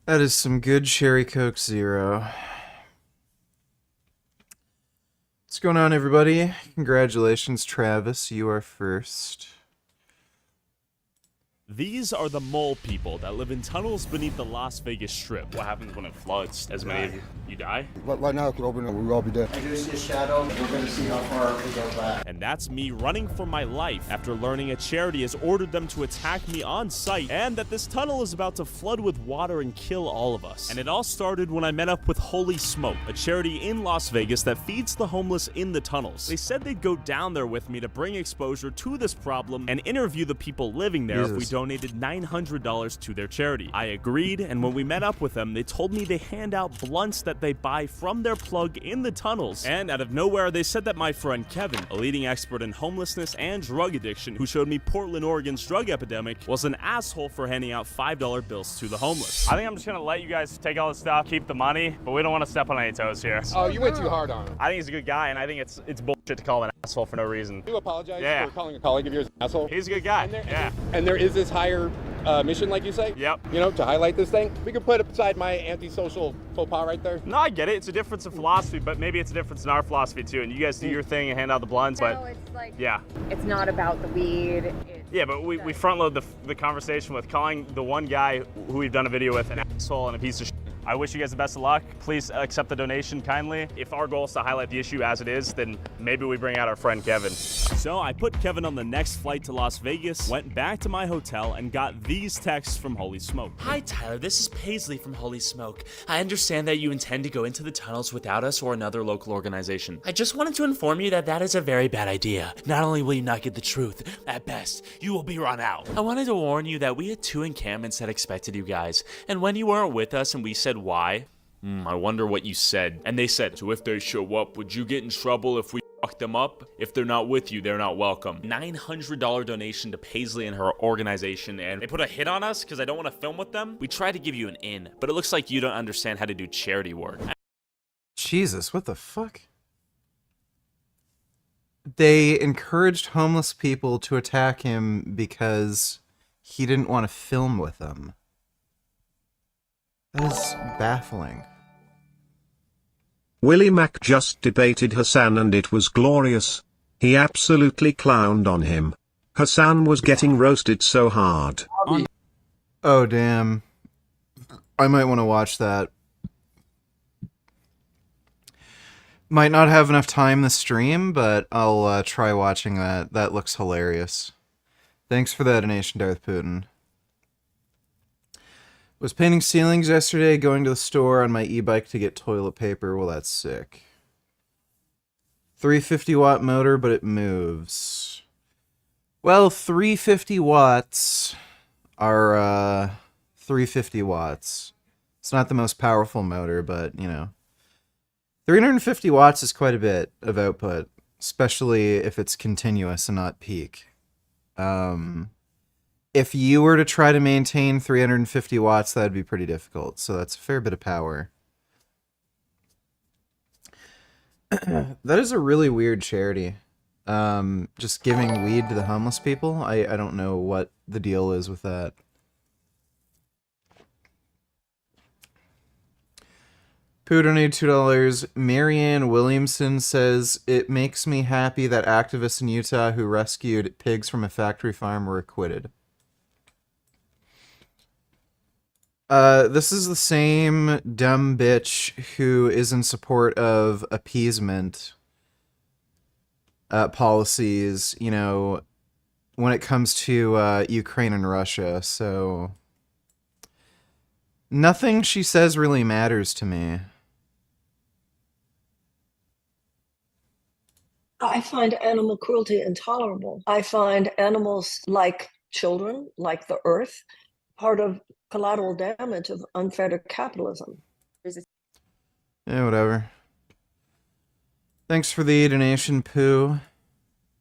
That is some good Cherry Coke Zero. What's going on, everybody? Congratulations, Travis. You are first. These are the mole people that live in tunnels beneath the Las Vegas Strip. What happens when it floods? As many of you die? Right now, it could open up. We'll all be dead. I do see a shadow. We're going to see how far we go back. And that's me running for my life after learning a charity has ordered them to attack me on sight and that this tunnel is about to flood with water and kill all of us. And it all started when I met up with Holy Smoke, a charity in Las Vegas that feeds the homeless in the tunnels. They said they'd go down there with me to bring exposure to this problem and interview the people living there if we donated $900 to their charity. I agreed, and when we met up with them, they told me they hand out blunts that they buy from their plug in the tunnels. And out of nowhere, they said that my friend Kevin, a leading expert in homelessness and drug addiction, who showed me Portland, Oregon's drug epidemic, was an asshole for handing out $5 bills to the homeless. I think I'm just gonna let you guys take all this stuff, keep the money, but we don't want to step on any toes here. Oh, you went too hard on him. I think he's a good guy, and I think it's bullshit to call him an asshole for no reason. You apologize Yeah. for calling a colleague of yours an asshole. He's a good guy. Yeah. And there is this higher mission, like you say? Yep. You know, to highlight this thing. We could put it beside my antisocial faux pas right there. No, I get it. It's a difference in philosophy, but maybe it's a difference in our philosophy too. And you guys do your thing and hand out the blunts, No, but it's like, yeah. it's not about the weed. Yeah, but we front load the conversation with calling the one guy who we've done a video with an asshole and a piece of shit. I wish you guys the best of luck. Please accept the donation kindly. If our goal is to highlight the issue as it is, then maybe we bring out our friend Kevin. So I put Kevin on the next flight to Las Vegas, went back to my hotel, and got these texts from Holy Smoke. Hi Tyler, this is Paisley from Holy Smoke. I understand that you intend to go into the tunnels without us or another local organization. I just wanted to inform you that that is a very bad idea. Not only will you not get the truth, at best, you will be run out. I wanted to warn you that we had 2 encampments that expected you guys, and when you weren't with us and we said why, I wonder what you said. And they said, so if they show up, would you get in trouble if we fuck them up? If they're not with you, they're not welcome. $900 donation to Paisley and her organization, and they put a hit on us because I don't want to film with them. We tried to give you an in, but it looks like you don't understand how to do charity work. Jesus, what the fuck? They encouraged homeless people to attack him because he didn't want to film with them. That is baffling. Willie Mack just debated Hassan and it was glorious. He absolutely clowned on him. Hassan was getting roasted so hard. Oh, damn. I might want to watch that. Might not have enough time to stream, but I'll try watching that. That looks hilarious. Thanks for that donation, Darth Putin. Was painting ceilings yesterday, going to the store on my e-bike to get toilet paper. Well, that's sick. 350-watt motor, but it moves. Well, 350 watts are 350 watts. It's not the most powerful motor, but, you know. 350 watts is quite a bit of output, especially if it's continuous and not peak. If you were to try to maintain 350 watts, that'd be pretty difficult. So that's a fair bit of power. That is a really weird charity. Just giving weed to the homeless people. I don't know what the deal is with that. Poo donated $2. Marianne Williamson says, it makes me happy that activists in Utah who rescued pigs from a factory farm were acquitted. This is the same dumb bitch who is in support of appeasement policies, you know, when it comes to Ukraine and Russia, so nothing she says really matters to me. I find animal cruelty intolerable. I find animals like children, like the earth, part of collateral damage of unfettered capitalism. Yeah, whatever. Thanks for the donation, Pooh.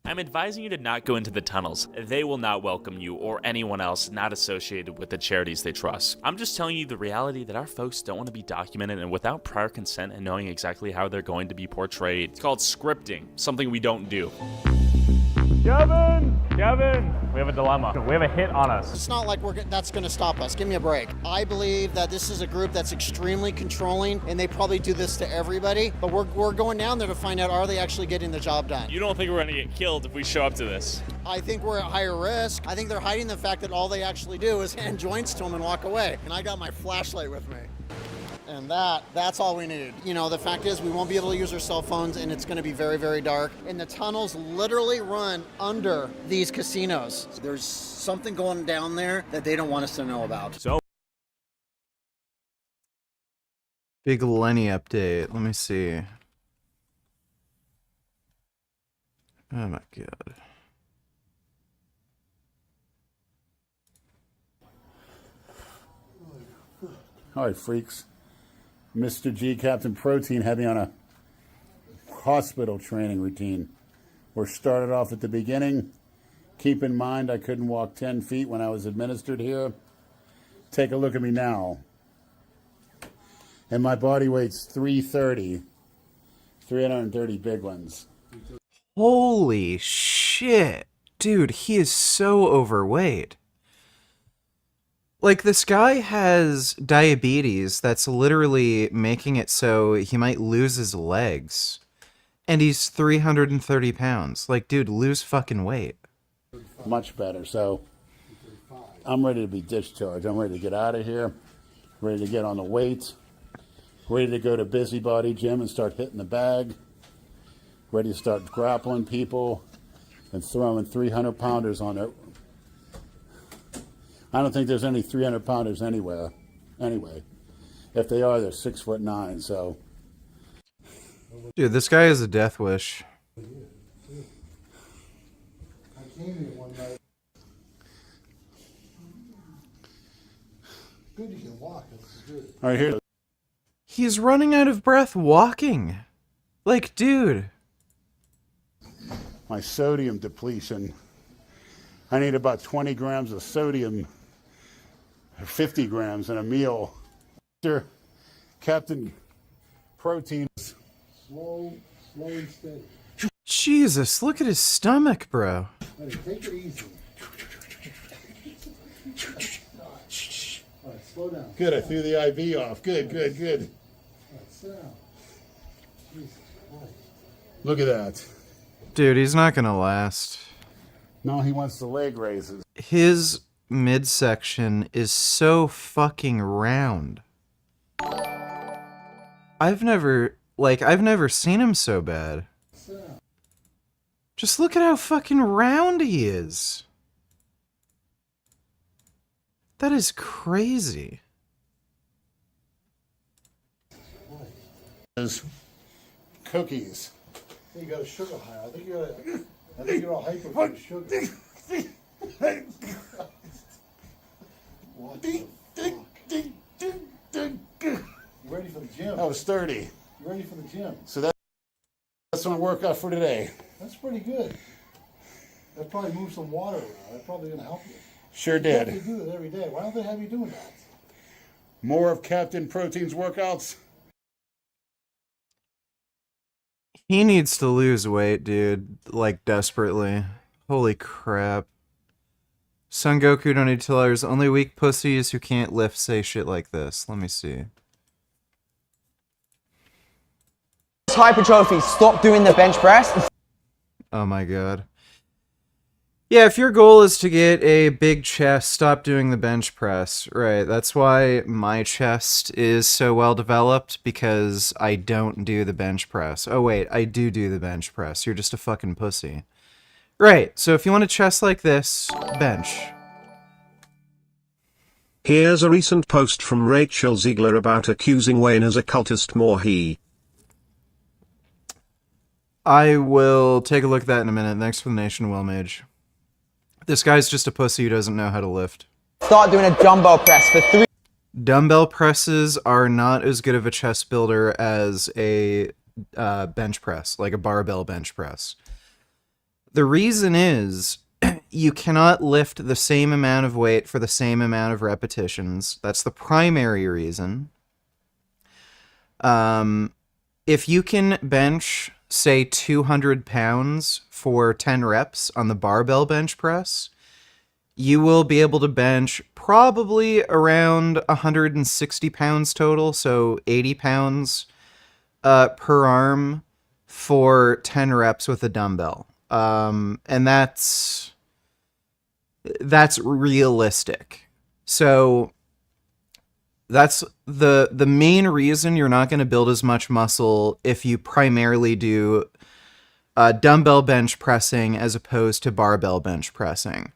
I'm advising you to not go into the tunnels. They will not welcome you or anyone else not associated with the charities they trust. I'm just telling you the reality that our folks don't want to be documented and without prior consent and knowing exactly how they're going to be portrayed. It's called scripting, something we don't do. Kevin! We have a dilemma. We have a hit on us. It's not like that's going to stop us. Give me a break. I believe that this is a group that's extremely controlling, and they probably do this to everybody. But we're going down there to find out, are they actually getting the job done? You don't think we're gonna get killed if we show up to this? I think we're at higher risk. I think they're hiding the fact that all they actually do is hand joints to them and walk away. And I got my flashlight with me. And that's all we need. You know, the fact is we won't be able to use our cell phones, and it's going to be very, very dark. And the tunnels literally run under these casinos. There's something going down there that they don't want us to know about. So Big Lenny update. Let me see. Oh my god. All right, freaks. Mr. G, Captain Protein, had me on a hospital training routine. We're started off at the beginning. Keep in mind, I couldn't walk 10 feet when I was administered here. Take a look at me now. And my body weight's 330 big ones. Holy shit. Dude, he is so overweight. Like, this guy has diabetes that's literally making it so he might lose his legs. And he's 330 pounds. Like, dude, lose fucking weight. Much better. So I'm ready to be discharged. I'm ready to get out of here. Ready to get on the weights. Ready to go to Busybody Gym and start hitting the bag. Ready to start grappling people and throwing 300-pounders on it. I don't think there's any 300-pounders anywhere. Anyway, if they are, they're 6'9", so. Dude, this guy has a death wish. I came here one night. Good you can walk, this is good. All right, here. He's running out of breath walking. Like, dude. My sodium depletion. I need about 20 grams of sodium, 50 grams in a meal. Captain Protein. Slow and steady. Jesus, look at his stomach, bro. Hey, take it easy. All right, slow down. Good, I threw the IV off. Good. All right, sit down. Jesus Christ. Look at that. Dude, he's not gonna last. No, he wants the leg raises. His midsection is so fucking round. I've never seen him so bad. Just look at how fucking round he is. That is crazy. Cookies. You got a sugar high. I think you're all hyper for the sugar. What the fuck? You ready for the gym? That was 30. You ready for the gym? So that's my workout for today. That's pretty good. That probably moved some water around. That's probably going to help you. Sure You did. have to do that every day. Why don't they have you doing that? More of Captain Protein's workouts. He needs to lose weight, dude. Like, desperately. Holy crap. Son Goku don't need to tell others. Only weak pussies who can't lift say shit like this. Let me see. Hypertrophy, stop doing the bench press. Oh my god. Yeah, if your goal is to get a big chest, stop doing the bench press. Right, that's why my chest is so well developed, because I don't do the bench press. Oh wait, I do the bench press. You're just a fucking pussy. Right, so if you want a chest like this, bench. Here's a recent post from Rachel Ziegler about accusing Wayne as a cultist more he. I will take a look at that in a minute. Thanks for the nation, Wellmage. This guy's just a pussy who doesn't know how to lift. Start doing a dumbbell press for 3. Dumbbell presses are not as good of a chest builder as a bench press, like a barbell bench press. The reason is you cannot lift the same amount of weight for the same amount of repetitions. That's the primary reason. If you can bench, say, 200 pounds for 10 reps on the barbell bench press, you will be able to bench probably around 160 pounds total, so 80 pounds per arm for 10 reps with a dumbbell. And that's realistic. So that's the main reason you're not going to build as much muscle if you primarily do dumbbell bench pressing as opposed to barbell bench pressing.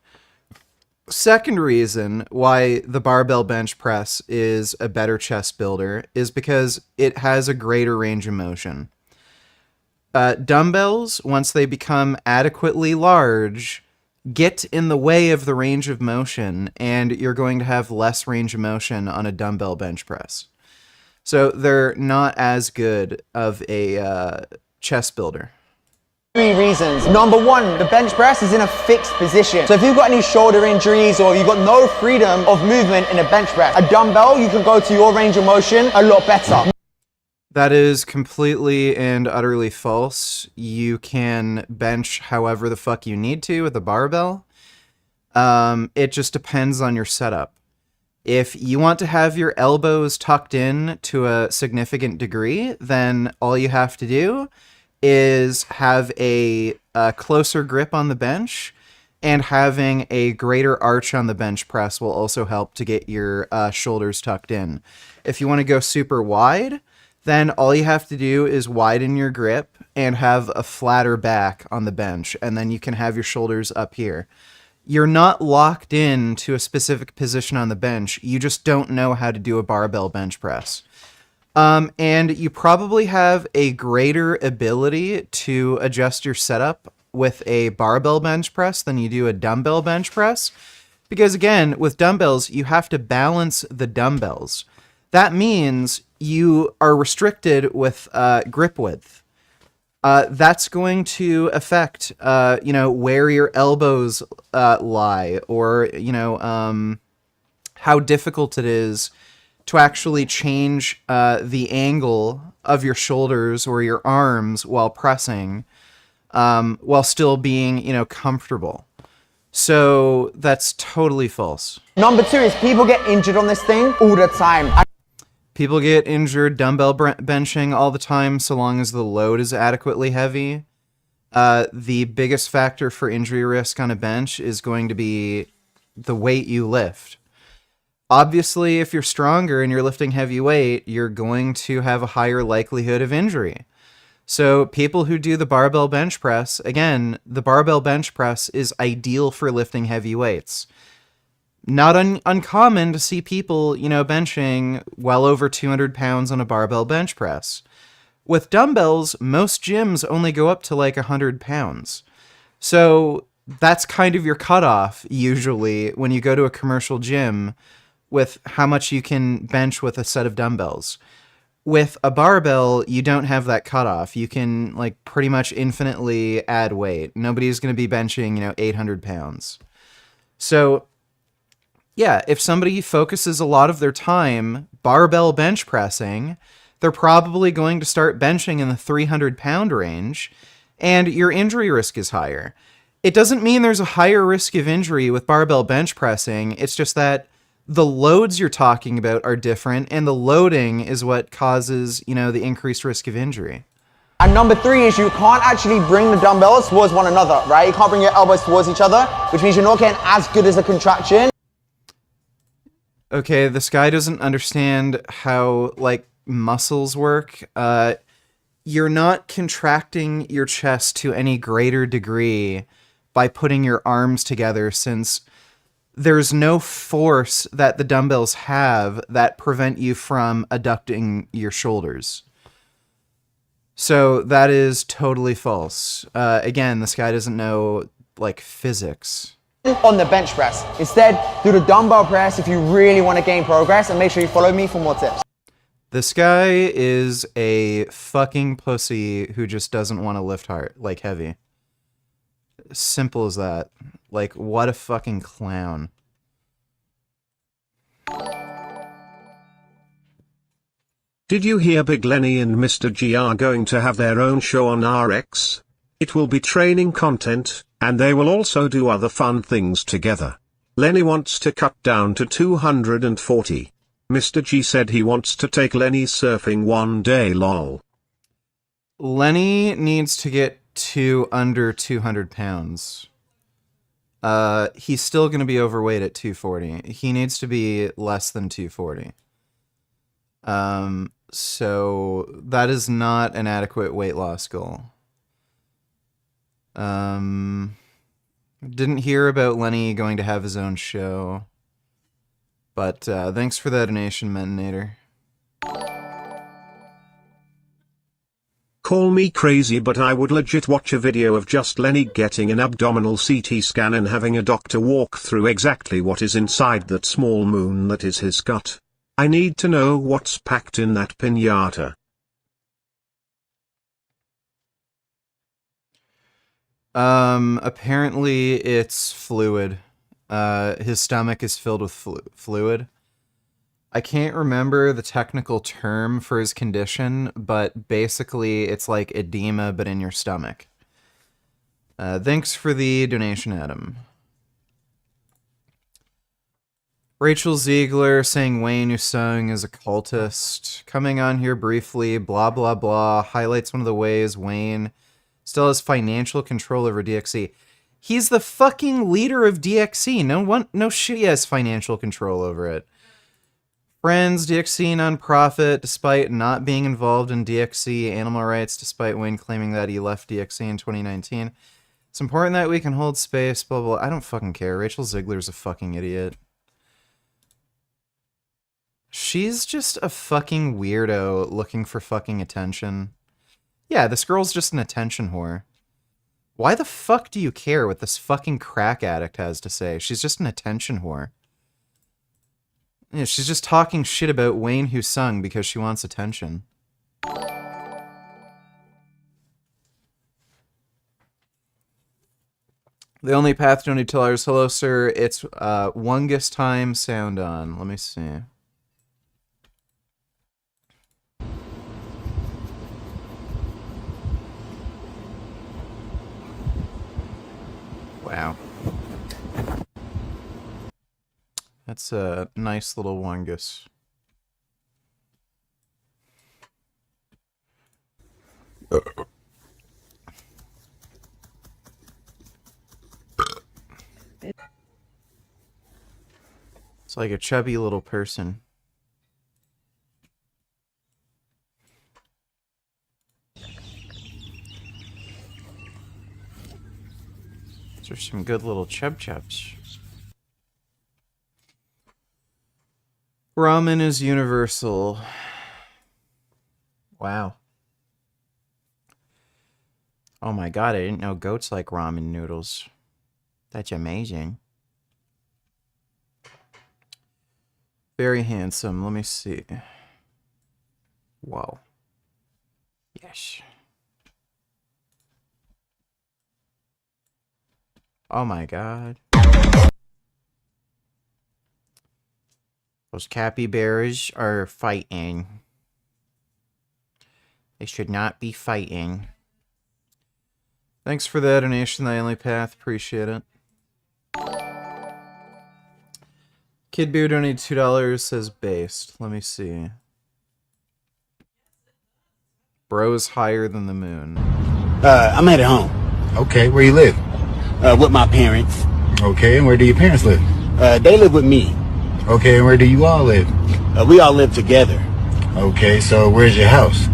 Second reason why the barbell bench press is a better chest builder is because it has a greater range of motion. Dumbbells, once they become adequately large, get in the way of the range of motion, and you're going to have less range of motion on a dumbbell bench press. So they're not as good of a chest builder. 3 reasons. Number 1, the bench press is in a fixed position. So if you've got any shoulder injuries or you've got no freedom of movement in a bench press, a dumbbell, you can go to your range of motion a lot better. That is completely and utterly false. You can bench however the fuck you need to with a barbell. It just depends on your setup. If you want to have your elbows tucked in to a significant degree, then all you have to do is have a closer grip on the bench, and having a greater arch on the bench press will also help to get your shoulders tucked in. If you want to go super wide, then all you have to do is widen your grip and have a flatter back on the bench, and then you can have your shoulders up here. You're not locked in to a specific position on the bench. You just don't know how to do a barbell bench press. And you probably have a greater ability to adjust your setup with a barbell bench press than you do a dumbbell bench press. Because again, with dumbbells, you have to balance the dumbbells. That means you are restricted with grip width. That's going to affect, where your elbows lie, or, how difficult it is to actually change the angle of your shoulders or your arms while pressing, while still being, comfortable. So that's totally false. Number 2 is people get injured on this thing all the time. People get injured dumbbell benching all the time so long as the load is adequately heavy. The biggest factor for injury risk on a bench is going to be the weight you lift. Obviously, if you're stronger and you're lifting heavy weight, you're going to have a higher likelihood of injury. So people who do the barbell bench press, again, the barbell bench press is ideal for lifting heavy weights. Not uncommon to see people, benching well over 200 pounds on a barbell bench press. With dumbbells, most gyms only go up to like 100 pounds. So that's kind of your cutoff, usually, when you go to a commercial gym with how much you can bench with a set of dumbbells. With a barbell, you don't have that cutoff. You can, pretty much infinitely add weight. Nobody's going to be benching, 800 pounds. So yeah, if somebody focuses a lot of their time barbell bench pressing, they're probably going to start benching in the 300-pound range, and your injury risk is higher. It doesn't mean there's a higher risk of injury with barbell bench pressing. It's just that the loads you're talking about are different, and the loading is what causes, the increased risk of injury. And number 3 is you can't actually bring the dumbbells towards one another, right? You can't bring your elbows towards each other, which means you're not getting as good as a contraction. Okay, this guy doesn't understand how, muscles work. You're not contracting your chest to any greater degree by putting your arms together, since there's no force that the dumbbells have that prevent you from adducting your shoulders. So that is totally false. Again, this guy doesn't know, physics. On the bench press. Instead, do the dumbbell press if you really want to gain progress, and make sure you follow me for more tips. This guy is a fucking pussy who just doesn't want to lift hard, heavy. Simple as that. What a fucking clown. Did you hear Big Lenny and Mr. G are going to have their own show on RX? It will be training content, and they will also do other fun things together. Lenny wants to cut down to 240. Mr. G said he wants to take Lenny surfing one day, lol. Lenny needs to get to under 200 pounds. He's still going to be overweight at 240. He needs to be less than 240. So that is not an adequate weight loss goal. Didn't hear about Lenny going to have his own show. But thanks for that donation, Metonator. Call me crazy, but I would legit watch a video of just Lenny getting an abdominal CT scan and having a doctor walk through exactly what is inside that small moon that is his gut. I need to know what's packed in that piñata. Apparently it's fluid. His stomach is filled with fluid. I can't remember the technical term for his condition, but basically it's like edema, but in your stomach. Thanks for the donation, Adam. Rachel Ziegler saying Wayne Usung is a cultist. Coming on here briefly, blah, blah, blah. Highlights one of the ways Wayne still has financial control over DXC. He's the fucking leader of DXC. No shit he has financial control over it. Friends, DXC nonprofit, despite not being involved in DXC animal rights, despite Wayne claiming that he left DXC in 2019. It's important that we can hold space, blah, blah. I don't fucking care. Rachel Ziegler's a fucking idiot. She's just a fucking weirdo looking for fucking attention. Yeah, this girl's just an attention whore. Why the fuck do you care what this fucking crack addict has to say? She's just an attention whore. Yeah, she's just talking shit about Wayne Usung because she wants attention. The only path to $20. Hello, sir. It's Wungus time. Sound on. Let me see. Wow. That's a nice little Wungus. It's like a chubby little person. Those are some good little chub-chubs. Ramen is universal. Wow. Oh my god, I didn't know goats like ramen noodles. That's amazing. Very handsome. Let me see. Wow. Yes. Oh my god. Those capybaras are fighting. They should not be fighting. Thanks for that donation, The Only Path. Appreciate it. Kid Beer donated $2, says based. Let me see. Bro's higher than the moon. I'm headed home. Okay, where you live? With my parents. Okay, and where do your parents live? They live with me. Okay, and where do you all live? We all live together. Okay, so where's your house?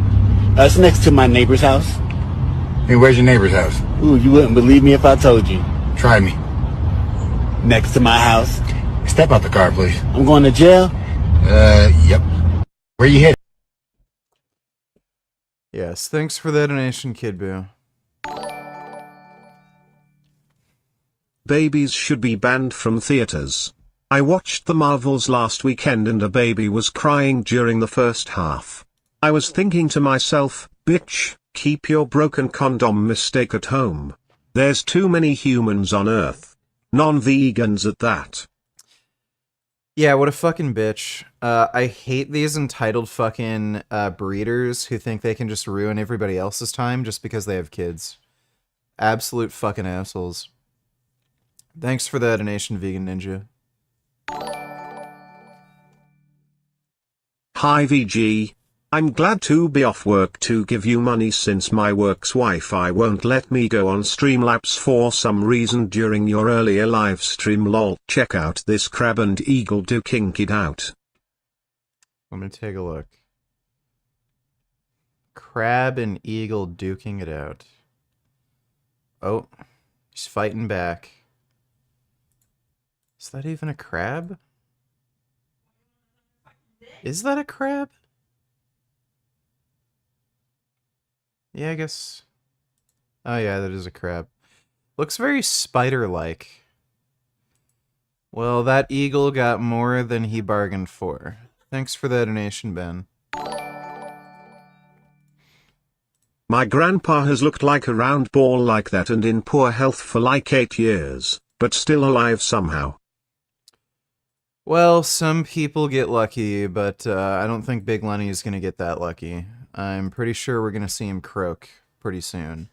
It's next to my neighbor's house. And where's your neighbor's house? Ooh, you wouldn't believe me if I told you. Try me. Next to my house. Step out the car, please. I'm going to jail? Yep. Where you headed? Yes, thanks for that donation, Kid Boo. Babies should be banned from theaters. I watched the Marvels last weekend and a baby was crying during the first half. I was thinking to myself, bitch, keep your broken condom mistake at home. There's too many humans on Earth. Non-vegans at that. Yeah, what a fucking bitch. I hate these entitled fucking breeders who think they can just ruin everybody else's time just because they have kids. Absolute fucking assholes. Thanks for that donation, Vegan Ninja. Hi VG. I'm glad to be off work to give you money since my work's Wi-Fi won't let me go on Streamlabs for some reason during your earlier live stream lol. Check out this crab and eagle duking it out. I'm gonna take a look. Crab and eagle duking it out. Oh, he's fighting back. Is that even a crab? Is that a crab? Yeah, I guess. Oh yeah, that is a crab. Looks very spider-like. Well, that eagle got more than he bargained for. Thanks for the donation, Ben. My grandpa has looked like a round ball like that and in poor health for like 8 years, but still alive somehow. Well, some people get lucky, but I don't think Big Lenny is going to get that lucky. I'm pretty sure we're going to see him croak pretty soon.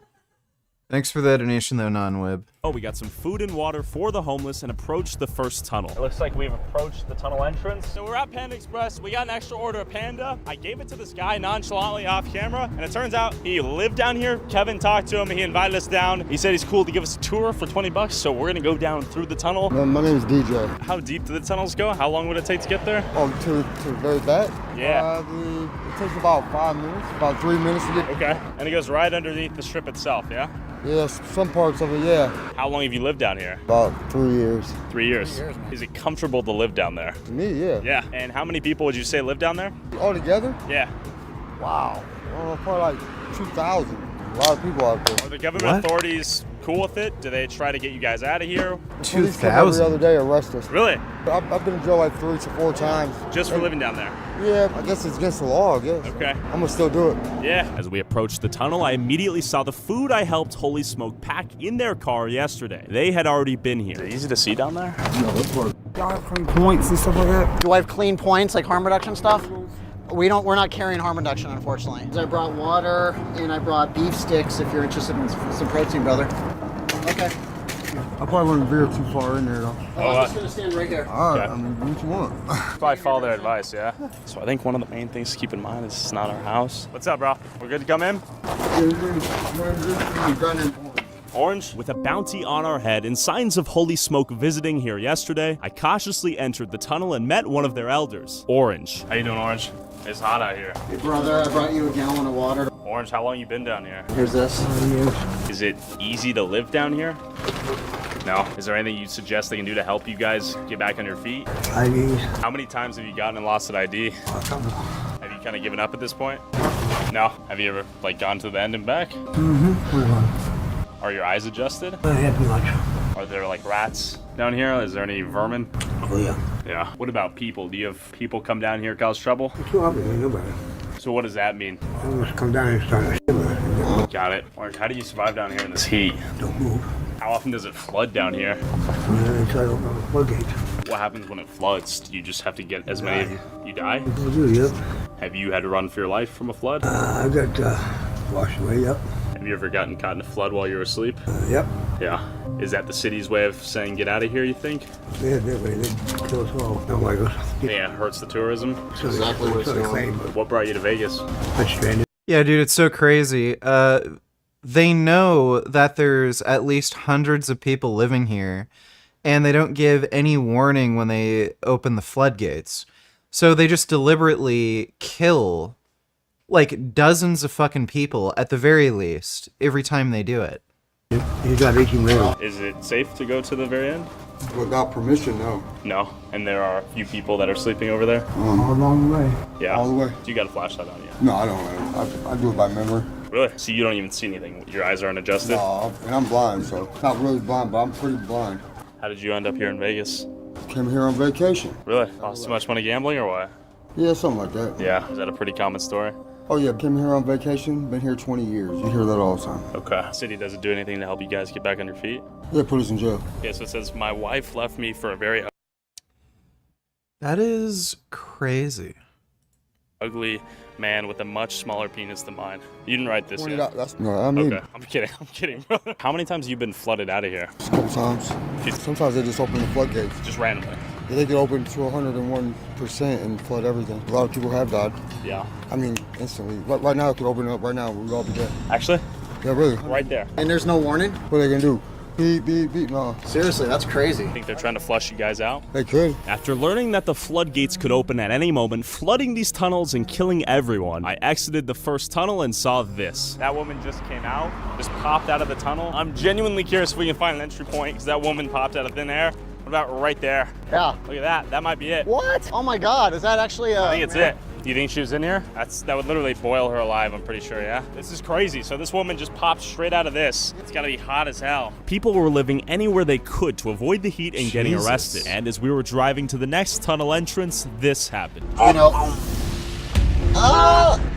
Thanks for the donation, though, Non-Wib. Oh, we got some food and water for the homeless and approached the first tunnel. It looks like we've approached the tunnel entrance. So we're at Panda Express. We got an extra order of Panda. I gave it to this guy nonchalantly off camera, and it turns out he lived down here. Kevin talked to him. He invited us down. He said he's cool to give us a tour for 20 bucks. So we're gonna go down through the tunnel. My name is DJ. How deep do the tunnels go? How long would it take to get there? Oh, to the very back? Yeah. It takes about 5 minutes, about 3 minutes to get. Okay. And it goes right underneath the strip itself, yeah? Yes, some parts of it, yeah. How long have you lived down here? About 3 years. 3 years. Is it comfortable to live down there? To me, yeah. Yeah. And how many people would you say live down there? All together? Yeah. Wow. Probably like 2,000. A lot of people out there. Are the government authorities cool with it? Do they try to get you guys out of here? The police come every other day arrest us. Really? I've been in jail like 3 to 4 times. Just for living down there? Yeah, I guess it's against the law, I guess. Okay. I'm gonna still do it. Yeah. As we approached the tunnel, I immediately saw the food I helped Holy Smoke pack in their car yesterday. They had already been here. Is it easy to see down there? No, that's hard. Y'all have clean points and stuff like that? Do I have clean points, like harm reduction stuff? We're not carrying harm reduction, unfortunately. I brought water and I brought beef sticks if you're interested in some protein, brother. Okay. I probably wouldn't veer too far in there, though. I'm just gonna stand right here. All right, I mean, do what you want. Probably follow their advice, yeah? So I think one of the main things to keep in mind is it's not our house. What's up, bro? We're good to come in? Orange? With a bounty on our head and signs of Holy Smoke visiting here yesterday, I cautiously entered the tunnel and met one of their elders, Orange. How you doing, Orange? It's hot out here. Hey, brother, I brought you a gallon of water. Orange, how long you been down here? Here's this. Is it easy to live down here? No? Is there anything you'd suggest they can do to help you guys get back on your feet? ID. How many times have you gotten and lost an ID? Have you kind of given up at this point? No? Have you ever, like, gone to the end and back? Mm-hmm. Are your eyes adjusted? Yeah, pretty much. Are there, like, rats down here? Is there any vermin? Oh, yeah. Yeah. What about people? Do you have people come down here cause trouble? Nobody. So what does that mean? I just come down and start to shiver. Got it. Orange, how do you survive down here in this heat? Don't move. How often does it flood down here? Inside of the floodgate. What happens when it floods? Do you just have to get as many? You die? Yep. Have you had to run for your life from a flood? I got washed away, yep. Have you ever gotten caught in a flood while you were asleep? Yep. Yeah. Is that the city's way of saying get out of here, you think? Yeah, that way they kill us all. Don't like us. Yeah, it hurts the tourism. That's exactly what it's doing. What brought you to Vegas? I'm stranded. Yeah, dude, it's so crazy. They know that there's at least hundreds of people living here, and they don't give any warning when they open the floodgates. So they just deliberately kill, like, dozens of fucking people, at the very least, every time they do it. You got 18 minutes. Is it safe to go to the very end? Without permission, no. No. And there are a few people that are sleeping over there? All along the way. Yeah. All the way. So you got a flashlight on you? No, I don't. I do it by memory. Really? So you don't even see anything? Your eyes aren't adjusted? No, and I'm blind, so not really blind, but I'm pretty blind. How did you end up here in Vegas? Came here on vacation. Really? Lost too much money gambling or what? Yeah, something like that. Yeah. Is that a pretty common story? Oh yeah, came here on vacation, been here 20 years. You hear that all the time. Okay. City doesn't do anything to help you guys get back on your feet? Yeah, put us in jail. Yeah, so it says, my wife left me for a very That is crazy. ugly man with a much smaller penis than mine. You didn't write this yet. No, I mean, Okay, I'm kidding, bro. How many times have you been flooded out of here? a couple times. Sometimes they just open the floodgates. Just randomly? They could open to 101% and flood everything. A lot of people have died. Yeah. I mean, instantly. Right now, it could open up right now. We'd all be dead. Actually? Yeah, really. Right there. And there's no warning? What are they gonna do? Beep, beep, beep. No. Seriously, that's crazy. I think they're trying to flush you guys out. They could. After learning that the floodgates could open at any moment, flooding these tunnels and killing everyone, I exited the first tunnel and saw this. That woman just came out, just popped out of the tunnel. I'm genuinely curious if we can find an entry point, because that woman popped out of thin air. What about right there? Yeah. Look at that. That might be it. What? Oh my God, is that actually I think it's it. Do you think she was in here? That would literally boil her alive, I'm pretty sure, yeah? This is crazy. So this woman just popped straight out of this. It's gotta be hot as hell. People were living anywhere they could to avoid the heat and getting arrested. And as we were driving to the next tunnel entrance, this happened. You know. Oh!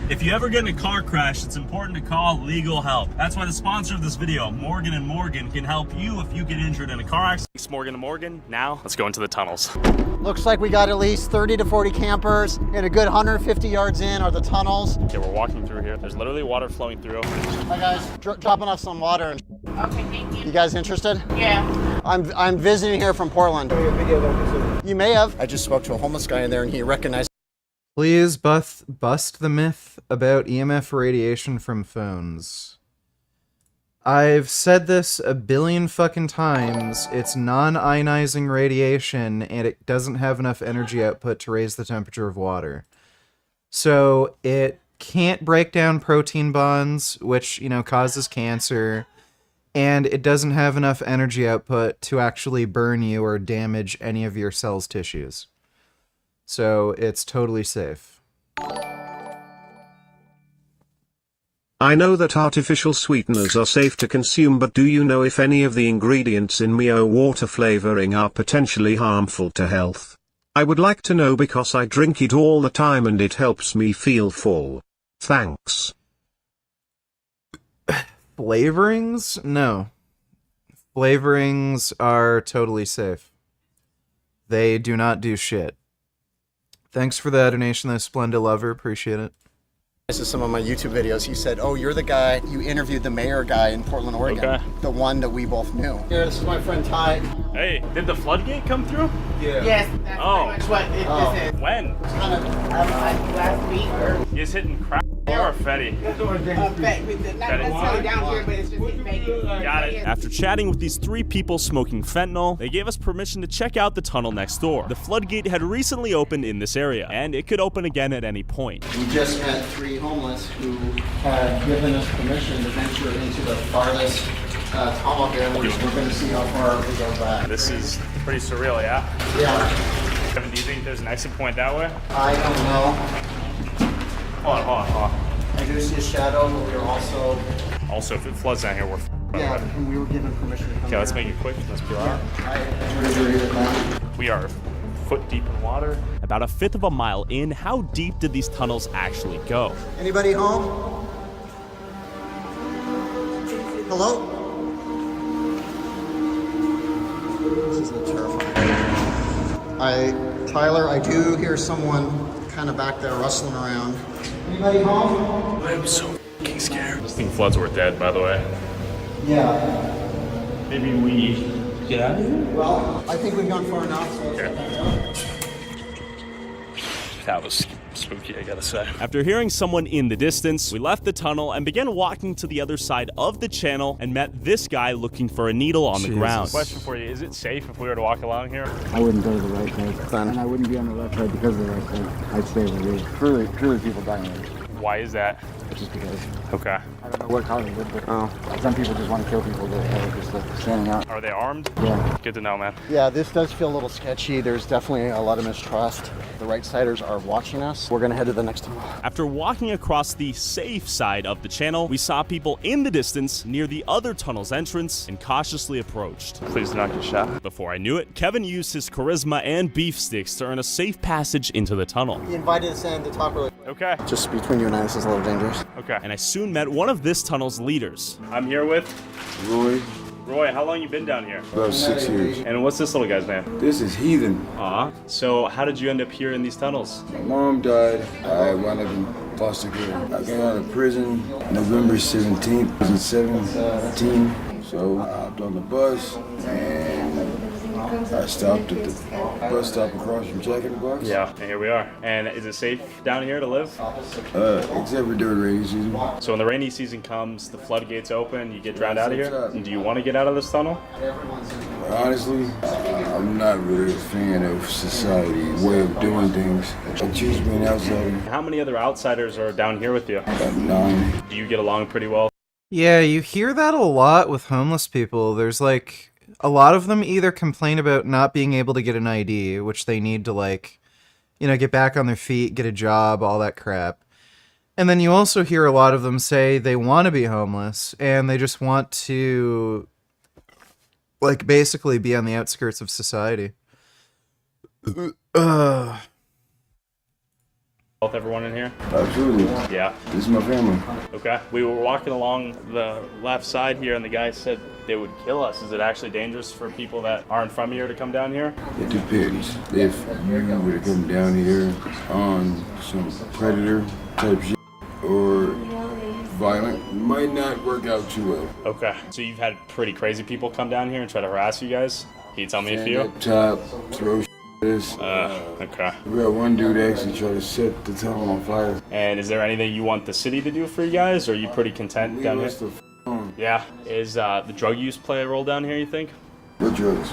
If you ever get in a car crash, it's important to call legal help. That's why the sponsor of this video, Morgan & Morgan, can help you if you get injured in a car accident. Thanks, Morgan & Morgan. Now, let's go into the tunnels. Looks like we got at least 30 to 40 campers, and a good 150 yards in are the tunnels. Okay, we're walking through here. There's literally water flowing through. Hi guys, dropping off some water. Okay, thank you. You guys interested? Yeah. I'm visiting here from Portland. You may have. I just spoke to a homeless guy in there, and he recognized. Please bust the myth about EMF radiation from phones. I've said this a billion fucking times. It's non-ionizing radiation, and it doesn't have enough energy output to raise the temperature of water. So it can't break down protein bonds, which, you know, causes cancer, and it doesn't have enough energy output to actually burn you or damage any of your cells' tissues. So it's totally safe. I know that artificial sweeteners are safe to consume, but do you know if any of the ingredients in Mio water flavoring are potentially harmful to health? I would like to know because I drink it all the time and it helps me feel full. Thanks. Flavorings? No. Flavorings are totally safe. They do not do shit. Thanks for the donation, though, Splenda Lover. Appreciate it. This is some of my YouTube videos. He said, oh, you're the guy, you interviewed the mayor guy in Portland, Oregon. Okay. The one that we both knew. Here, this is my friend Ty. Hey, did the floodgate come through? Yeah. Yes, that's pretty much what this is. When? Kind of last week or... You just hitting crack or Fetty? Not necessarily down here, but it's just making... Got it. After chatting with these three people smoking fentanyl, they gave us permission to check out the tunnel next door. The floodgate had recently opened in this area, and it could open again at any point. We just met 3 homeless who had given us permission to venture into the farthest tunnel here, which we're going to see how far we go back. This is pretty surreal, yeah? Yeah. Kevin, do you think there's an exit point that way? I don't know. Hold on. I do see a shadow, but we're also... Also, if it floods down here, we're Yeah, and we were given permission to come Okay, let's here. make it quick. Let's peel out. I agree with that. We are foot deep in water. About a fifth of a mile in, how deep did these tunnels actually go? Anybody home? Hello? This is terrifying. Tyler, I do hear someone kind of back there rustling around. Anybody home? I'm so fucking scared. This thing floods, we're dead, by the way. Yeah. Maybe we get out of here? Well, I think we've gone far enough. So That was spooky, I gotta say. After hearing someone in the distance, we left the tunnel and began walking to the other side of the channel and met this guy looking for a needle on the ground. Question for you, is it safe if we were to walk along here? I wouldn't go to the right side. And I wouldn't be on the left side because of the right side. I'd stay over here. Truly people dying here. Why is that? Just because. Okay. I don't know what causes it, but some people just want to kill people that are just like standing out. Are they armed? Yeah. Good to know, man. Yeah, this does feel a little sketchy. There's definitely a lot of mistrust. The right-siders are watching us. We're gonna head to the next tunnel. After walking across the safe side of the channel, we saw people in the distance near the other tunnel's entrance and cautiously approached. Please do not get shot. Before I knew it, Kevin used his charisma and beef sticks to earn a safe passage into the tunnel. He invited us in to talk really. Okay. Just between you and I, this is a little dangerous. Okay. And I soon met one of this tunnel's leaders. I'm here with Roy. Roy. How long you been down here? About 6 years. And what's this little guy's name? This is Heathen. So how did you end up here in these tunnels? My mom died. I wound up in foster care. I got out of prison November 17th, 2017. So I hopped on the bus and I stopped at the bus stop across from Jack in the Box. Yeah, and here we are. And is it safe down here to live? Except for during rainy season. So when the rainy season comes, the floodgates open, you get drowned out of here? And do you want to get out of this tunnel? Honestly, I'm not really a fan of society's way of doing things. I choose being outsider. How many other outsiders are down here with you? About 9. Do you get along pretty well? Yeah, you hear that a lot with homeless people. There's like a lot of them either complain about not being able to get an ID, which they need to like, you know, get back on their feet, get a job, all that crap. And then you also hear a lot of them say they want to be homeless and they just want to like basically be on the outskirts of society. Both everyone in here? Absolutely. Yeah. This is my family. Okay. We were walking along the left side here and the guy said they would kill us. Is it actually dangerous for people that aren't from here to come down here? It depends. If you were to come down here on some predator type shit or violent, might not work out too well. Okay. So you've had pretty crazy people come down here and try to harass you guys? Can you tell me a few? Up top, throw shit at us. Okay. We got one dude actually try to set the tunnel on fire. And is there anything you want the city to do for you guys, or are you pretty content down here? Yeah. Is the drug use play a role down here, you think? What drugs?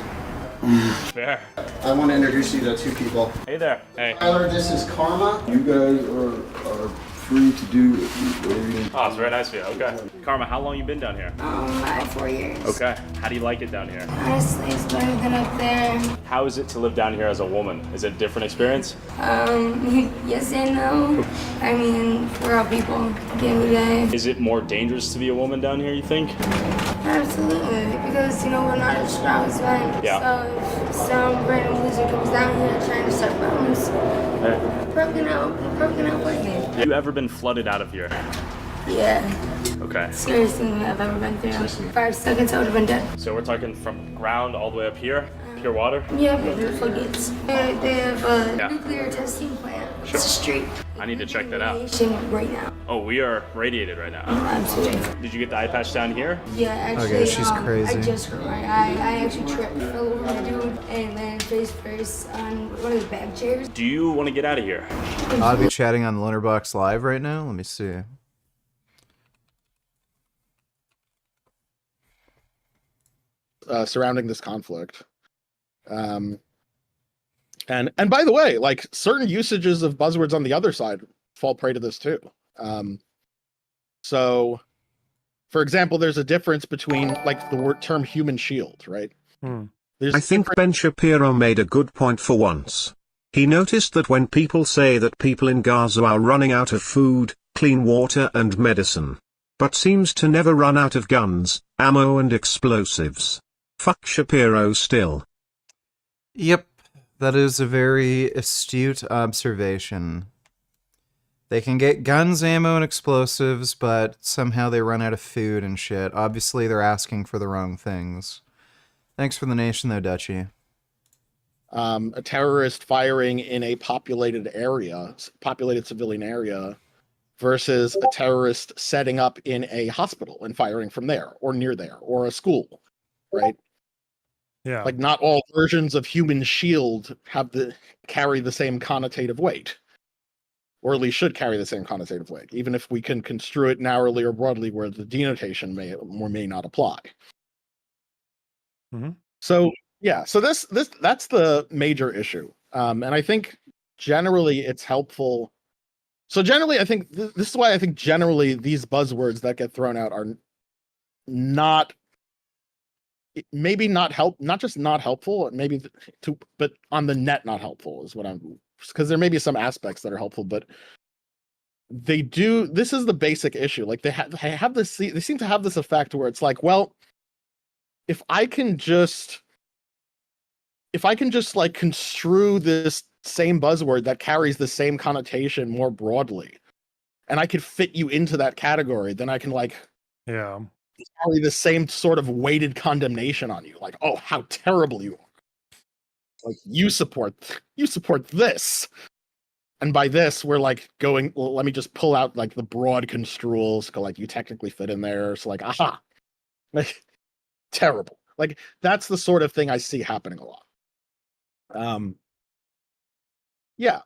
Fair. I want to introduce you to two people. Hey there. Hey. Tyler, this is Karma. You guys are free to do whatever you Oh, it's very nice of you. Okay. Karma, how long you been down here? Like 4 years. Okay. How do you like it down here? Honestly, it's better than up there. How is it to live down here as a woman? Is it a different experience? Yes and no. I mean, we're all people at the end of the day. Is it more dangerous to be a woman down here, you think? Absolutely, because, you know, we're not as strong as men. Yeah. So if some random loser comes down here trying to start bombs, broken out with me. Have you ever been flooded out of here? Yeah. Okay. Scariest thing I've ever been through. 5 seconds, I would have been dead. So we're talking from ground all the way up here? Pure water? Yeah, the floodgates. They have a nuclear testing plant. Sure. It's a street. I need to check that out. Radiation right now. Oh, we are radiated right now. Absolutely. Did you get the eye patch down here? Yeah, actually, Okay, she's crazy. I just hurt my eye. I actually tripped, fell over the dude, and landed face first on one of the bag chairs. Do you want to get out of here? I'll be chatting on Lonerbox Live right now. Let me see. Surrounding this conflict. And by the way, like certain usages of buzzwords on the other side fall prey to this too. So, for example, there's a difference between like the word term human shield, right? I think Ben Shapiro made a good point for once. He noticed that when people say that people in Gaza are running out of food, clean water and medicine, but seems to never run out of guns, ammo and explosives. Fuck Shapiro still. Yep, that is a very astute observation. They can get guns, ammo, and explosives, but somehow they run out of food and shit. Obviously, they're asking for the wrong things. Thanks for the nation, though, Dutchie. A terrorist firing in a populated civilian area, versus a terrorist setting up in a hospital and firing from there, or near there, or a school, right? Yeah. Like not all versions of human shield carry the same connotative weight. Or at least should carry the same connotative weight, even if we can construe it narrowly or broadly where the denotation may or may not apply. Mm-hmm. So yeah, so that's the major issue. And I think generally it's helpful. So generally, I think this is why I think generally these buzzwords that get thrown out are not just not helpful, but on the net not helpful is what I'm, because there may be some aspects that are helpful, but they do. This is the basic issue. Like they have this. They seem to have this effect where it's like, well, if I can just like construe this same buzzword that carries the same connotation more broadly, and I could fit you into that category, then I can like carry the same sort of weighted condemnation on you. Like, oh, how terrible you are. Like you support this. And by this, we're like going, well, let me just pull out like the broad construals, like you technically fit in there. So like, aha. Like terrible. Like that's the sort of thing I see happening a lot. Yeah.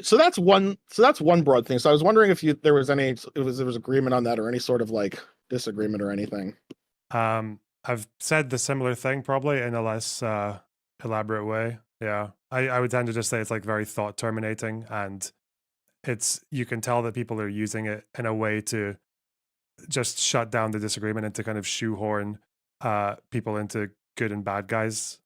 So that's one broad thing. So I was wondering if there was agreement on that or any sort of like disagreement or anything. I've said the similar thing probably in a less elaborate way. Yeah. I would tend to just say it's like very thought terminating, and you can tell that people are using it in a way to just shut down the disagreement and to kind of shoehorn people into good and bad guys.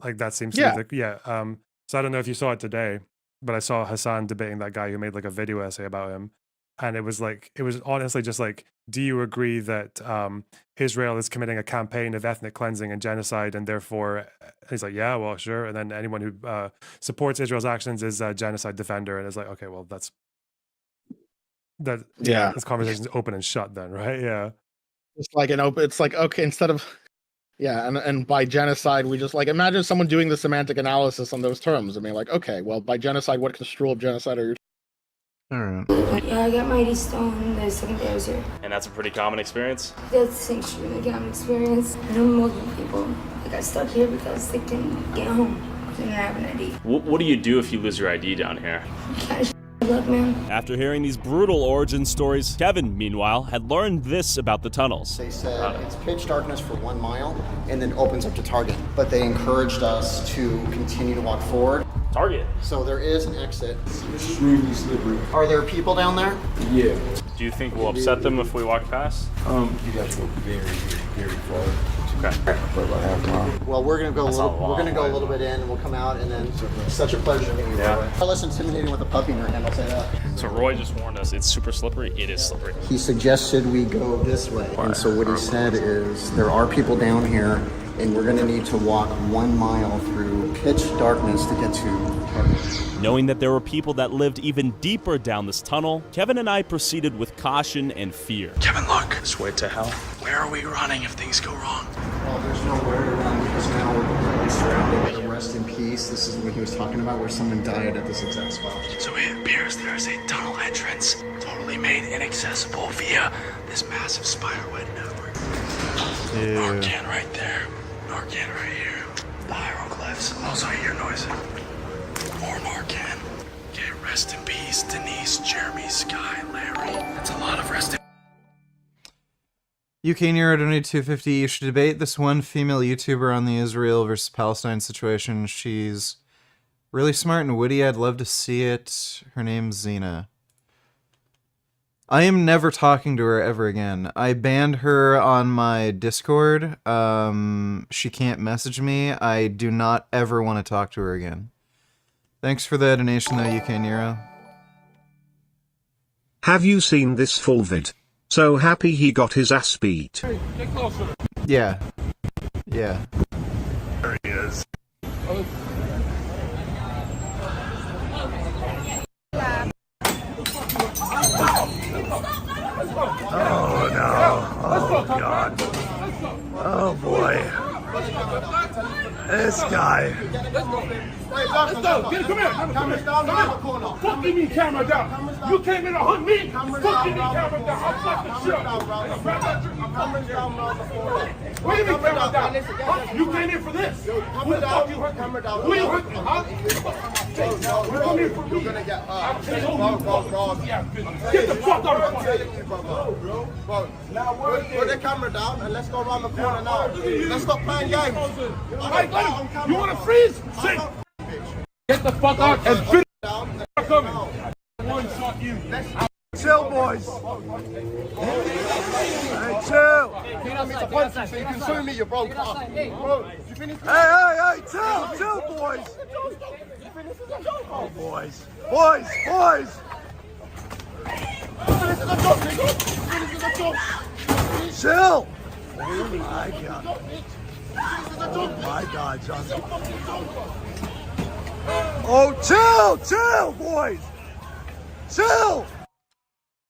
Like that seems to be so I don't know if you saw it today, but I saw Hassan debating that guy who made like a video essay about him. And it was honestly just like, do you agree that Israel is committing a campaign of ethnic cleansing and genocide, and therefore he's like, yeah, well, sure. And then anyone who supports Israel's actions is a genocide defender. And it's like, okay, well, this conversation's open and shut then, right? Yeah. It's like, okay, instead of, and by genocide, we just like, imagine someone doing the semantic analysis on those terms. I mean, like, okay, well, by genocide, what construal of genocide are you? All right. Yeah, I got my ID stolen the second day I was here. And that's a pretty common experience? That's an extremely common experience. I know multiple people that got stuck here because they couldn't get home. They didn't have an ID. What do you do if you lose your ID down here? Luck, man. After hearing these brutal origin stories, Kevin, meanwhile, had learned this about the tunnels. They said it's pitch darkness for 1 mile and then opens up to Target. But they encouraged us to continue to walk forward. Target? So there is an exit. It's extremely slippery. Are there people down there? Yeah. Do you think we'll upset them if we walk past? You guys go very, very far. Okay. For about half a mile. Well, we're gonna go a little bit in, and we'll come out, and then it's such a pleasure to meet you. Yeah. Far less intimidating with a puppy in your hand, I'll say that. So Roy just warned us, it's super slippery. It is slippery. He suggested we go this way, and so what he said is there are people down here, and we're gonna need to walk 1 mile through pitch darkness to get to Target. Knowing that there were people that lived even deeper down this tunnel, Kevin and I proceeded with caution and fear. Kevin, look. This way to hell. Where are we running if things go wrong? Well, there's nowhere to run because now we're completely surrounded. Rest in peace. This is what he was talking about, where someone died at this exact spot. So it appears there is a tunnel entrance, totally made inaccessible via this massive spiderweb network. Narcan right there. Narcan right here. The hieroglyphs. Also hear noises. More Narcan. Okay, rest in peace, Denise, Jeremy, Sky, Larry. That's a lot of rest in UK Nero donated $250. You should debate this one female YouTuber on the Israel versus Palestine situation. She's really smart and witty. I'd love to see it. Her name's Xena. I am never talking to her ever again. I banned her on my Discord. She can't message me. I do not ever want to talk to her again. Thanks for the donation though, UK Nero. Have you seen this full vid? So happy he got his ass beat. Hey, get closer. Yeah. Yeah. There he is. Oh no. Oh god. Oh boy. This guy. Let's go. Come here. Camera's down. Fuck you mean camera down? You came in to hunt me. Fuck you mean camera down? I'll fuck the shit. Camera's down. What do you mean camera down? You came in for this. Who the fuck you hunting? Who you hunting? Huh? You come here for me. Get the fuck out of the car. Now put the camera down and let's go around the corner now. Let's stop playing games. You want to freeze? Sit. Get the fuck out and finish. Coming. One shot you. Chill, boys. Hey, chill. So you can show me your bro. Hey, chill, boys. Oh, boys. Chill. My God. Oh my God, Johnson. Oh, chill, boys. Chill.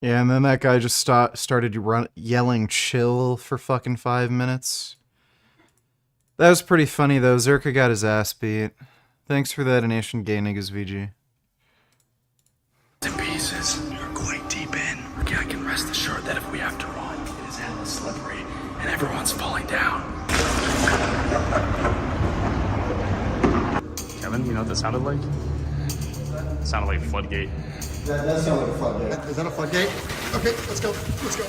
Yeah, and then that guy just started yelling chill for fucking 5 minutes. That was pretty funny though. Zerka got his ass beat. Thanks for that donation, gay niggas VG. In pieces. You're going deep in. Okay, I can rest assured that if we have to run, it is hella slippery and everyone's falling down. again? You know what that sounded like? It sounded like a floodgate. That does sound like a floodgate. Is that a floodgate? Okay, let's go. Let's go.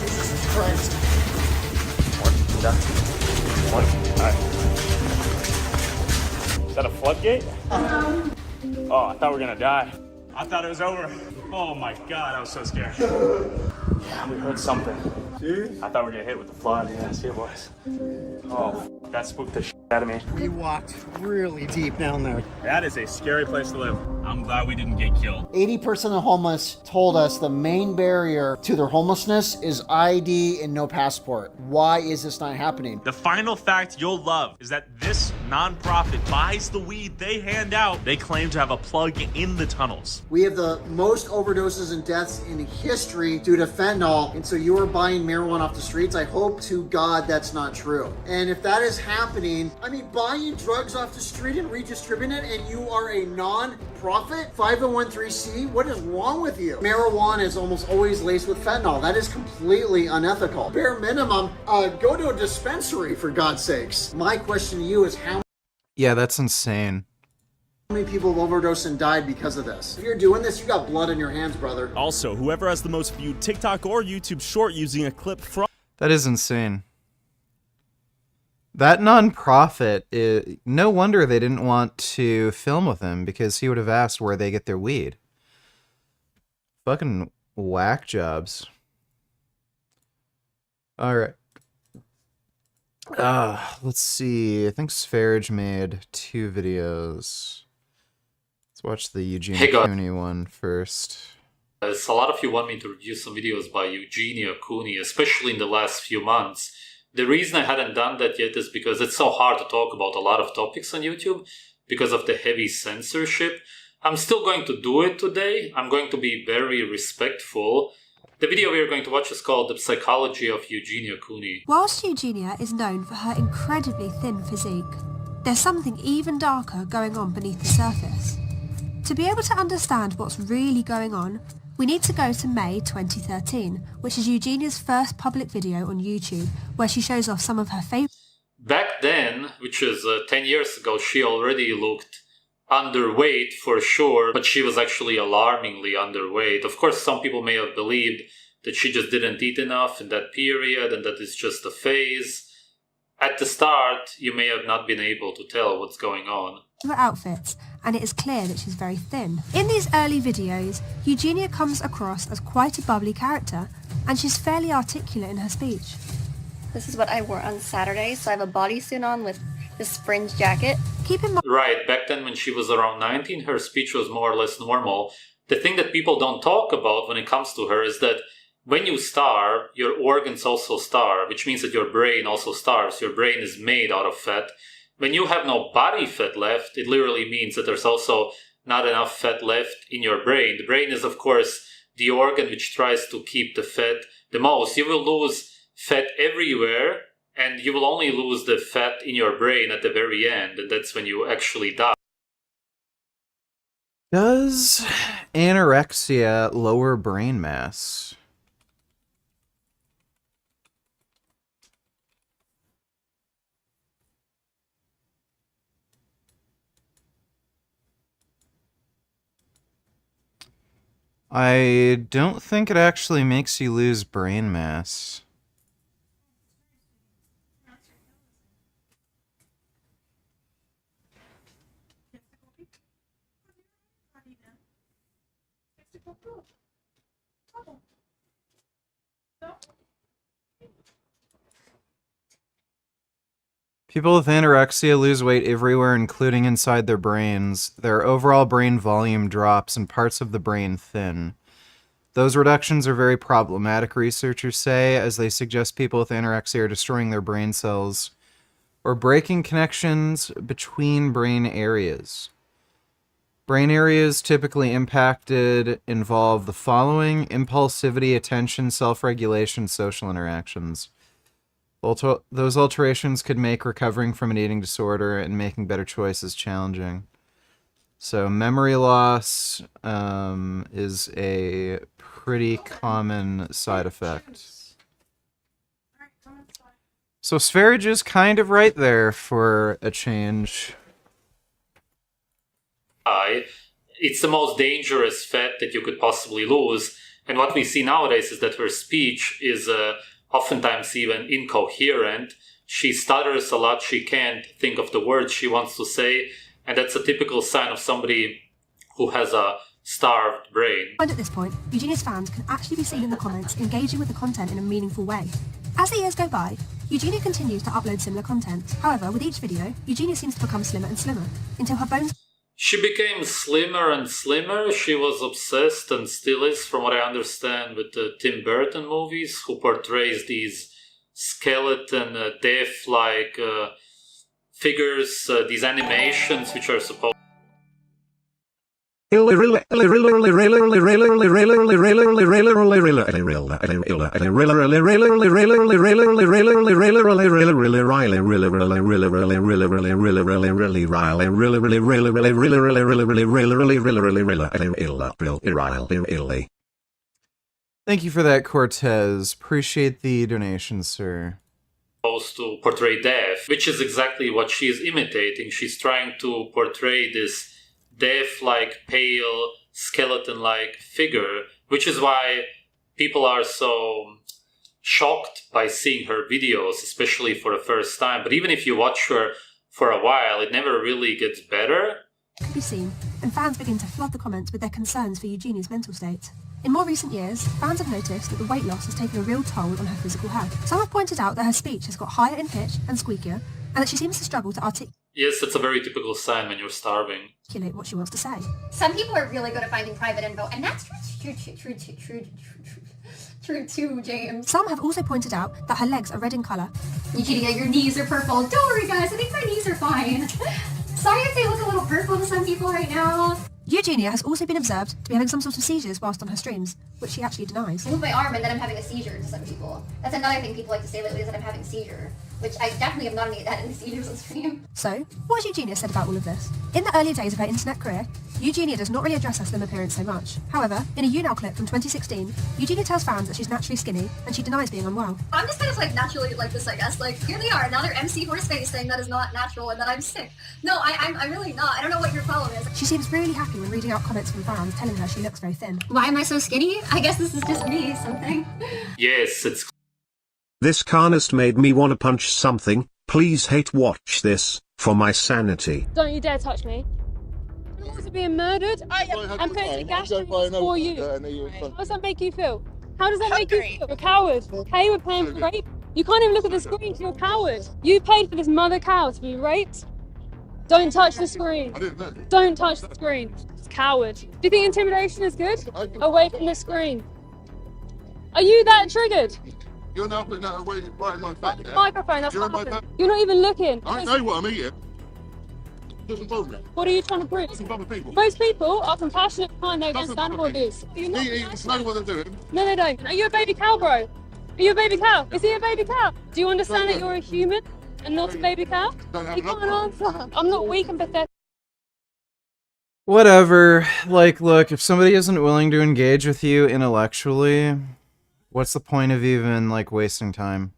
Jesus Christ. One. Alright. Is that a floodgate? Oh, I thought we were gonna die. I thought it was over. Oh my god, I was so scared. Yeah, we heard something. I thought we were gonna hit with the flood. Yeah, see it was. Oh, that spooked the shit out of me. We walked really deep down there. That is a scary place to live. I'm glad we didn't get killed. 80% of the homeless told us the main barrier to their homelessness is ID and no passport. Why is this not happening? The final fact you'll love is that this nonprofit buys the weed they hand out. They claim to have a plug in the tunnels. We have the most overdoses and deaths in history due to fentanyl, and so you are buying marijuana off the streets. I hope to God that's not true. And if that is happening, I mean, buying drugs off the street and redistributing it, and you are a non-profit 501(c)(3), what is wrong with you? Marijuana is almost always laced with fentanyl. That is completely unethical. Bare minimum, go to a dispensary for God's sakes. My question to you is Yeah, that's insane. how many people have overdosed and died because of this? If you're doing this, you got blood in your hands, brother. Also, whoever has the most viewed TikTok or YouTube short using a clip from... That is insane. That nonprofit, no wonder they didn't want to film with him, because he would have asked where they get their weed. Fucking whack jobs. Alright. Let's see. I think Sv3rige made 2 videos. Let's watch the Eugenia Hey, guys. Cooney one first. A lot of you want me to review some videos by Eugenia Cooney, especially in the last few months. The reason I hadn't done that yet is because it's so hard to talk about a lot of topics on YouTube because of the heavy censorship. I'm still going to do it today. I'm going to be very respectful. The video we are going to watch is called The Psychology of Eugenia Cooney. Whilst Eugenia is known for her incredibly thin physique, there's something even darker going on beneath the surface. To be able to understand what's really going on, we need to go to May 2013, which is Eugenia's first public video on YouTube, where she shows off some of her favourite... Back then, which is 10 years ago, she already looked underweight for sure, but she was actually alarmingly underweight. Of course, some people may have believed that she just didn't eat enough in that period and that it's just a phase. At the start, you may have not been able to tell what's going on. outfits, and it is clear that she's very thin. In these early videos, Eugenia comes across as quite a bubbly character, and she's fairly articulate in her speech. This is what I wore on Saturday, so I have a bodysuit on with this fringe jacket. Keep in mind... Right, back then when she was around 19, her speech was more or less normal. The thing that people don't talk about when it comes to her is that when you starve, your organs also starve, which means that your brain also starves. Your brain is made out of fat. When you have no body fat left, it literally means that there's also not enough fat left in your brain. The brain is, of course, the organ which tries to keep the fat the most. You will lose fat everywhere, and you will only lose the fat in your brain at the very end, and that's when you actually die. Does anorexia lower brain mass? I don't think it actually makes you lose brain mass. People with anorexia lose weight everywhere, including inside their brains. Their overall brain volume drops and parts of the brain thin. Those reductions are very problematic, researchers say, as they suggest people with anorexia are destroying their brain cells or breaking connections between brain areas. Brain areas typically impacted involve the following: impulsivity, attention, self-regulation, social interactions. Those alterations could make recovering from an eating disorder and making better choices challenging. So memory loss is a pretty common side effect. So Sv3rige is kind of right there for a change. It's the most dangerous fat that you could possibly lose. And what we see nowadays is that her speech is oftentimes even incoherent. She stutters a lot. She can't think of the words she wants to say. And that's a typical sign of somebody who has a starved brain. And at this point, Eugenia's fans can actually be seen in the comments engaging with the content in a meaningful way. As the years go by, Eugenia continues to upload similar content. However, with each video, Eugenia seems to become slimmer and slimmer, until her bones... She became slimmer and slimmer. She was obsessed, and still is, from what I understand, with the Tim Burton movies, who portrays these skeleton, death-like figures, these animations which are supposed... Thank you for that, Cortez. Appreciate the donation, sir. supposed to portray death, which is exactly what she is imitating. She's trying to portray this death-like, pale, skeleton-like figure, which is why people are so shocked by seeing her videos, especially for the first time. But even if you watch her for a while, it never really gets better. ...can be seen, and fans begin to flood the comments with their concerns for Eugenia's mental state. In more recent years, fans have noticed that the weight loss has taken a real toll on her physical health. Some have pointed out that her speech has got higher in pitch and squeakier, and that she seems to struggle to articulate Yes, that's a very typical sign when you're starving. what she wants to say. Some people are really good at finding private info, and that's true too, James. Some have also pointed out that her legs are red in colour. Eugenia, your knees are purple. Don't worry, guys. I think my knees are fine. Sorry if they look a little purple to some people right now. Eugenia has also been observed to be having some sort of seizures whilst on her streams, which she actually denies. I move my arm and then I'm having a seizure to some people. That's another thing people like to say lately, is that I'm having a seizure, which I definitely have not had any seizures on stream. So, what has Eugenia said about all of this? In the early days of her internet career, Eugenia does not really address her slim appearance so much. However, in a YouNow clip from 2016, Eugenia tells fans that she's naturally skinny, and she denies being unwell. I'm just kind of like naturally like this, I guess. Like, here they are, another MC Horseface saying that is not natural and that I'm sick. No, I'm really not. I don't know what your problem is. She seems really happy when reading out comments from fans telling her she looks very thin. Why am I so skinny? I guess this is just me, something. Yes, it's... This carnist made me wanna punch something. Please hate watch this, for my sanity. Don't you dare touch me. Animals are being murdered. I'm putting to gas for you. How does that make you feel? How does that make you feel? You're a coward. Okay, we're paying for rape. You can't even look at the screen because you're a coward. You paid for this mother cow to be raped. Don't touch the screen. Don't touch the screen. It's coward. Do you think intimidation is good? Away from the screen. Are you that triggered? You're now putting that away right in my back. Yeah? Microphone, that's You're what in my happened. You're not even looking. I know what I'm eating. Doesn't bother me. What are you trying to prove? Doesn't bother people. Most people are compassionate, kind, they don't stand for abuse. You're not. They know what they're doing. No, they don't. Are you a baby cow, bro? Are you a baby cow? Is he a baby cow? Do you understand that you're a human and not a baby cow? You can't answer. I'm not weak and pathetic. Whatever. Like, look, if somebody isn't willing to engage with you intellectually, what's the point of even, like, wasting time?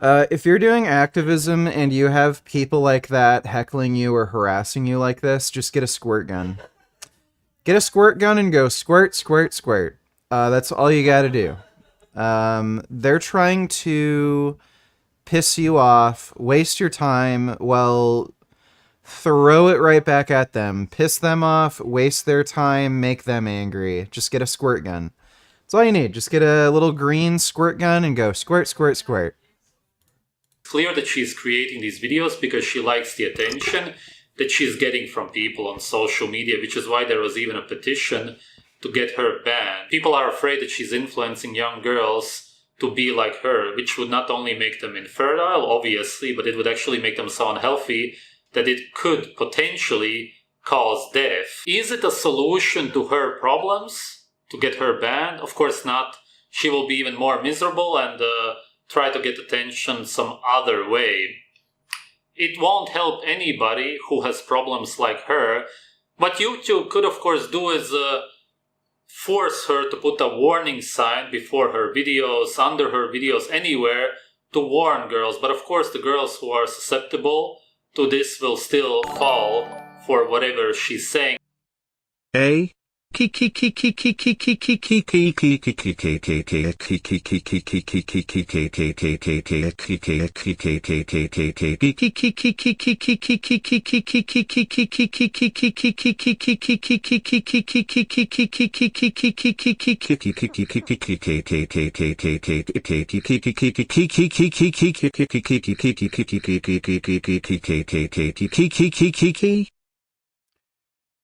If you're doing activism and you have people like that heckling you or harassing you like this, just get a squirt gun. Get a squirt gun and go squirt, squirt, squirt. That's all you gotta do. They're trying to piss you off, waste your time, well, throw it right back at them. Piss them off, waste their time, make them angry. Just get a squirt gun. That's all you need. Just get a little green squirt gun and go squirt, squirt, squirt. Clear that she's creating these videos because she likes the attention that she's getting from people on social media, which is why there was even a petition to get her banned. People are afraid that she's influencing young girls to be like her, which would not only make them infertile, obviously, but it would actually make them so unhealthy that it could potentially cause death. Is it a solution to her problems to get her banned? Of course not. She will be even more miserable and try to get attention some other way. It won't help anybody who has problems like her. What YouTube could of course do is force her to put a warning sign before her videos, under her videos, anywhere, to warn girls, but of course the girls who are susceptible to this will still fall for whatever she's saying. A.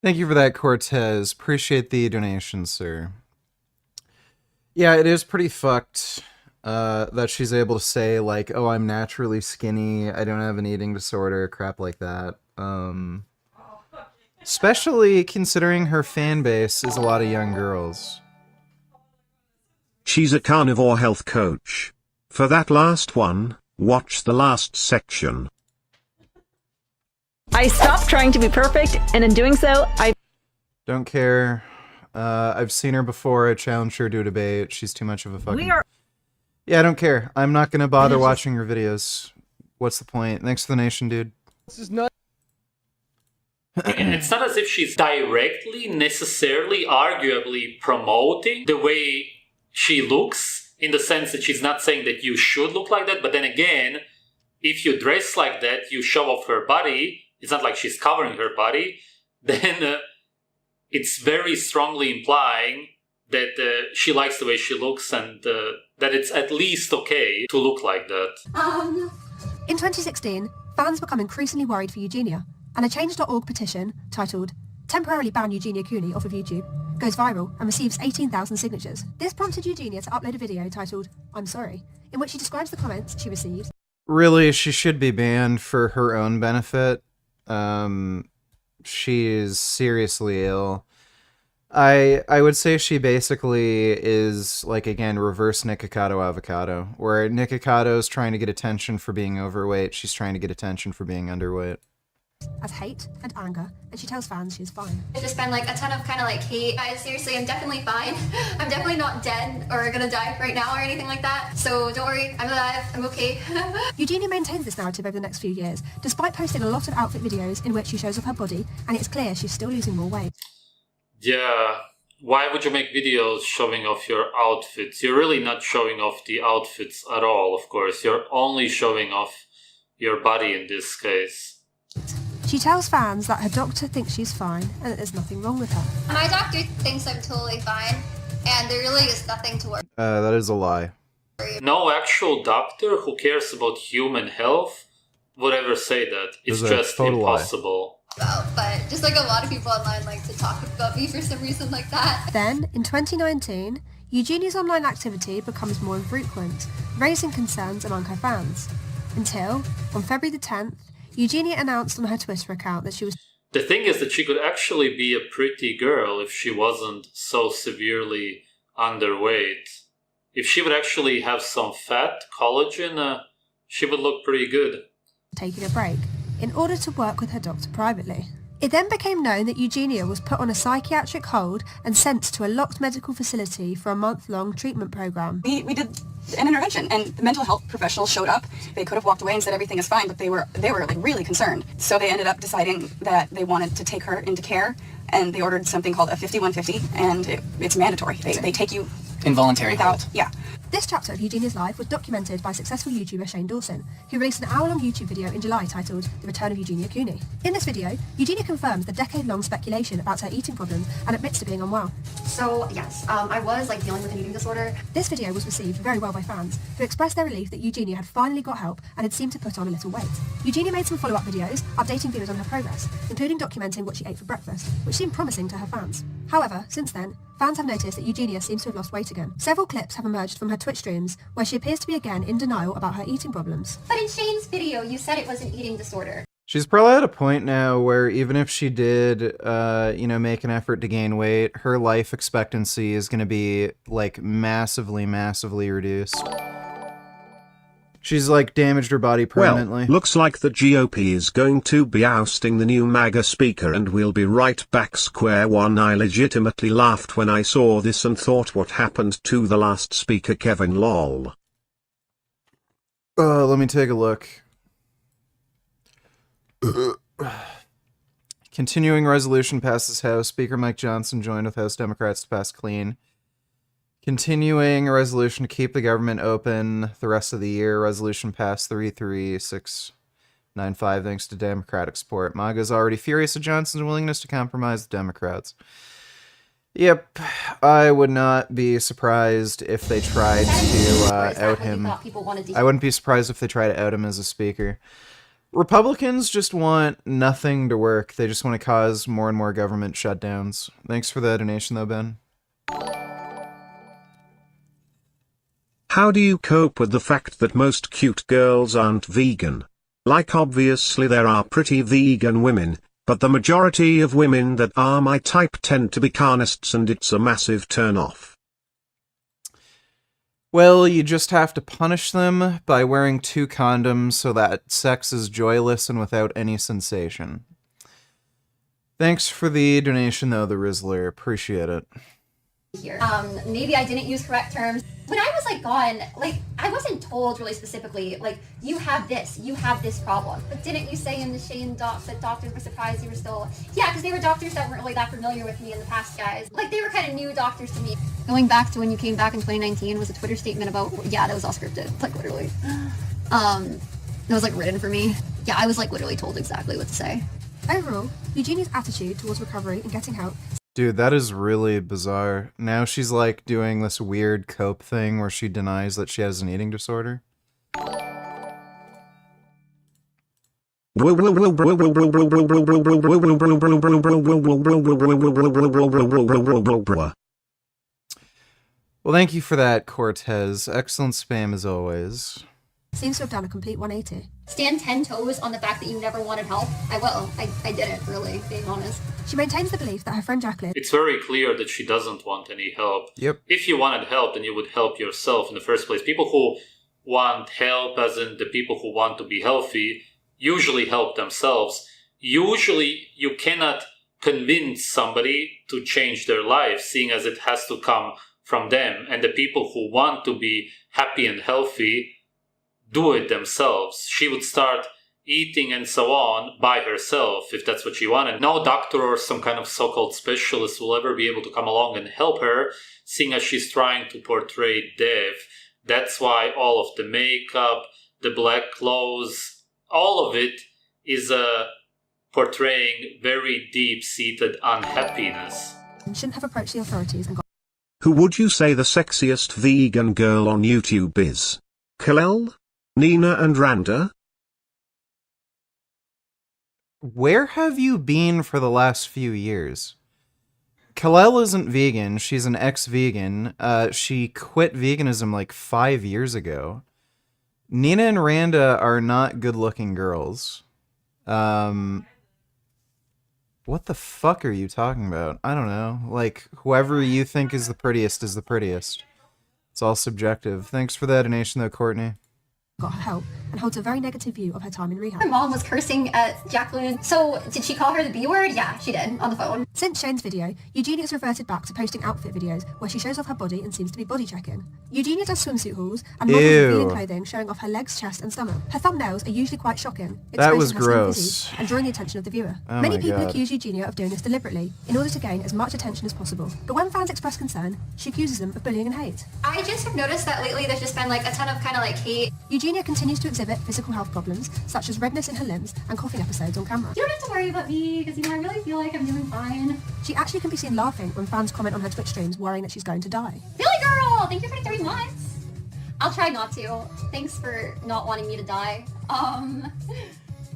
Thank you for that, Cortez. Appreciate the donation, sir. Yeah, it is pretty fucked that she's able to say, like, oh, I'm naturally skinny, I don't have an eating disorder, crap like that. Especially considering her fan base is a lot of young girls. She's a carnivore health coach. For that last one, watch the last section. I stopped trying to be perfect, and in doing so, I don't care. I've seen her before. I challenged her to a debate. She's too much of a fucking... Yeah, I don't care. I'm not gonna bother watching her videos. What's the point? Thanks for the nation, dude. This is not... And it's not as if she's directly, necessarily, arguably promoting the way she looks, in the sense that she's not saying that you should look like that, but then again, if you dress like that, you show off her body. It's not like she's covering her body, then it's very strongly implying that she likes the way she looks and that it's at least okay to look like that. In 2016, fans become increasingly worried for Eugenia, and a Change.org petition titled "Temporarily Ban Eugenia Cooney Off of YouTube" goes viral and receives 18,000 signatures. This prompted Eugenia to upload a video titled "I'm Sorry," in which she describes the comments she received. Really, she should be banned for her own benefit. She is seriously ill. I would say she basically is, like, again, reverse Nikocado Avocado, where Nikocado's trying to get attention for being overweight, she's trying to get attention for being underweight. As hate and anger, and she tells fans she is fine. There's just been like a ton of kind of like hate. Guys, seriously, I'm definitely fine. I'm definitely not dead or gonna die right now or anything like that. So don't worry, I'm alive, I'm okay. Eugenia maintains this narrative over the next few years, despite posting a lot of outfit videos in which she shows off her body, and it's clear she's still losing more weight. Yeah, why would you make videos showing off your outfits? You're really not showing off the outfits at all, of course. You're only showing off your body in this case. She tells fans that her doctor thinks she's fine and that there's nothing wrong with her. My doctor thinks I'm totally fine, and there really is nothing to worry That is a lie. No actual doctor who cares about human health would ever say that. It's just impossible. about. But just like a lot of people online like to talk about me for some reason like that. Then, in 2019, Eugenia's online activity becomes more infrequent, raising concerns among her fans. Until, on February the 10th, Eugenia announced on her Twitter account that she was... The thing is that she could actually be a pretty girl if she wasn't so severely underweight. If she would actually have some fat, collagen, she would look pretty good. ...taking a break, in order to work with her doctor privately. It then became known that Eugenia was put on a psychiatric hold and sent to a locked medical facility for a month-long treatment program. We did an intervention, and the mental health professionals showed up. They could have walked away and said everything is fine, but they were like really concerned. So they ended up deciding that they wanted to take her into care, and they ordered something called a 5150, and it's mandatory. They take you involuntary without, hold. yeah. This chapter of Eugenia's life was documented by successful YouTuber Shane Dawson, who released an hour-long YouTube video in July titled The Return of Eugenia Cooney. In this video, Eugenia confirms the decade-long speculation about her eating problems and admits to being unwell. So, yes, I was dealing with an eating disorder. This video was received very well by fans, who expressed their relief that Eugenia had finally got help and had seemed to put on a little weight. Eugenia made some follow-up videos, updating viewers on her progress, including documenting what she ate for breakfast, which seemed promising to her fans. However, since then, fans have noticed that Eugenia seems to have lost weight again. Several clips have emerged from her Twitch streams, where she appears to be again in denial about her eating problems. But in Shane's video, you said it was an eating disorder. She's probably at a point now where even if she did, make an effort to gain weight, her life expectancy is going to be, massively, massively reduced. She's, damaged her body permanently. Well, looks like the GOP is going to be ousting the new MAGA speaker and we'll be right back square one. I legitimately laughed when I saw this and thought, what happened to the last speaker, Kevin lol. Let me take a look. Continuing resolution passes House. Speaker Mike Johnson joined with House Democrats to pass clean. Continuing a resolution to keep the government open the rest of the year. Resolution passed 33695 thanks to Democratic support. MAGA's already furious at Johnson's willingness to compromise the Democrats. Yep, I would not be surprised if they tried to out him. I wouldn't be surprised if they try to out him as a speaker. Republicans just want nothing to work. They just want to cause more and more government shutdowns. Thanks for the donation, though, Ben. How do you cope with the fact that most cute girls aren't vegan? Like, obviously there are pretty vegan women, but the majority of women that are my type tend to be carnists, and it's a massive turn-off. Well, you just have to punish them by wearing 2 condoms so that sex is joyless and without any sensation. Thanks for the donation, though, the Rizzler. Appreciate it. Here. Maybe I didn't use correct terms. When I was like gone, like I wasn't told really specifically, like you have this problem. But didn't you say in the Shane docs that doctors were surprised you were still? Yeah, because they were doctors that weren't really that familiar with me in the past, guys. Like they were kind of new doctors to me. Going back to when you came back in 2019 was a Twitter statement about, yeah, that was all scripted, like literally. It was like written for me. Yeah, I was like literally told exactly what to say. Overall, Eugenia's attitude towards recovery and getting help. Dude, that is really bizarre. Now she's like doing this weird cope thing where she denies that she has an eating disorder. Well, thank you for that, Cortez. Excellent spam as always. Seems to have done a complete 180. Stand 10 toes on the fact that you never wanted help. I will. I didn't, really, being honest. She maintains the belief that her friend Jacqueline... It's very clear that she doesn't want any help. Yep. If you wanted help, then you would help yourself in the first place. People who want help, as in the people who want to be healthy, usually help themselves. Usually, you cannot convince somebody to change their life, seeing as it has to come from them. And the people who want to be happy and healthy do it themselves. She would start eating and so on by herself if that's what she wanted. No doctor or some kind of so-called specialist will ever be able to come along and help her, seeing as she's trying to portray death. That's why all of the makeup, the black clothes, all of it is portraying very deep-seated unhappiness. Shouldn't have approached the authorities and got... Who would you say the sexiest vegan girl on YouTube is? Kalel? Nina and Randa? Where have you been for the last few years? Kalel isn't vegan. She's an ex-vegan. She quit veganism like 5 years ago. Nina and Randa are not good-looking girls. What the fuck are you talking about? I don't know. Like, whoever you think is the prettiest is the prettiest. It's all subjective. Thanks for that donation, though, Courtney. Got her help and holds a very negative view of her time in rehab. My mom was cursing at Jacqueline. So did she call her the B word? Yeah, she did, on the phone. Since Shane's video, Eugenia has reverted back to posting outfit videos where she shows off her body and seems to be body checking. Eugenia does swimsuit hauls and models revealing clothing showing off her legs, chest and stomach. Her thumbnails are usually quite shocking, that was exposing her slim gross. physique and drawing the attention of the viewer. Oh Many my people God. accuse Eugenia of doing this deliberately in order to gain as much attention as possible. But when fans express concern, she accuses them of bullying and hate. I just have noticed that lately there's just been like a ton of kind of like hate. Eugenia continues to exhibit physical health problems, such as redness in her limbs and coughing episodes on camera. You don't have to worry about me, because I really feel like I'm doing fine. She actually can be seen laughing when fans comment on her Twitch streams worrying that she's going to die. Billy girl, thank you for 3 months. I'll try not to. Thanks for not wanting me to die.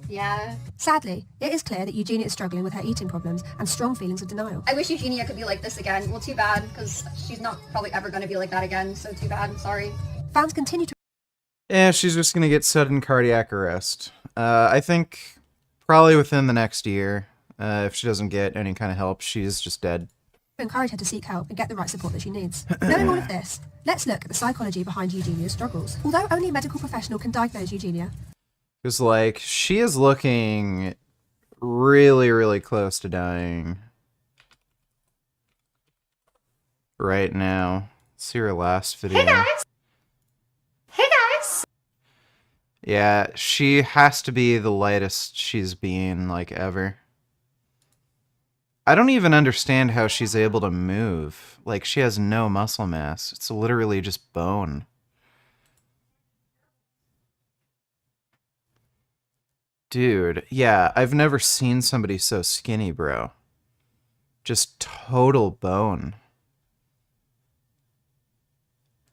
Yeah. Sadly, it is clear that Eugenia is struggling with her eating problems and strong feelings of denial. I wish Eugenia could be like this again. Well, too bad, because she's not probably ever going to be like that again, so too bad, sorry. Fans continue to... Yeah, she's just gonna get sudden cardiac arrest. I think probably within the next year. If she doesn't get any kind of help, she's just dead. Encourage her to seek help and get the right support that she needs. Knowing all of this, let's look at the psychology behind Eugenia's struggles. Although only a medical professional can diagnose Eugenia, Because, like, she is looking really, really close to dying right now. Let's see her last video. Hey guys! Hey guys! Yeah, she has to be the lightest she's been, like, ever. I don't even understand how she's able to move. Like, she has no muscle mass. It's literally just bone. Dude, yeah, I've never seen somebody so skinny, bro. Just total bone.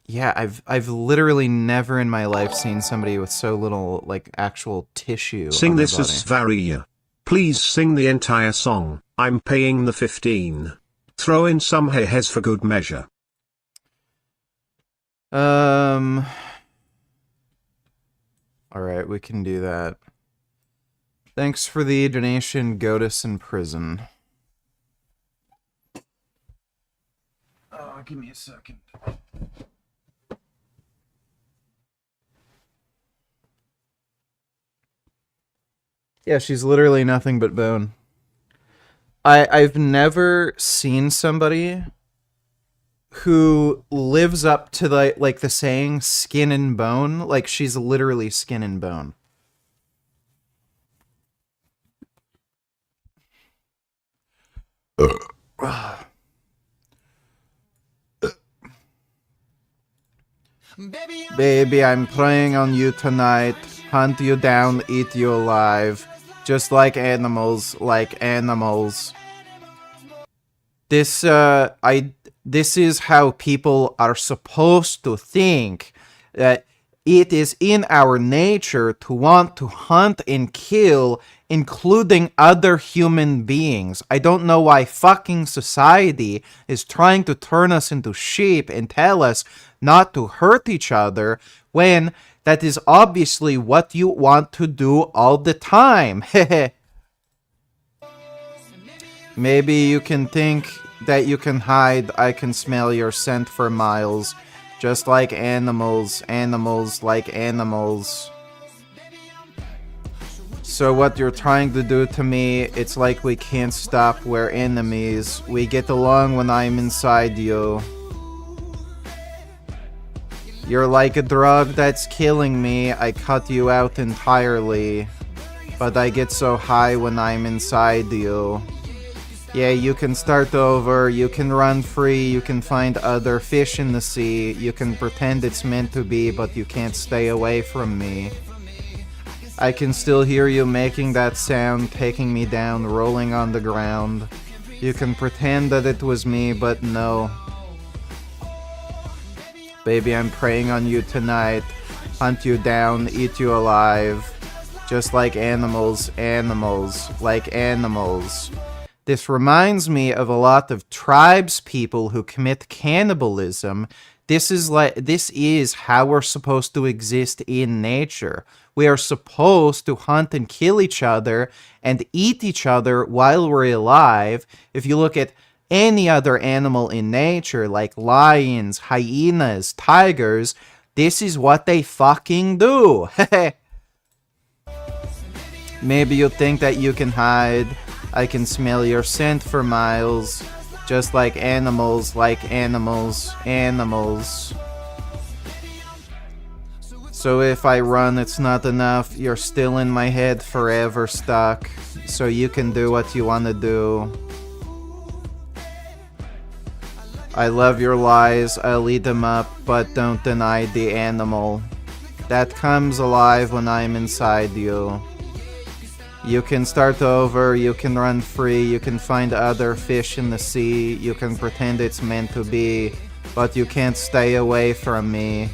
Yeah, I've literally never in my life seen somebody with so little, like, actual tissue Sing on their this as body. Sv3rige. Please sing the entire song. I'm paying the 15. Throw in some hey-hes for good measure. Alright, we can do that. Thanks for the donation, Goatus in prison. Oh, give me a second. Yeah, she's literally nothing but bone. I've never seen somebody who lives up to the saying skin and bone. Like, she's literally skin and bone. Baby, I'm preying on you tonight. Hunt you down, eat you alive. Just like animals, like animals. This is how people are supposed to think. That it is in our nature to want to hunt and kill, including other human beings. I don't know why fucking society is trying to turn us into sheep and tell us not to hurt each other when that is obviously what you want to do all the time. Maybe you can think that you can hide. I can smell your scent for miles. Just like animals, animals like animals. So what you're trying to do to me, it's like we can't stop, we're enemies. We get along when I'm inside you. You're like a drug that's killing me. I cut you out entirely. But I get so high when I'm inside you. Yeah, you can start over, you can run free, you can find other fish in the sea, you can pretend it's meant to be, but you can't stay away from me. I can still hear you making that sound, taking me down, rolling on the ground. You can pretend that it was me, but no. Baby, I'm preying on you tonight. Hunt you down, eat you alive. Just like animals, animals, like animals. This reminds me of a lot of tribes people who commit cannibalism. This is how we're supposed to exist in nature. We are supposed to hunt and kill each other and eat each other while we're alive. If you look at any other animal in nature, like lions, hyenas, tigers, this is what they fucking do. Maybe you think that you can hide. I can smell your scent for miles. Just like animals, animals. So if I run, it's not enough. You're still in my head forever stuck. So you can do what you want to do. I love your lies, I'll eat them up, but don't deny the animal. That comes alive when I'm inside you. You can start over, you can run free, you can find other fish in the sea, you can pretend it's meant to be, but you can't stay away from me.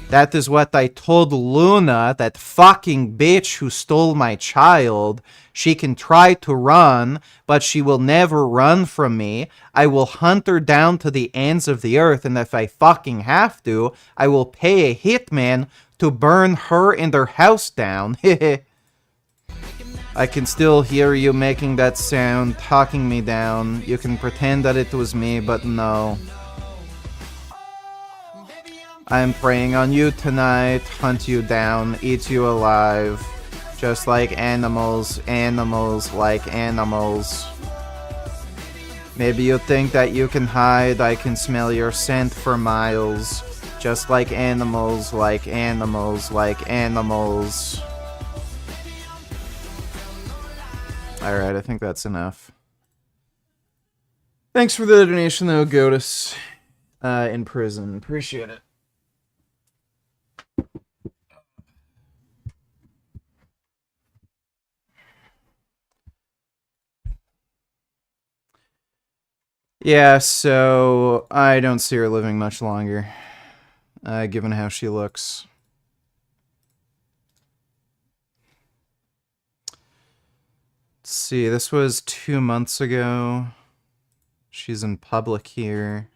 That is what I told Luna, that fucking bitch who stole my child. She can try to run, but she will never run from me. I will hunt her down to the ends of the earth, and if I fucking have to, I will pay a hitman to burn her and her house down. I can still hear you making that sound, talking me down. You can pretend that it was me, but no. I'm preying on you tonight, hunt you down, eat you alive. Just like animals, animals like animals. Maybe you think that you can hide, I can smell your scent for miles. Just like animals, like animals, like animals. Alright, I think that's enough. Thanks for the donation, though, Goatus. In prison. Appreciate it. Yeah, so I don't see her living much longer, given how she looks. Let's see, this was 2 months ago. She's in public here.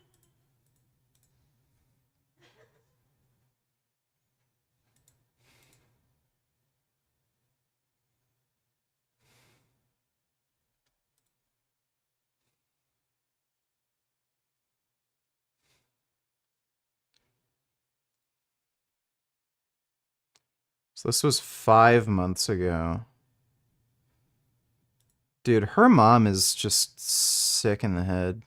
So this was 5 months ago. Dude, her mom is just sick in the head.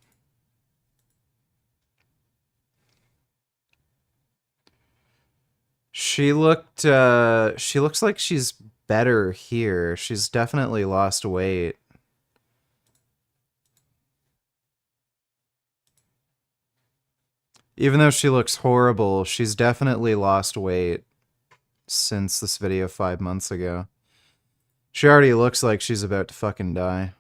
She looks like she's better here. She's definitely lost weight. Even though she looks horrible, she's definitely lost weight since this video 5 months ago. She already looks like she's about to fucking die.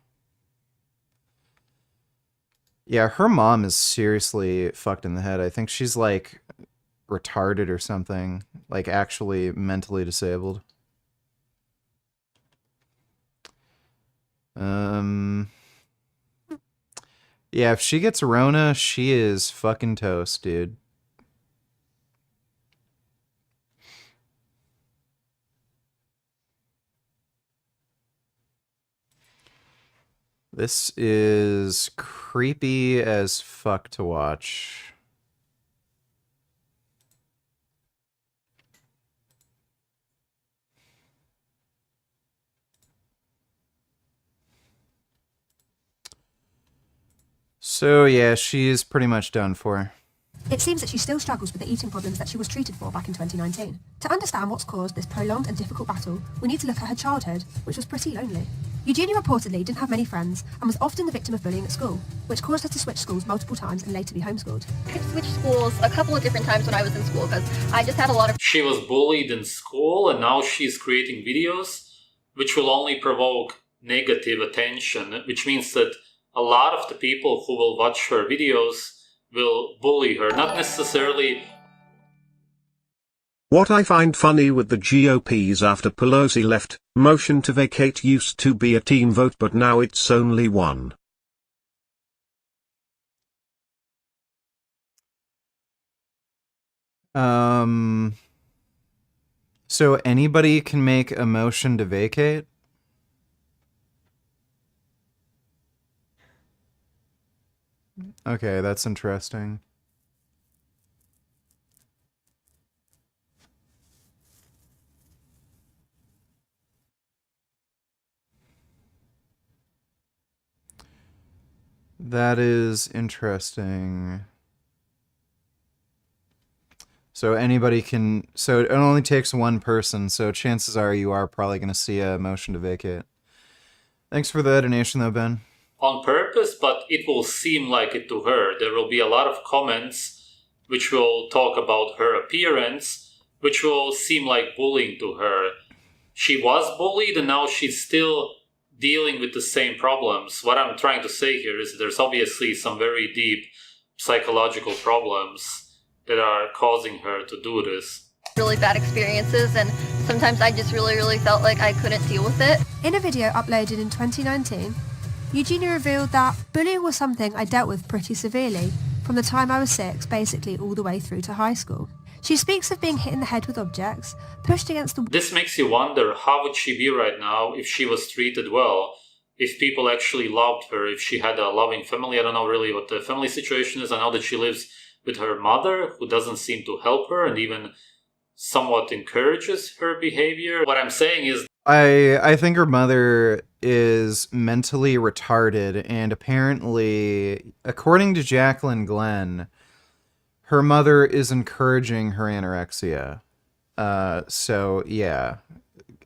Yeah, her mom is seriously fucked in the head. I think she's like retarded or something, like actually mentally disabled. Yeah, if she gets Rona, she is fucking toast, dude. This is creepy as fuck to watch. So yeah, she's pretty much done for. It seems that she still struggles with the eating problems that she was treated for back in 2019. To understand what's caused this prolonged and difficult battle, we need to look at her childhood, which was pretty lonely. Eugenia reportedly didn't have many friends and was often the victim of bullying at school, which caused her to switch schools multiple times and later be homeschooled. I switched schools a couple of different times when I was in school because I just had a lot of... She was bullied in school and now she's creating videos which will only provoke negative attention, which means that a lot of the people who will watch her videos will bully her, not necessarily. What I find funny with the GOP's after Pelosi left, motion to vacate used to be a team vote but now it's only one. So anybody can make a motion to vacate? Okay, that's interesting. That is interesting. So anybody can... So it only takes one person, so chances are you are probably going to see a motion to vacate. Thanks for the donation, though, Ben. On purpose, but it will seem like it to her. There will be a lot of comments which will talk about her appearance, which will seem like bullying to her. She was bullied and now she's still dealing with the same problems. What I'm trying to say here is there's obviously some very deep psychological problems that are causing her to do this. really bad experiences, and sometimes I just really felt like I couldn't deal with it. In a video uploaded in 2019, Eugenia revealed that bullying was something I dealt with pretty severely from the time I was 6, basically all the way through to high school. She speaks of being hit in the head with objects, pushed against the... This makes you wonder, how would she be right now if she was treated well? If people actually loved her, if she had a loving family? I don't know really what the family situation is. I know that she lives with her mother, who doesn't seem to help her and even somewhat encourages her behavior. What I'm saying is... I think her mother is mentally retarded, and apparently, according to Jacqueline Glenn, her mother is encouraging her anorexia. So yeah,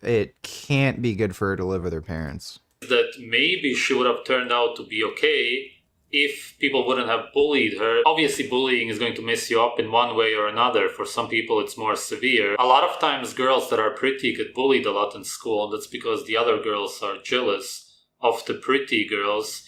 it can't be good for her to live with her parents. That maybe she would have turned out to be okay if people wouldn't have bullied her. Obviously, bullying is going to mess you up in one way or another. For some people, it's more severe. A lot of times, girls that are pretty get bullied a lot in school. That's because the other girls are jealous of the pretty girls.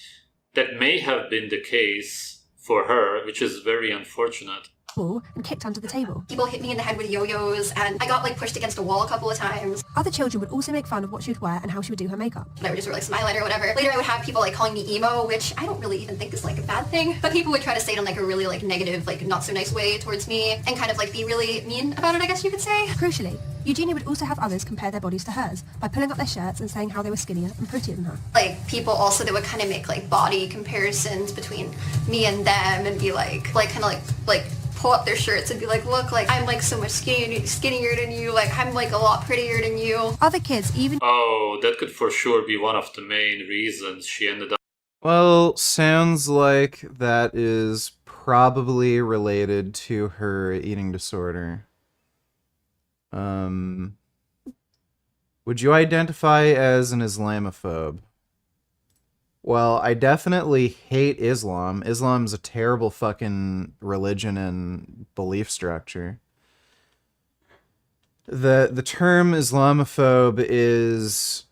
That may have been the case for her, which is very unfortunate. And kicked under the table. People hit me in the head with yo-yos, and I got like pushed against a wall a couple of times. Other children would also make fun of what she would wear and how she would do her makeup. And I would just wear like smile or whatever. Later I would have people like calling me emo, which I don't really even think is like a bad thing. But people would try to say it in like a really like negative, like not so nice way towards me and kind of like be really mean about it, I guess you could say. Crucially, Eugenia would also have others compare their bodies to hers by pulling up their shirts and saying how they were skinnier and prettier than her. Like people also that would kind of make like body comparisons between me and them and be like kind of like pull up their shirts and be like, look, like I'm like so much skinnier than you, like I'm like a lot prettier than you. Other kids even... Oh, that could for sure be one of the main reasons she ended up... Well, sounds like that is probably related to her eating disorder. Would you identify as an Islamophobe? Well, I definitely hate Islam. Islam's a terrible fucking religion and belief structure. The term Islamophobe is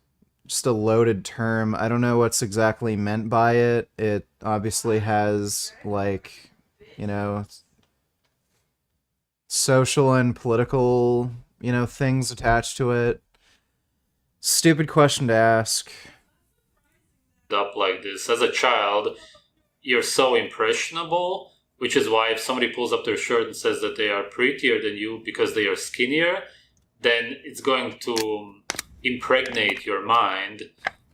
just a loaded term. I don't know what's exactly meant by it. It obviously has, like, you know, social and political, you know, things attached to it. Stupid question to ask. Up like this. As a child, you're so impressionable, which is why if somebody pulls up their shirt and says that they are prettier than you because they are skinnier, then it's going to impregnate your mind.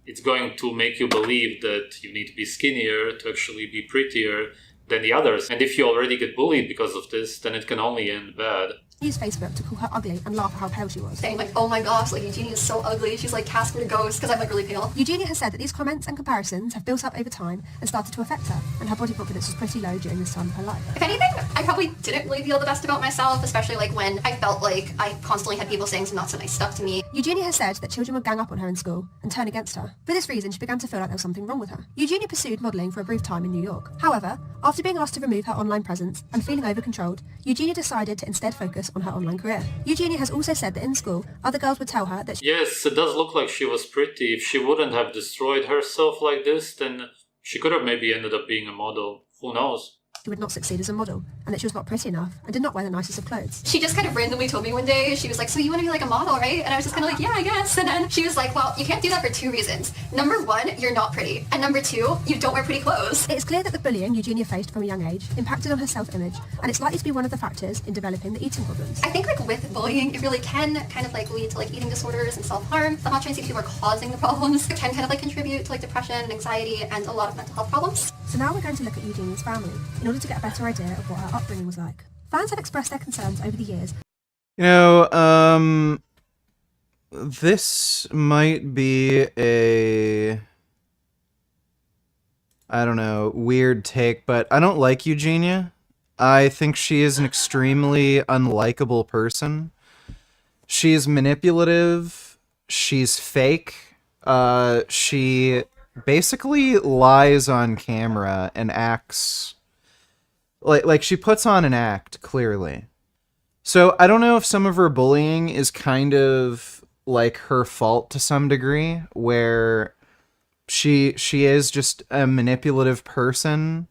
It's going to make you believe that you need to be skinnier to actually be prettier than the others. And if you already get bullied because of this, then it can only end bad. Used Facebook to call her ugly and laugh at how pale she was. Saying like, oh my gosh, like Eugenia is so ugly. She's like Casper the Ghost because I'm like really pale. Eugenia has said that these comments and comparisons have built up over time and started to affect her, and her body confidence was pretty low during this time of her life. If anything, I probably didn't really feel the best about myself, especially like when I felt like I constantly had people saying some not so nice stuff to me. Eugenia has said that children would gang up on her in school and turn against her. For this reason, she began to feel like there was something wrong with her. Eugenia pursued modelling for a brief time in New York. However, after being asked to remove her online presence and feeling over-controlled, Eugenia decided to instead focus on her online career. Eugenia has also said that in school, other girls would tell her that Yes, it does look like she was pretty. If she wouldn't have destroyed herself like this, then she could have maybe ended up being a model. Who knows? she would not succeed as a model, and that she was not pretty enough, and did not wear the nicest of clothes. She just kind of randomly told me one day, she was like, so you want to be like a model, right? And I was just kind of like, yeah, I guess. And then she was like, well, you can't do that for two reasons. Number one, you're not pretty. And number two, you don't wear pretty clothes. It is clear that the bullying Eugenia faced from a young age impacted on her self-image, and it's likely to be one of the factors in developing the eating problems. I think like with bullying, it really can kind of like lead to like eating disorders and self-harm. I'm not trying to say people are causing the problems. It can kind of like contribute to like depression and anxiety and a lot of mental health problems. So now we're going to look at Eugenia's family in order to get a better idea of what her upbringing was like. Fans have expressed their concerns over the years. You know, this might be a, I don't know, weird take, but I don't like Eugenia. I think she is an extremely unlikable person. She's manipulative. She's fake. She basically lies on camera and acts like she puts on an act, clearly. So I don't know if some of her bullying is kind of like her fault to some degree, where she is just a manipulative person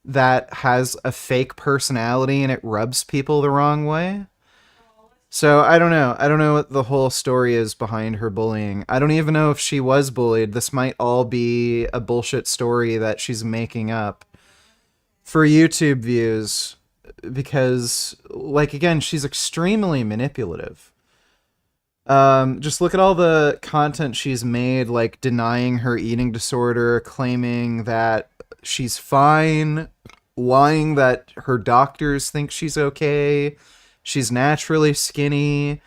that has a fake personality and it rubs people the wrong way. So I don't know. I don't know what the whole story is behind her bullying. I don't even know if she was bullied. This might all be a bullshit story that she's making up for YouTube views, because, like, again, she's extremely manipulative. Just look at all the content she's made, like denying her eating disorder, claiming that she's fine, lying that her doctors think she's okay, she's naturally skinny,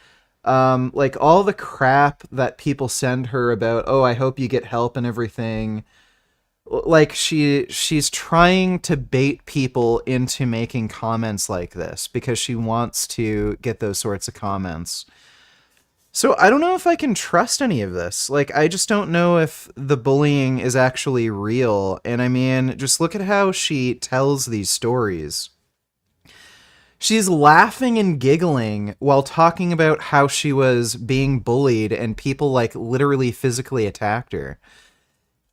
like all the crap that people send her about, oh, I hope you get help and everything. like she's trying to bait people into making comments like this because she wants to get those sorts of comments. So I don't know if I can trust any of this. Like, I just don't know if the bullying is actually real. And I mean, just look at how she tells these stories. She's laughing and giggling while talking about how she was being bullied and people, like, literally physically attacked her.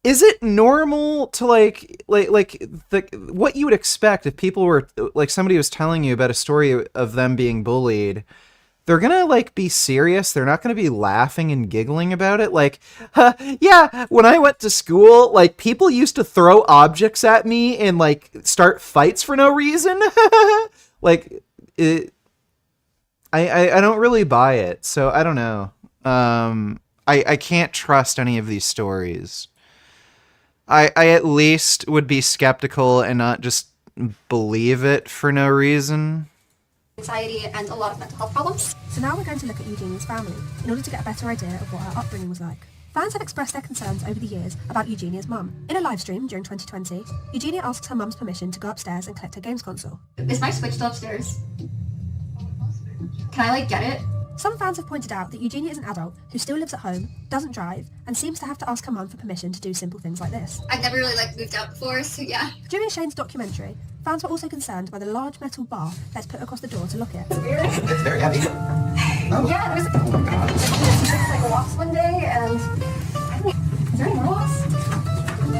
Is it normal to, what you would expect if people were, like, somebody was telling you about a story of them being bullied? They're gonna, like, be serious. They're not gonna be laughing and giggling about it. Like, yeah, when I went to school, like, people used to throw objects at me and, like, start fights for no reason. Like, I don't really buy it, so I don't know. I can't trust any of these stories. I at least would be skeptical and not just believe it for no reason. Anxiety and a lot of mental health problems. So now we're going to look at Eugenia's family in order to get a better idea of what her upbringing was like. Fans have expressed their concerns over the years about Eugenia's mum. In a live stream during 2020, Eugenia asks her mum's permission to go upstairs and collect her games console. Is my Switch still upstairs? Can I, like, get it? Some fans have pointed out that Eugenia is an adult who still lives at home, doesn't drive, and seems to have to ask her mum for permission to do simple things like this. I've never really, like, moved out before, so yeah. During Shane's documentary, fans were also concerned by the large metal bar that's put across the door to lock it. It's very heavy. Oh. Yeah, there's like a wasp one day, and I don't know, is there any more wasps?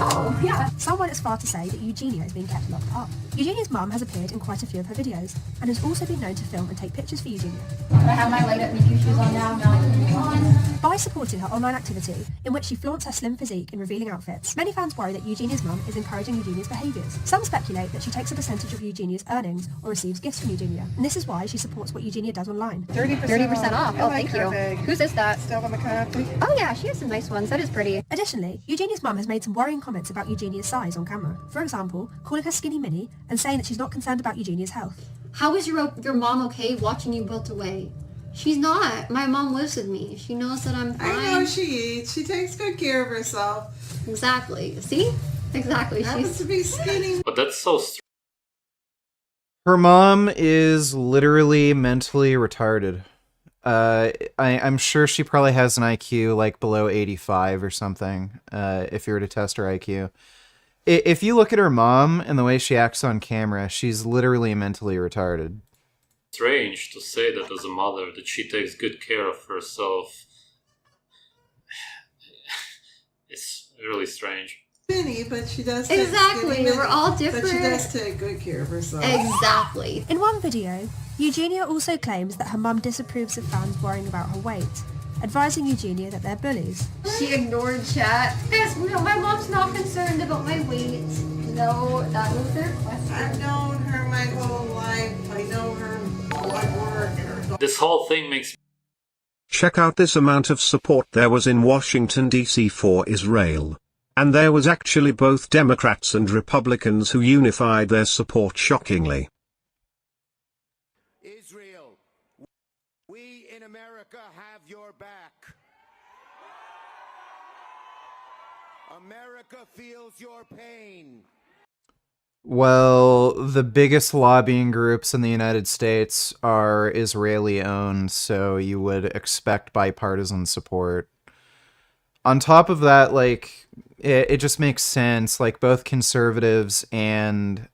Oh, yeah. Some went as far to say that Eugenia is being kept locked up. Eugenia's mum has appeared in quite a few of her videos, and has also been known to film and take pictures for Eugenia. I have my light up Miku shoes on now I can move on. By supporting her online activity, in which she flaunts her slim physique in revealing outfits, many fans worry that Eugenia's mum is encouraging Eugenia's behaviours. Some speculate that she takes a percentage of Eugenia's earnings or receives gifts from Eugenia, and this is why she supports what Eugenia does online. 30% off. Oh, thank you. Whose is that? Oh yeah, she has some nice ones. That is pretty. Additionally, Eugenia's mum has made some worrying comments about Eugenia's size on camera. For example, calling her skinny mini and saying that she's not concerned about Eugenia's health. How is your mom okay watching you wilt away? She's not. My mom lives with me. She knows that I'm fine. I know she eats. She takes good care of herself. Exactly. See? Exactly. Happens to be skinny. But that's so strange. Her mom is literally mentally retarded. I'm sure she probably has an IQ like below 85 or something, if you were to test her IQ. If you look at her mom and the way she acts on camera, she's literally mentally retarded. Strange to say that as a mother, that she takes good care of herself. It's really strange. Skinny, but she does take Exactly. We're all different. But she does take good care of herself. Exactly. In one video, Eugenia also claims that her mum disapproves of fans worrying about her weight, advising Eugenia that they're bullies. She ignored chat. Yes, no, my mom's not concerned about my weight. No, that was their question. I've known her my whole life. I know her at work and her dog. This whole thing makes... Check out this amount of support there was in Washington, D.C. for Israel. And there was actually both Democrats and Republicans who unified their support shockingly. Israel, we in America have your back. America feels your pain. Well, the biggest lobbying groups in the United States are Israeli-owned, so you would expect bipartisan support. On top of that, like, it just makes sense. Like, both conservatives and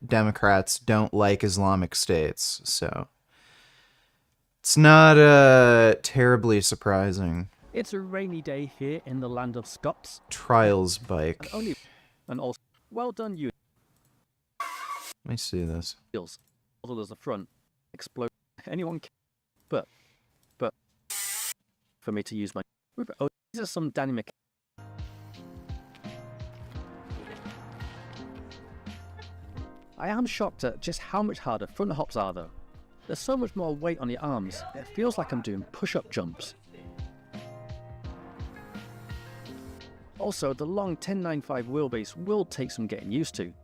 Democrats don't like Islamic states, so it's not terribly surprising. It's a rainy day here in the land of Scots. Trials bike. And also, well done, you. Let me see this. Also, there's a front explode. Anyone can, but for me to use my. Oh, these are some Danny Mc. I am shocked at just how much harder front hops are, though. There's so much more weight on the arms. It feels like I'm doing push-up jumps. Also, the long 1095 wheelbase will take some getting used to.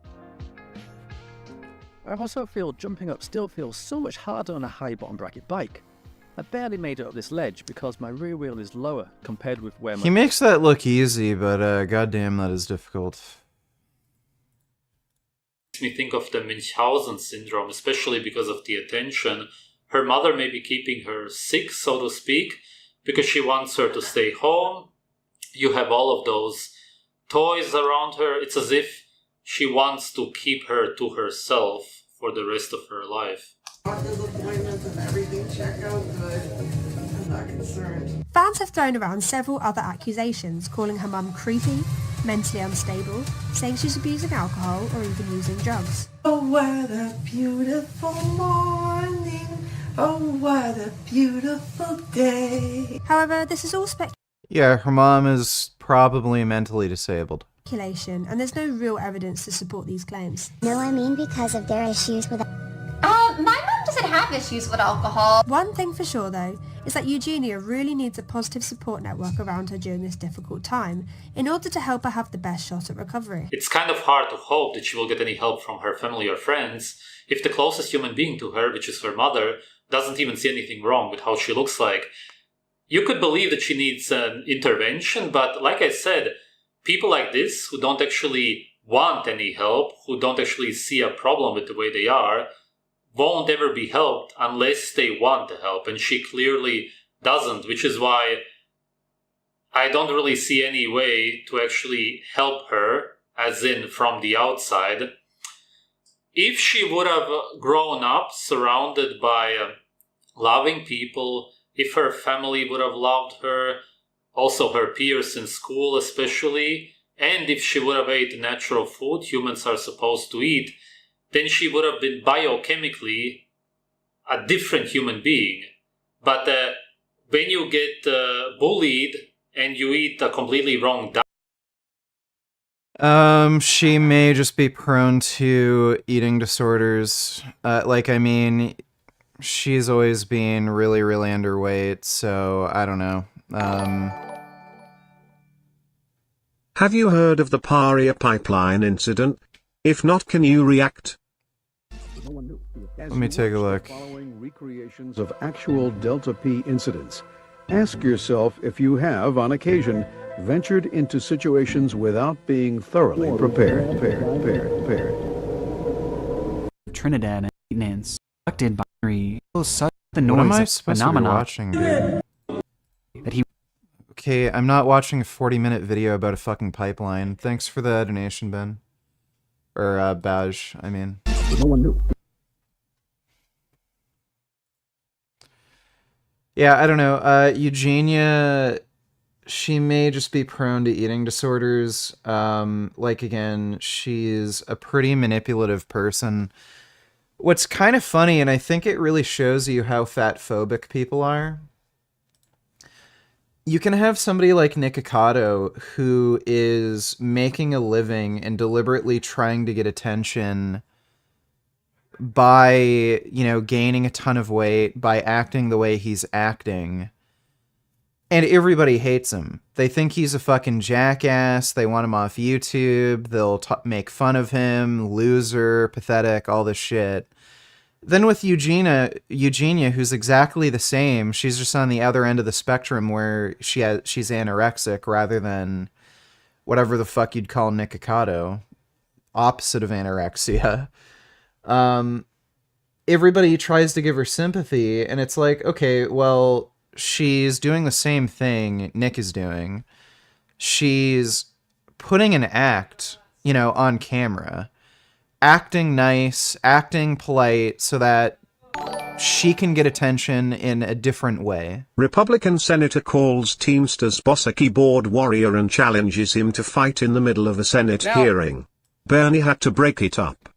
I also feel jumping up still feels so much harder on a high bottom bracket bike. I barely made it up this ledge because my rear wheel is lower compared with where my... He makes that look easy, but goddamn, that is difficult. makes me think of the Münchhausen syndrome, especially because of the attention. Her mother may be keeping her sick, so to speak, because she wants her to stay home. You have all of those toys around her. It's as if she wants to keep her to herself for the rest of her life. Doctor's appointments and everything check out good. I'm not concerned. Fans have thrown around several other accusations, calling her mum creepy, mentally unstable, saying she's abusing alcohol or even using drugs. Oh, what a beautiful morning. Oh, what a beautiful day. However, this is all Yeah, her mom is probably mentally disabled. speculation, and there's no real evidence to support these claims. No, I mean because of their issues with... My mom doesn't have issues with alcohol. One thing for sure, though, is that Eugenia really needs a positive support network around her during this difficult time in order to help her have the best shot at recovery. It's kind of hard to hope that she will get any help from her family or friends if the closest human being to her, which is her mother, doesn't even see anything wrong with how she looks like. You could believe that she needs an intervention, but like I said, people like this who don't actually want any help, who don't actually see a problem with the way they are, won't ever be helped unless they want the help, and she clearly doesn't, which is why I don't really see any way to actually help her, as in from the outside. If she would have grown up surrounded by loving people, if her family would have loved her, also her peers in school especially, and if she would have ate natural food humans are supposed to eat, then she would have been biochemically a different human being. But when you get bullied and you eat a completely wrong diet, She may just be prone to eating disorders. I mean, she's always been really, really underweight, so I don't know. Have you heard of the Paria pipeline incident? If not, can you react? Let me take a look. Following recreations of actual Delta P incidents, ask yourself if you have, on occasion, ventured into situations without being thoroughly prepared. Trinidad and maintenance conducted by such the What am noise I of supposed to be phenomena watching, dude? that he Okay, I'm not watching a 40-minute video about a fucking pipeline. Thanks for the donation, Ben. Or, Baj, I mean. No one knew. Yeah, I don't know. Eugenia, she may just be prone to eating disorders. Again, she's a pretty manipulative person. What's kind of funny, and I think it really shows you how fat-phobic people are, you can have somebody like Nikocado who is making a living and deliberately trying to get attention by, gaining a ton of weight, by acting the way he's acting. And everybody hates him. They think he's a fucking jackass. They want him off YouTube. They'll make fun of him, loser, pathetic, all this shit. Then with Eugenia, who's exactly the same, she's just on the other end of the spectrum where she's anorexic rather than whatever the fuck you'd call Nikocado, opposite of anorexia. Everybody tries to give her sympathy, and it's like, okay, well, she's doing the same thing Nick is doing. She's putting an act, on camera. Acting nice, acting polite, so that she can get attention in a different way. Republican senator calls Teamsters boss a keyboard warrior and challenges him to fight in the middle of a Senate hearing. Bernie had to break it up.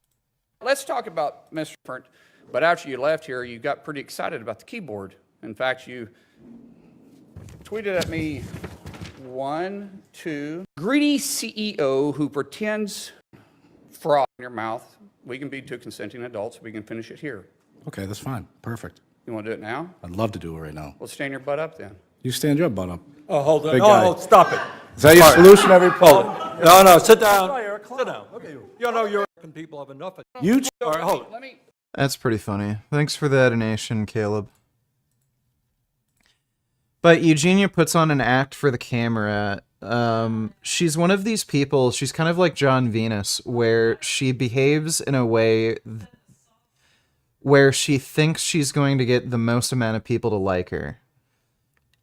Let's talk about Mr. Print. But after you left here, you got pretty excited about the keyboard. In fact, you tweeted at me, 1, 2, greedy CEO who pretends frog in your mouth. We can be two consenting adults. We can finish it here. Okay, that's fine. Perfect. You want to do it now? I'd love to do it right now. Well, stand your butt up then. You stand your butt up. Oh, hold on. Big guy. Oh, stop it. Is that your solution every poll? No, sit down. Sit down. Okay. You know your people have enough. You. All right, hold on. That's pretty funny. Thanks for the donation, Caleb. But Eugenia puts on an act for the camera. She's one of these people, she's kind of like John Venus, where she behaves in a way where she thinks she's going to get the most amount of people to like her.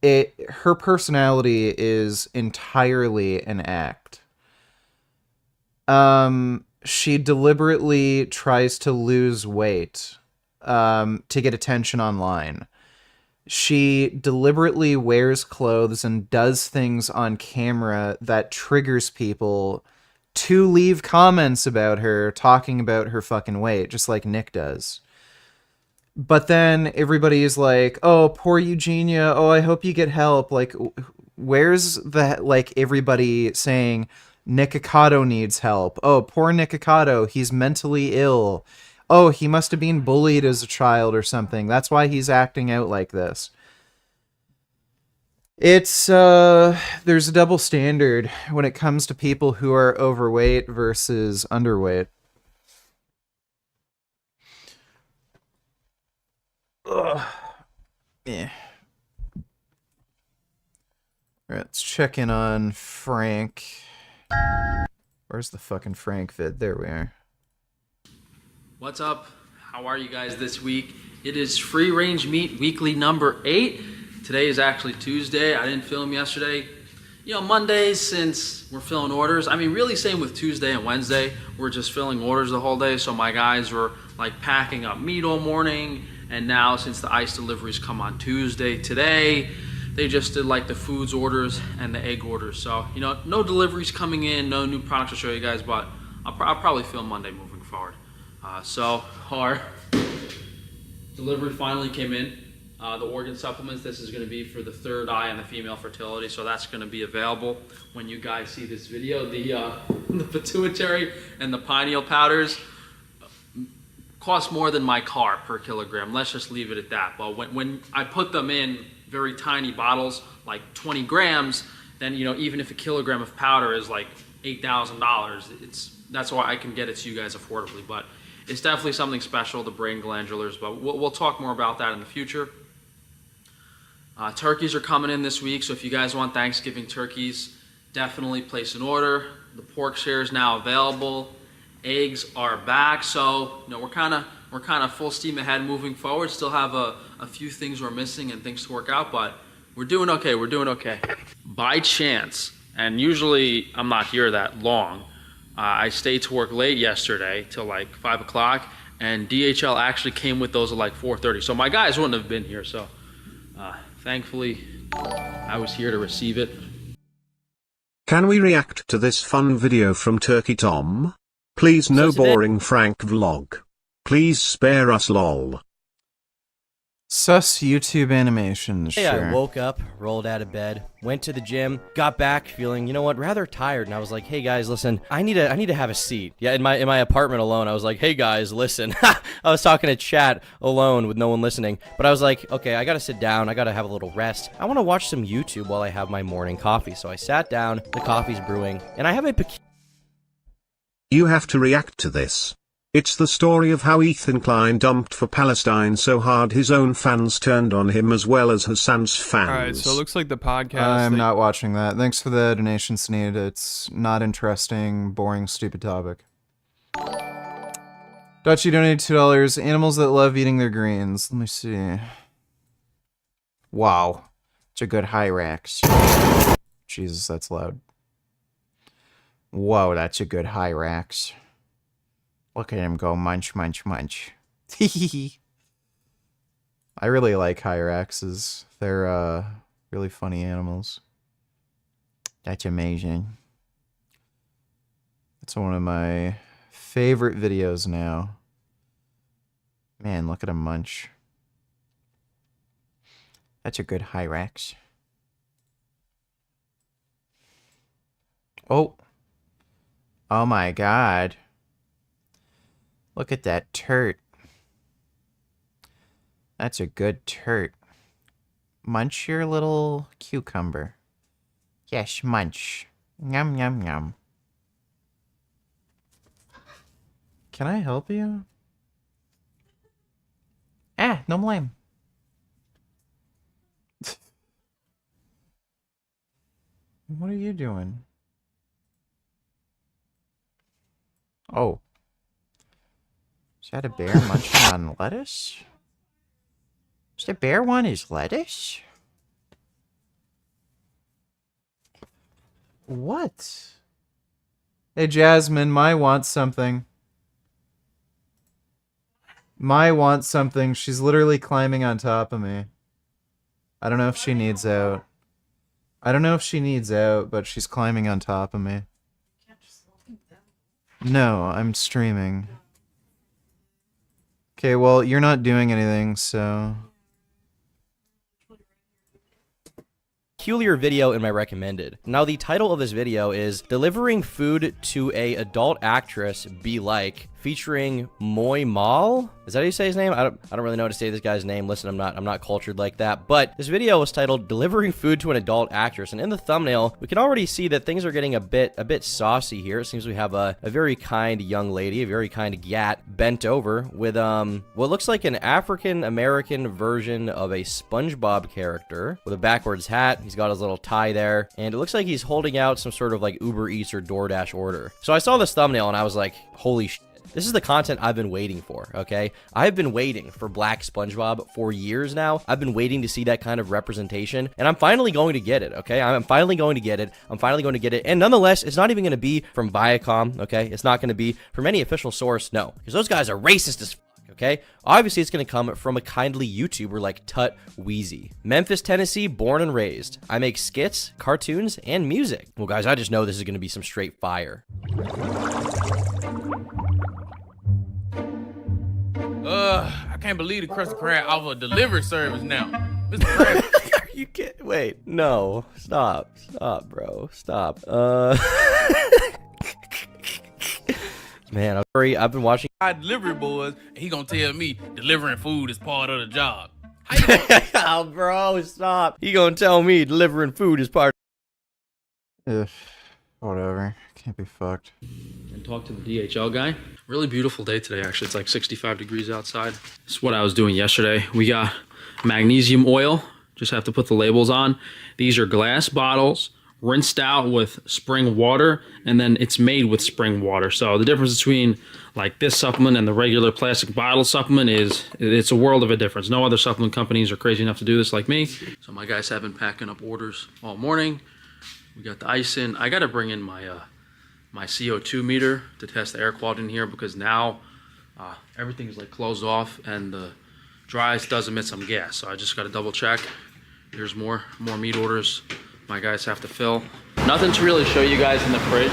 Her personality is entirely an act. She deliberately tries to lose weight to get attention online. She deliberately wears clothes and does things on camera that triggers people to leave comments about her, talking about her fucking weight, just like Nick does. But then everybody is like, oh, poor Eugenia, oh, I hope you get help. Like, where's the, like, everybody saying Nikocado needs help? Oh, poor Nikocado, he's mentally ill. Oh, he must have been bullied as a child or something. That's why he's acting out like this. It's, there's a double standard when it comes to people who are overweight versus underweight. Ugh. Yeah. Alright, let's check in on Frank. Where's the fucking Frank vid? There we are. What's up? How are you guys this week? It is Free Range Meat weekly number 8. Today is actually Tuesday. I didn't film yesterday. You know, Mondays, since we're filling orders, I mean, really same with Tuesday and Wednesday. We're just filling orders the whole day, so my guys were like packing up meat all morning. And now, since the ice deliveries come on Tuesday today, they just did like the foods orders and the egg orders. So, you know, no deliveries coming in, no new products to show you guys, but I'll probably film Monday moving forward. So our delivery finally came in. The organ supplements, this is going to be for the third eye and the female fertility, so that's going to be available when you guys see this video. The pituitary and the pineal powders cost more than my car per kilogram. Let's just leave it at that. But when I put them in very tiny bottles, like 20 grams, then, you know, even if a kilogram of powder is like $8,000, that's why I can get it to you guys affordably. But it's definitely something special, the brain glandulars, but we'll talk more about that in the future. Turkeys are coming in this week, so if you guys want Thanksgiving turkeys, definitely place an order. The pork share is now available. Eggs are back, so you know, we're kind of full steam ahead moving forward. Still have a few things we're missing and things to work out, but we're doing okay. We're doing okay. By chance, and usually I'm not here that long, I stayed to work late yesterday till like 5 o'clock, and DHL actually came with those at like 4:30. So my guys wouldn't have been here. So thankfully, I was here to receive it. Can we react to this fun video from Turkey Tom? Please no boring Frank vlog. Please spare us lol. Sus YouTube animations, Hey, sure. I woke up, rolled out of bed, went to the gym, got back feeling, you know what, rather tired, and I was like, hey guys, listen, I need to have a seat. Yeah, in my apartment alone, I was like, hey guys, listen. I was talking to chat alone with no one listening, but I was like, okay, I gotta sit down, I gotta have a little rest. I wanna watch some YouTube while I have my morning coffee. So I sat down, the coffee's brewing, and I have a You have to react to this. It's the story of how Ethan Klein dumped for Palestine so hard his own fans turned on him as well as Hassan's fans. Alright, so it looks like the podcast... I'm not watching that. Thanks for the donation, Sneed. It's not interesting, boring, stupid topic. Dutchy donated $2. Animals that love eating their greens. Let me see. Wow. It's a good Hyrax. Jesus, that's loud. Whoa, that's a good Hyrax. Look at him go munch, munch, munch. I really like Hyraxes. They're really funny animals. That's amazing. It's one of my favorite videos now. Man, look at him munch. That's a good Hyrax. Oh. Oh my god. Look at that turt. That's a good turt. Munch your little cucumber. Yes, munch. Yum, yum, yum. Can I help you? Ah, no blame. What are you doing? Oh. Is that a bear munching on lettuce? Does the bear want his lettuce? What? Hey, Jasmine, Mai wants something. Mai wants something. She's literally climbing on top of me. I don't know if she needs out. I don't know if she needs out, but she's climbing on top of me. No, I'm streaming. Okay, well, you're not doing anything, so... Peculiar video in my recommended. Now the title of this video is Delivering Food to a Adult Actress Be Like, featuring Moy Mal. Is that how you say his name? I don't really know how to say this guy's name. Listen, I'm not cultured like that. But this video was titled Delivering Food to an Adult Actress, and in the thumbnail, we can already see that things are getting a bit saucy here. It seems we have a very kind young lady, a very kind gat, bent over with what looks like an African American version of a SpongeBob character with a backwards hat. He's got his little tie there, and it looks like he's holding out some sort of like Uber Eats or DoorDash order. So I saw this thumbnail and I was like, holy shit. This is the content I've been waiting for, okay? I've been waiting for Black SpongeBob for years now. I've been waiting to see that kind of representation, and I'm finally going to get it, okay? I'm finally going to get it. I'm finally going to get it. And nonetheless, it's not even going to be from Viacom, okay? It's not going to be from any official source, no. Because those guys are racist as fuck, okay? Obviously, it's going to come from a kindly YouTuber like Tut Weezy. Memphis, Tennessee, born and raised. I make skits, cartoons, and music. Well, guys, I just know this is going to be some straight fire. I can't believe the Krusty Krab offer a delivery service now. Mr. Krab. Are you kidding? Wait, no. Stop, bro. Stop. Man, I'm sorry. I've been watching My delivery boys, and he gonna tell me delivering food is part of the job. Oh, bro, stop. He gonna tell me delivering food is part Ugh, whatever. Can't be fucked. And talk to the DHL guy. Really beautiful day today, actually. It's like 65 degrees outside. This is what I was doing yesterday. We got magnesium oil. Just have to put the labels on. These are glass bottles, rinsed out with spring water, and then it's made with spring water. So the difference between like this supplement and the regular plastic bottle supplement is, it's a world of a difference. No other supplement companies are crazy enough to do this like me. So my guys have been packing up orders all morning. We got the ice in. I gotta bring in my my CO2 meter to test the air quality in here, because now everything is like closed off and the dry ice does emit some gas. So I just got to double check. Here's more meat orders my guys have to fill. Nothing to really show you guys in the fridge.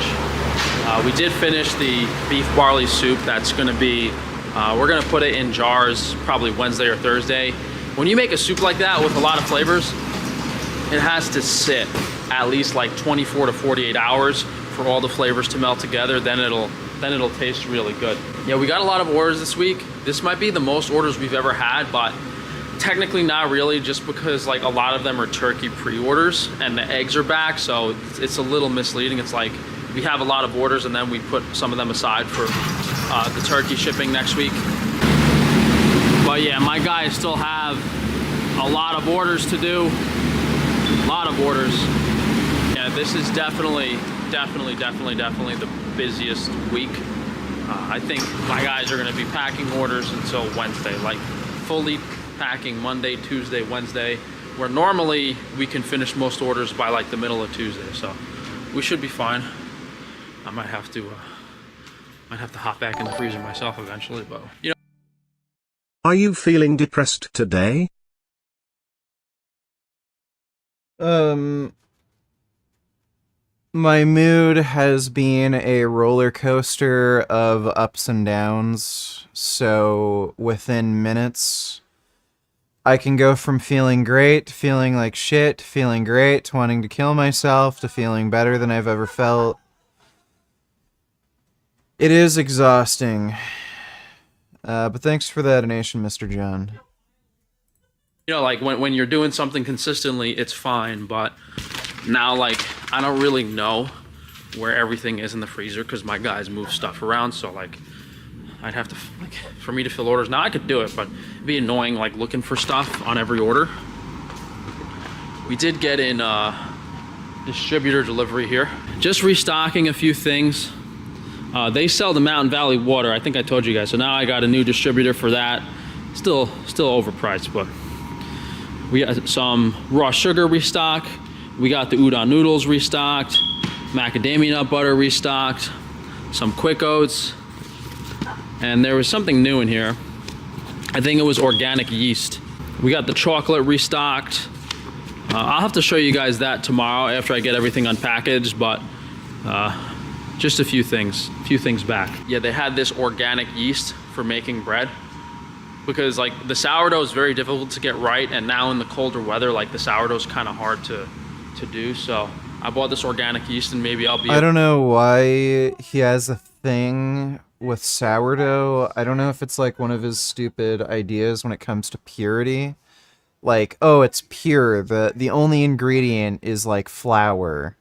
We did finish the beef barley soup. That's gonna be, we're gonna put it in jars probably Wednesday or Thursday. When you make a soup like that with a lot of flavors, it has to sit at least like 24 to 48 hours for all the flavors to melt together. Then it'll taste really good. Yeah, we got a lot of orders this week. This might be the most orders we've ever had, but technically not really, just because like a lot of them are turkey pre-orders and the eggs are back, so it's a little misleading. It's like we have a lot of orders and then we put some of them aside for the turkey shipping next week. But yeah, my guys still have a lot of orders to do. A lot of orders. Yeah, this is definitely the busiest week. I think my guys are gonna be packing orders until Wednesday, like fully packing Monday, Tuesday, Wednesday, where normally we can finish most orders by like the middle of Tuesday. So we should be fine. I might have to hop back in the freezer myself eventually, but you know. Are you feeling depressed today? My mood has been a roller coaster of ups and downs, so within minutes, I can go from feeling great, feeling like shit, feeling great, wanting to kill myself, to feeling better than I've ever felt. It is exhausting. But thanks for that donation, Mr. John. You know, like when you're doing something consistently, it's fine, but now like I don't really know where everything is in the freezer because my guys move stuff around, so like I'd have to, like, for me to fill orders. Now I could do it, but it'd be annoying like looking for stuff on every order. We did get in distributor delivery here. Just restocking a few things. They sell the Mountain Valley water. I think I told you guys. So now I got a new distributor for that. Still overpriced, but we got some raw sugar restock. We got the udon noodles restocked, macadamia nut butter restocked, some quick oats, and there was something new in here. I think it was organic yeast. We got the chocolate restocked. I'll have to show you guys that tomorrow after I get everything unpackaged, but just a few things back. Yeah, they had this organic yeast for making bread, because like the sourdough is very difficult to get right, and now in the colder weather, like the sourdough is kind of hard to do. So I bought this organic yeast, and maybe I'll be... I don't know why he has a thing with sourdough. I don't know if it's like one of his stupid ideas when it comes to purity. Like, oh, it's pure. The only ingredient is like flour.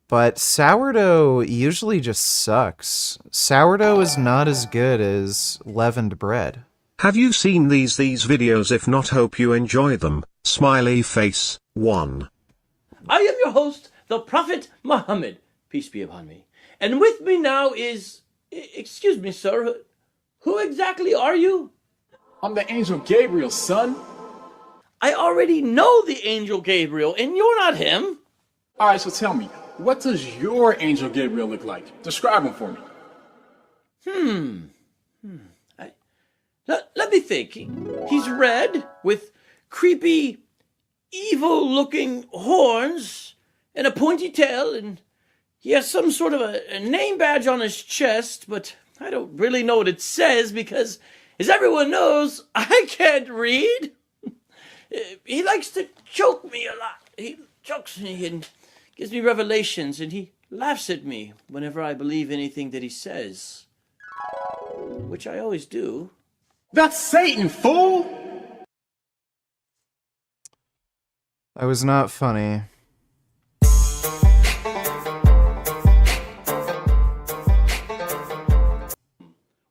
But sourdough usually just sucks. Sourdough is not as good as leavened bread. Have you seen these videos? If not, hope you enjoy them. Smiley face 1. I am your host, the Prophet Muhammad, peace be upon me. And with me now is, excuse me, sir, who exactly are you? I'm the angel Gabriel, son. I already know the angel Gabriel, and you're not him. All right, so tell me, what does your angel Gabriel look like? Describe him for me. Let me think. He's red with creepy, evil-looking horns and a pointy tail, and he has some sort of a name badge on his chest, but I don't really know what it says because, as everyone knows, I can't read. He likes to choke me a lot. He chokes me and gives me revelations, and he laughs at me whenever I believe anything that he says, which I always do. That's Satan, fool! That was not funny.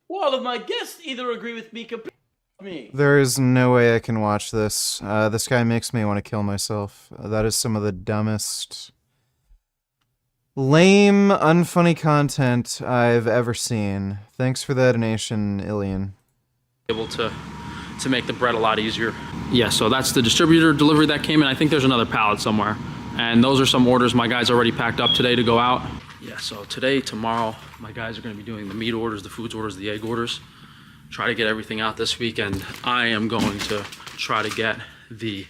Well, all of my guests either agree with me completely. There is no way I can watch this. This guy makes me want to kill myself. That is some of the dumbest, lame, unfunny content I've ever seen. Thanks for the donation, Ilian. Able to make the bread a lot easier. Yeah, so that's the distributor delivery that came in. I think there's another pallet somewhere. And those are some orders my guys already packed up today to go out. Yeah, so today, tomorrow, my guys are gonna be doing the meat orders, the foods orders, the egg orders. Try to get everything out this week, and I am going to try to get the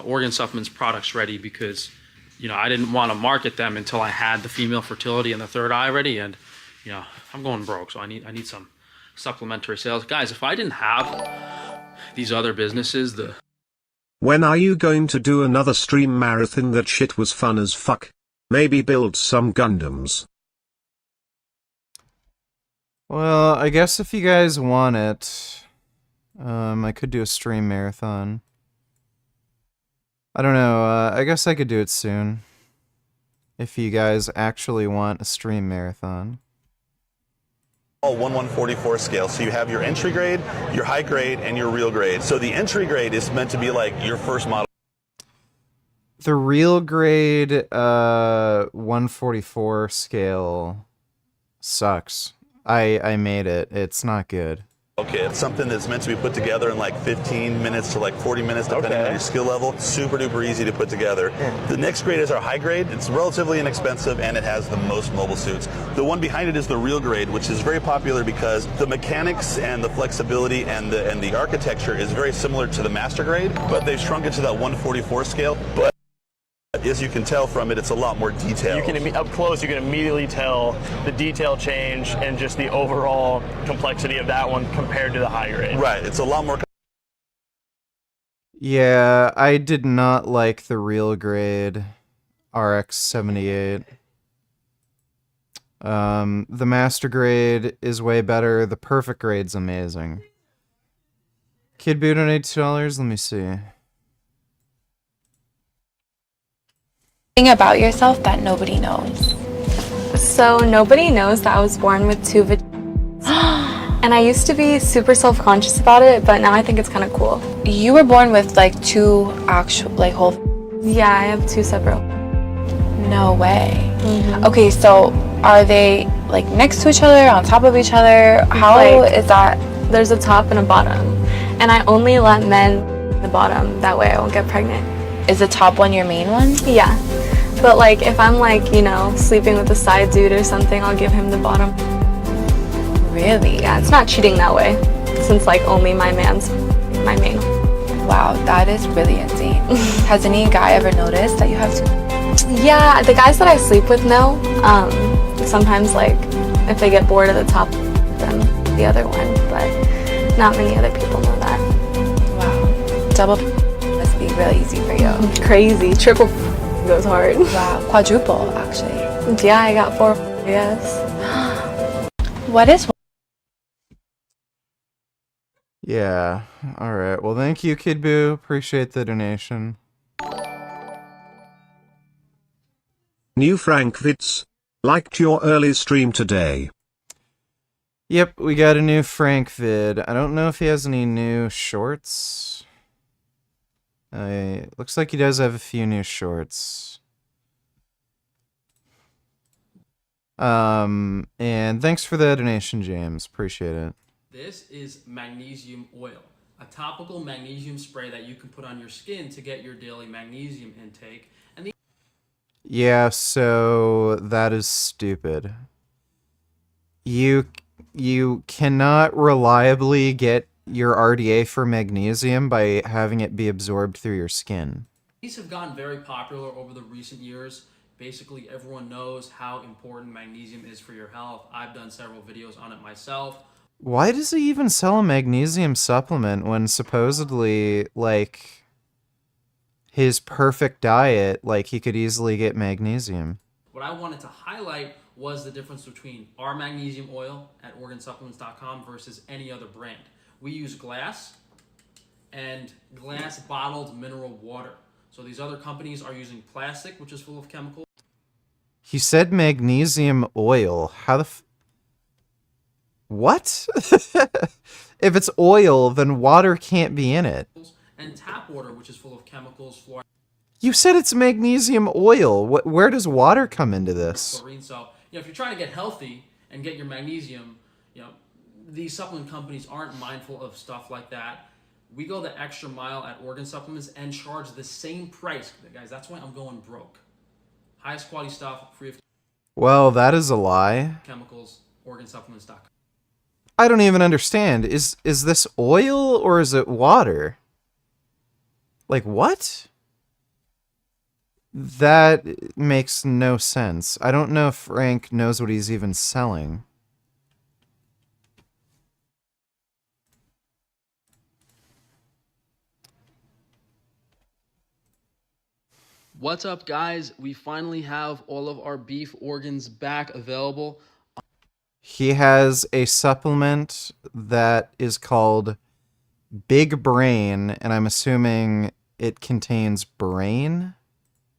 organ supplements products ready because, you know, I didn't want to market them until I had the female fertility and the third eye ready, and, you know, I'm going broke, so I need some supplementary sales. Guys, if I didn't have these other businesses, When are you going to do another stream marathon? That shit was fun as fuck. Maybe build some Gundams. Well, I guess if you guys want it, I could do a stream marathon. I don't know, I guess I could do it soon. If you guys actually want a stream marathon. 1/144 scale. So you have your entry grade, your high grade, and your real grade. So the entry grade is meant to be like your first model. The real grade 144 scale sucks. I made it. It's not good. Okay, it's something that's meant to be put together in like 15 minutes to like 40 minutes, depending on your skill level. Super duper easy to put together. The next grade is our high grade. It's relatively inexpensive and it has the most mobile suits. The one behind it is the real grade, which is very popular because the mechanics and the flexibility and the architecture is very similar to the master grade, but they've shrunk it to that 144 scale. But as you can tell from it, it's a lot more detailed. You can, up close, you can immediately tell the detail change and just the overall complexity of that one compared to the high grade. Right, it's a lot more. Yeah, I did not like the real grade RX-78. The master grade is way better. The perfect grade's amazing. Kid Boot on $8. Let me see. About yourself that nobody knows. So nobody knows that I was born with 2 vaginas. And I used to be super self-conscious about it, but now I think it's kind of cool. You were born with like 2 actual, like whole. Yeah, I have 2 separate. No way. Okay, so are they like next to each other, on top of each other? How is that? There's a top and a bottom. And I only let men the bottom. That way I won't get pregnant. Is the top one your main one? Yeah. But like if I'm like, you know, sleeping with a side dude or something, I'll give him the bottom. Really? Yeah, it's not cheating that way. Since like only my man's my main. Wow, that is really insane. Has any guy ever noticed that you have 2? Yeah, the guys that I sleep with know. Sometimes like if they get bored of the top, then the other one. But not many other people know that. Wow. Double must be really easy for you. Crazy. Triple goes hard. Wow. Quadruple, actually. Yeah, I got 4. Yes. What is? Yeah. All right. Well, thank you, Kid Boo. Appreciate the donation. New Frank Vids. Liked your early stream today. Yep, we got a new Frank vid. I don't know if he has any new shorts. Looks like he does have a few new shorts. And thanks for the donation, James. Appreciate it. This is magnesium oil, a topical magnesium spray that you can put on your skin to get your daily magnesium intake. And Yeah, so that is stupid. You cannot reliably get your RDA for magnesium by having it be absorbed through your skin. these have gotten very popular over the recent years. Basically, everyone knows how important magnesium is for your health. I've done several videos on it myself. Why does he even sell a magnesium supplement when supposedly, like, his perfect diet, like, he could easily get magnesium? What I wanted to highlight was the difference between our magnesium oil at organsupplements.com versus any other brand. We use glass and glass bottled mineral water. So these other companies are using plastic, which is full of chemicals. He said magnesium oil. How the What? If it's oil, then water can't be in it. And tap water, which is full of chemicals, fluoride. You said it's magnesium oil. Where does water come into this? Chlorine. So, if you're trying to get healthy and get your magnesium, these supplement companies aren't mindful of stuff like that. We go the extra mile at Organ Supplements and charge the same price, guys. That's why I'm going broke. Highest quality stuff, free of Well, that is a lie. chemicals. Organsupplements.com. I don't even understand. Is this oil or is it water? Like, what? That makes no sense. I don't know if Frank knows what he's even selling. What's up, guys? We finally have all of our beef organs back available. He has a supplement that is called Big Brain, and I'm assuming it contains brain?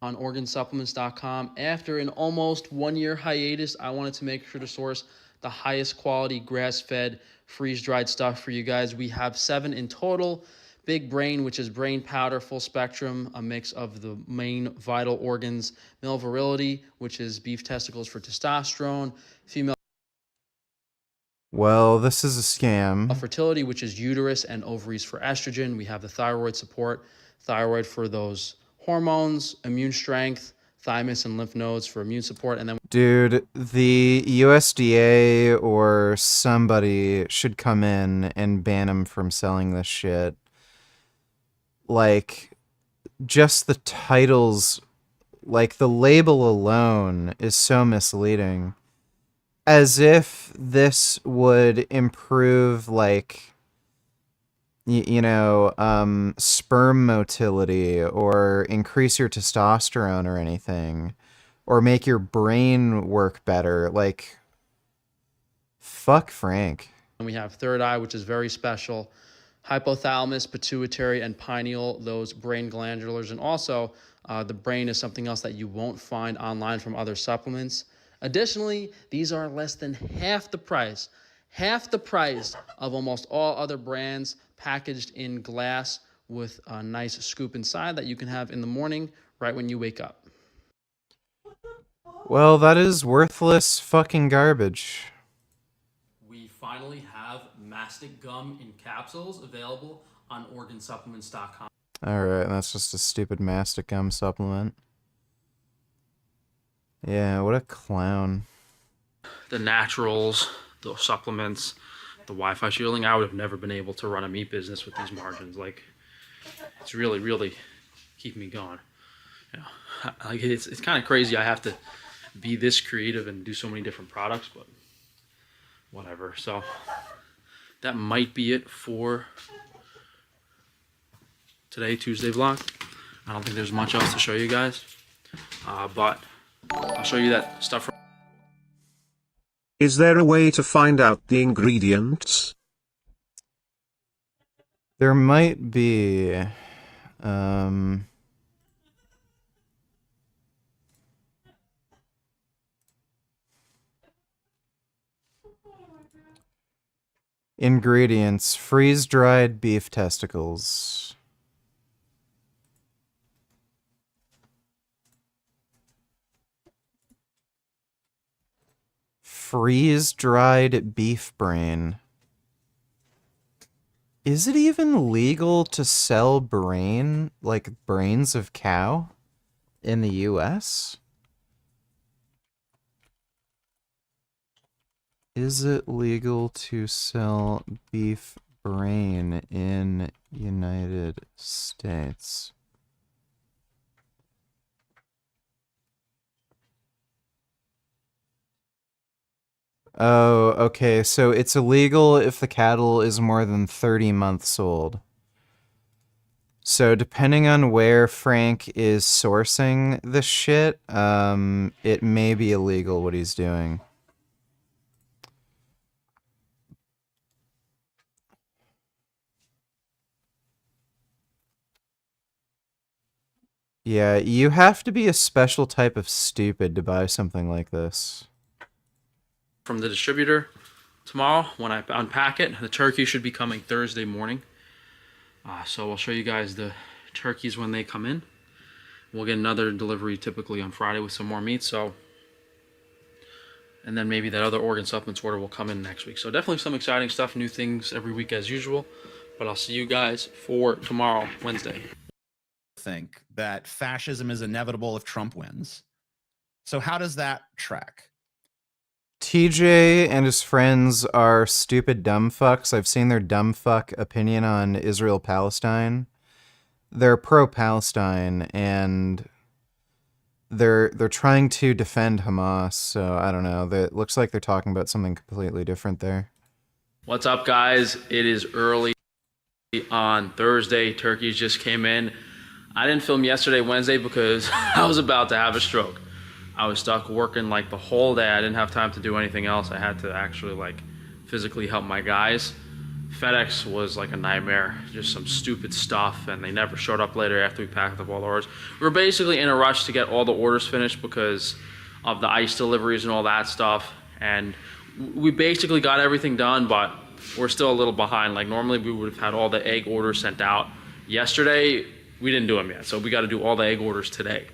On organsupplements.com. After an almost 1-year hiatus, I wanted to make sure to source the highest quality grass-fed, freeze-dried stuff for you guys. We have 7 in total. Big Brain, which is brain powder, full spectrum, a mix of the main vital organs. Male virility, which is beef testicles for testosterone. Female Well, this is a scam. fertility, which is uterus and ovaries for estrogen. We have the thyroid support, thyroid for those hormones, immune strength, thymus and lymph nodes for immune support, and then Dude, the USDA or somebody should come in and ban him from selling this shit. Like, just the titles, like the label alone is so misleading. As if this would improve, like, sperm motility or increase your testosterone or anything, or make your brain work better. Like, fuck Frank. we have third eye, which is very special. Hypothalamus, pituitary, and pineal, those brain glandulars. And also, the brain is something else that you won't find online from other supplements. Additionally, these are less than half the price of almost all other brands, packaged in glass with a nice scoop inside that you can have in the morning right when you wake up. Well, that is worthless fucking garbage. We finally have mastic gum in capsules available on organsupplements.com. Alright, that's just a stupid mastic gum supplement. Yeah, what a clown. The naturals, the supplements, the Wi-Fi shielding, I would have never been able to run a meat business with these margins. Like, it's really, really keeping me going. You know, like it's kind of crazy. I have to be this creative and do so many different products, but whatever. So that might be it for today, Tuesday vlog. I don't think there's much else to show you guys, but I'll show you that stuff from. Is there a way to find out the ingredients? There might be. Ingredients: freeze-dried beef testicles. Freeze-dried beef brain. Is it even legal to sell brain, like brains of cow, in the US? Is it legal to sell beef brain in United States? Oh, okay, so it's illegal if the cattle is more than 30 months old. So depending on where Frank is sourcing this shit, it may be illegal what he's doing. Yeah, you have to be a special type of stupid to buy something like this. From the distributor tomorrow when I unpack it. The turkey should be coming Thursday morning. So I'll show you guys the turkeys when they come in. We'll get another delivery typically on Friday with some more meat. So, and then maybe that other organ supplements order will come in next week. So definitely some exciting stuff, new things every week as usual. But I'll see you guys for tomorrow, Wednesday. Think that fascism is inevitable if Trump wins. So how does that track? TJ and his friends are stupid dumb fucks. I've seen their dumb fuck opinion on Israel-Palestine. They're pro-Palestine, and they're trying to defend Hamas, so I don't know. It looks like they're talking about something completely different there. What's up, guys? It is early on Thursday. Turkeys just came in. I didn't film yesterday, Wednesday, because I was about to have a stroke. I was stuck working like the whole day. I didn't have time to do anything else. I had to actually like physically help my guys. FedEx was like a nightmare, just some stupid stuff, and they never showed up later after we packed up all the orders. We were basically in a rush to get all the orders finished because of the ice deliveries and all that stuff. And we basically got everything done, but we're still a little behind. Like normally we would have had all the egg orders sent out yesterday. We didn't do them yet, so we got to do all the egg orders today.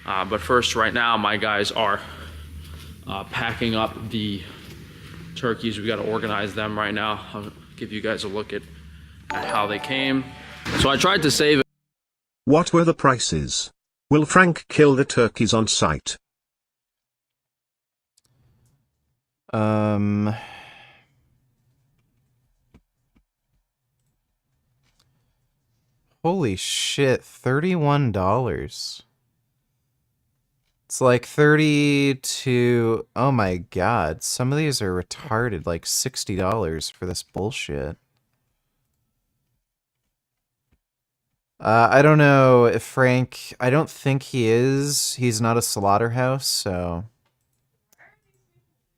But first, right now, my guys are packing up the turkeys. We got to organize them right now. I'll give you guys a look at how they came. So I tried to save it. What were the prices? Will Frank kill the turkeys on site? Holy shit, $31. It's like 32. Oh my god, some of these are retarded, like $60 for this bullshit. I don't know if Frank, I don't think he is. He's not a slaughterhouse, so.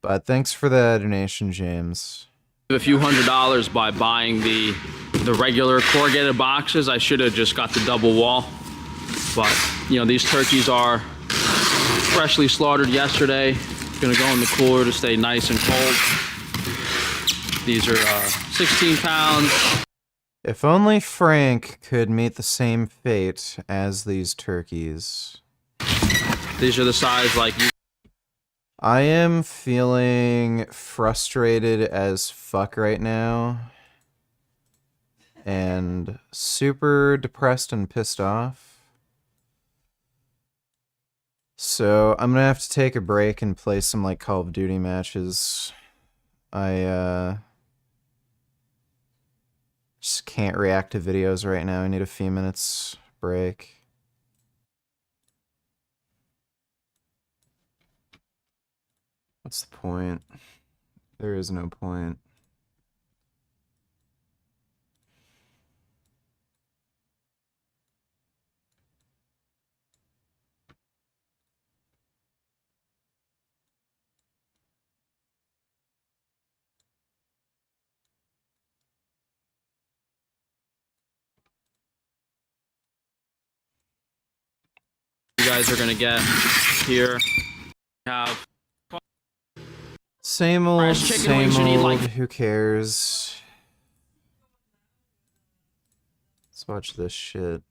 But thanks for the donation, James. A few $100s by buying the regular corrugated boxes. I should have just got the double wall. But, you know, these turkeys are freshly slaughtered yesterday. Gonna go in the cooler to stay nice and cold. These are 16 pounds. If only Frank could meet the same fate as these turkeys. These are the size like you. I am feeling frustrated as fuck right now. And super depressed and pissed off. So I'm gonna have to take a break and play some like Call of Duty matches. I just can't react to videos right now. I need a few minutes break. What's the point? There is no point. You guys are gonna get here. Have Same old, Fresh chicken same wings you need, old, like- who cares? Let's watch this shit.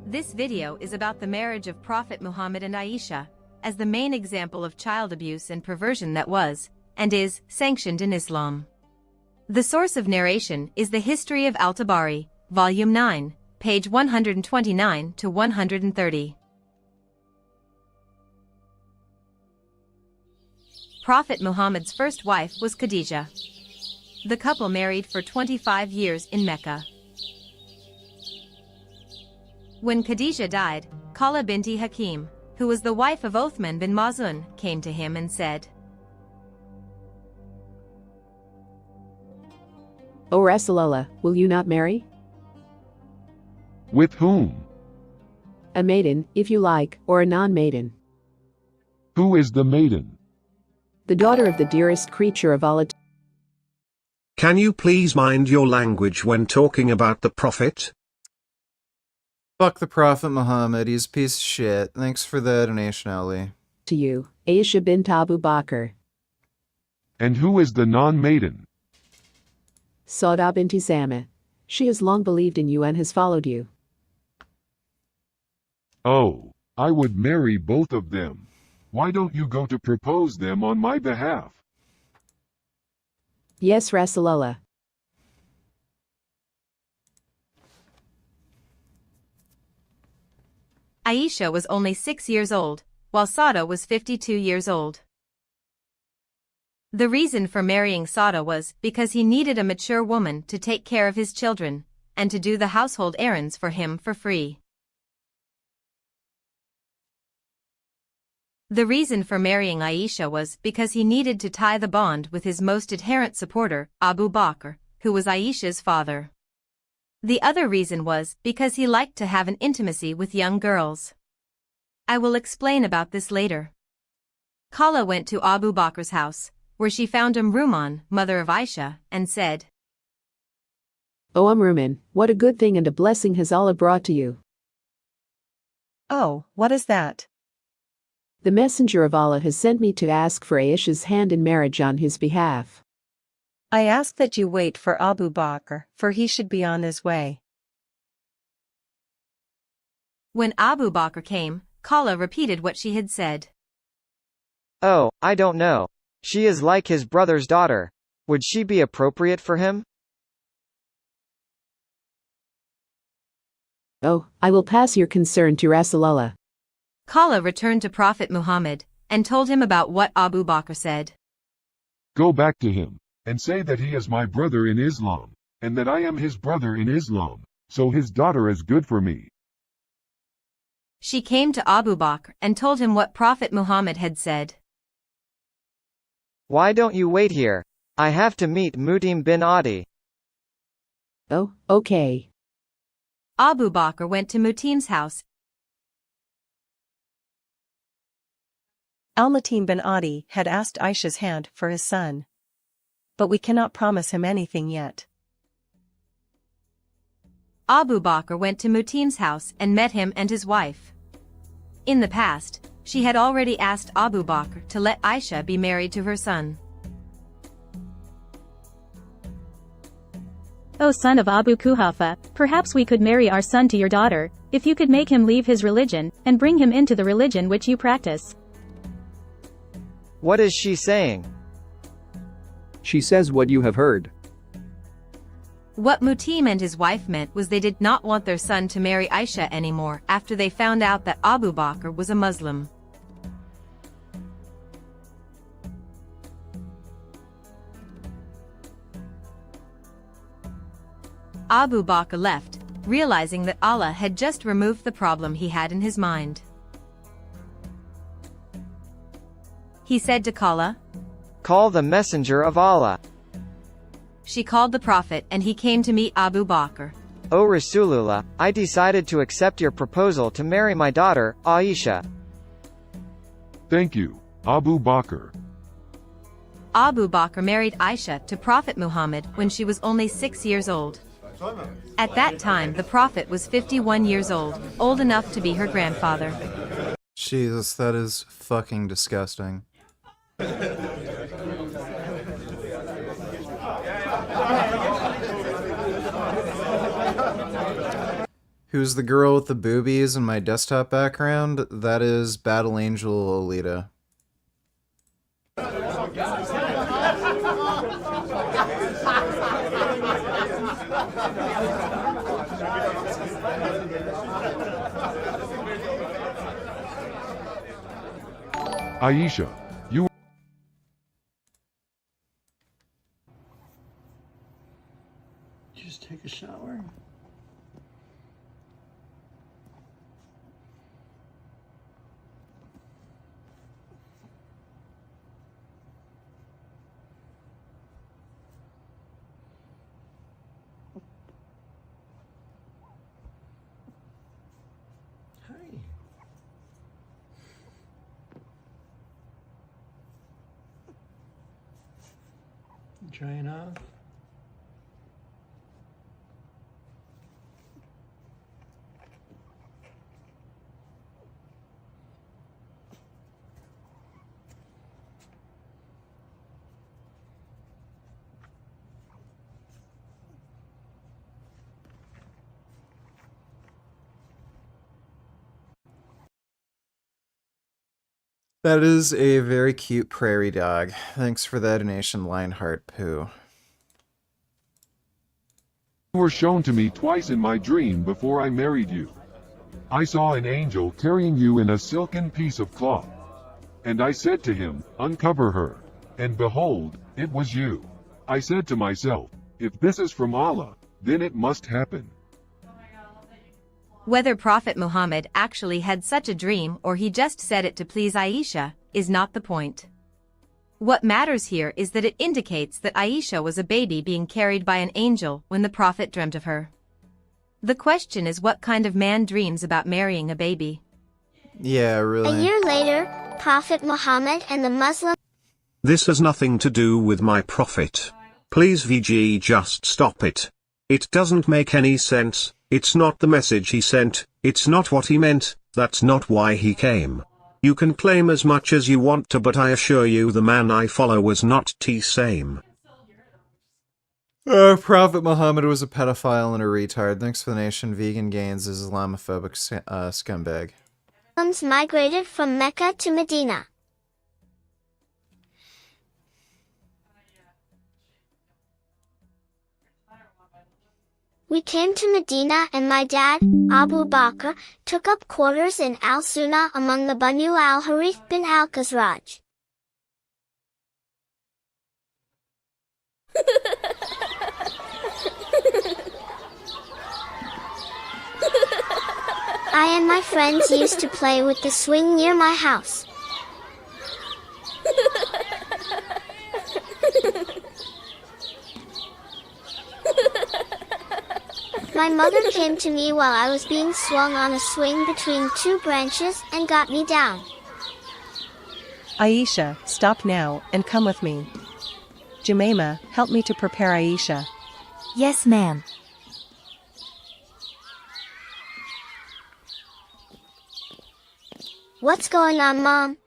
This video is about the marriage of Prophet Muhammad and Aisha, as the main example of child abuse and perversion that was, and is, sanctioned in Islam. The source of narration is the History of Al-Tabari, Volume 9, page 129 to 130. Prophet Muhammad's first wife was Khadijah. The couple married for 25 years in Mecca. When Khadijah died, Khala binti Hakim, who was the wife of Othman bin Mazun, came to him and said, O Rasulallah, will you not marry? With whom? A maiden, if you like, or a non-maiden. Who is the maiden? The daughter of the dearest creature of Allah. Can you please mind your language when talking about the Prophet? Fuck the Prophet Muhammad, he's a piece of shit. Thanks for the donation, Ali. To you, Aisha bint Abu Bakr, And who is the non-maiden? Sauda binti Zamah. She has long believed in you and has followed you. Oh, I would marry both of them. Why don't you go to propose them on my behalf? Yes, Rasulallah. Aisha was only 6 years old, while Sauda was 52 years old. The reason for marrying Sauda was because he needed a mature woman to take care of his children, and to do the household errands for him for free. The reason for marrying Aisha was because he needed to tie the bond with his most adherent supporter, Abu Bakr, who was Aisha's father. The other reason was because he liked to have an intimacy with young girls. I will explain about this later. Khala went to Abu Bakr's house, where she found Ruman, mother of Aisha, and said, O Ruman, what a good thing and a blessing has Allah brought to you. Oh, what is that? The messenger of Allah has sent me to ask for Aisha's hand in marriage on his behalf. I ask that you wait for Abu Bakr, for he should be on his way. When Abu Bakr came, Khala repeated what she had said. Oh, I don't know. She is like his brother's daughter. Would she be appropriate for him? Oh, I will pass your concern to Rasulallah. Khala returned to Prophet Muhammad, and told him about what Abu Bakr said. Go back to him, and say that he is my brother in Islam, and that I am his brother in Islam, so his daughter is good for me. She came to Abu Bakr and told him what Prophet Muhammad had said. Why don't you wait here? I have to meet Mutim bin Adi. Oh, okay. Abu Bakr went to Mutim's house. Al-Mutim bin Adi had asked Aisha's hand for his son. But we cannot promise him anything yet. Abu Bakr went to Mutim's house and met him and his wife. In the past, she had already asked Abu Bakr to let Aisha be married to her son. O son of Abu Kuhafa, perhaps we could marry our son to your daughter, if you could make him leave his religion, and bring him into the religion which you practice. What is she saying? She says what you have heard. What Mutim and his wife meant was they did not want their son to marry Aisha anymore after they found out that Abu Bakr was a Muslim. Abu Bakr left, realizing that Allah had just removed the problem he had in his mind. He said to Kala, Call the messenger of Allah. She called the Prophet and he came to meet Abu Bakr. O Rasulullah, I decided to accept your proposal to marry my daughter, Aisha. Thank you, Abu Bakr. Abu Bakr married Aisha to Prophet Muhammad when she was only 6 years old. At that time the Prophet was 51 years old enough to be her grandfather. Jesus, that is fucking disgusting. Who's the girl with the boobies in my desktop background? That is Battle Angel Alita. Aisha, you... Just take a shower. Drying off. That is a very cute prairie dog. Thanks for that donation, Lionheart Poo. You were shown to me twice in my dream before I married you. I saw an angel carrying you in a silken piece of cloth. And I said to him, uncover her. And behold, it was you. I said to myself, if this is from Allah, then it must happen. Whether Prophet Muhammad actually had such a dream or he just said it to please Aisha, is not the point. What matters here is that it indicates that Aisha was a baby being carried by an angel when the Prophet dreamt of her. The question is, what kind of man dreams about marrying a baby? Yeah, really. A year later, Prophet Muhammad and the Muslim... This has nothing to do with my prophet. Please VG, just stop it. It doesn't make any sense. It's not the message he sent, it's not what he meant, that's not why he came. You can claim as much as you want to, but I assure you the man I follow was not the same. Prophet Muhammad was a pedophile and a retard. Thanks for the nation. Vegan Gains is Islamophobic scumbag. Muslims migrated from Mecca to Medina. We came to Medina and my dad, Abu Bakr, took up quarters in Al-Sunnah among the Banu al-Harith bin al-Khazraj. I and my friends used to play with the swing near my house. My mother came to me while I was being swung on a swing between two branches and got me down. Aisha, stop now and come with me. Jumaima, help me to prepare Aisha. Yes, ma'am. What's going on, Mom?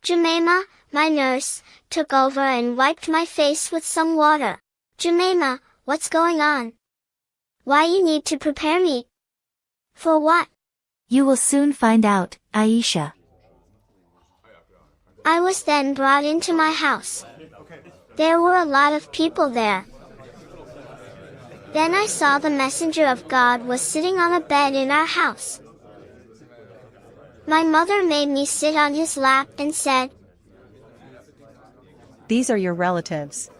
Jemima, my nurse, took over and wiped my face with some water. Jemima, what's going on? Why you need to prepare me? For what? You will soon find out, Aisha. I was then brought into my house. There were a lot of people there. Then I saw the messenger of God was sitting on a bed in our house. My mother made me sit on his lap and said, These are your relatives.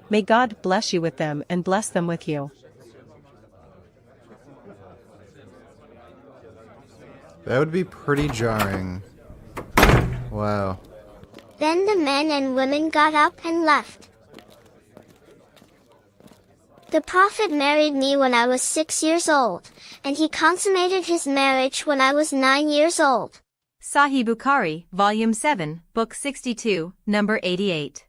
May God bless you with them and bless them with you. That would be pretty jarring. Wow. Then the men and women got up and left. The Prophet married me when I was 6 years old, and he consummated his marriage when I was 9 years old. Sahih Bukhari, Volume 7, Book 62, Number 88.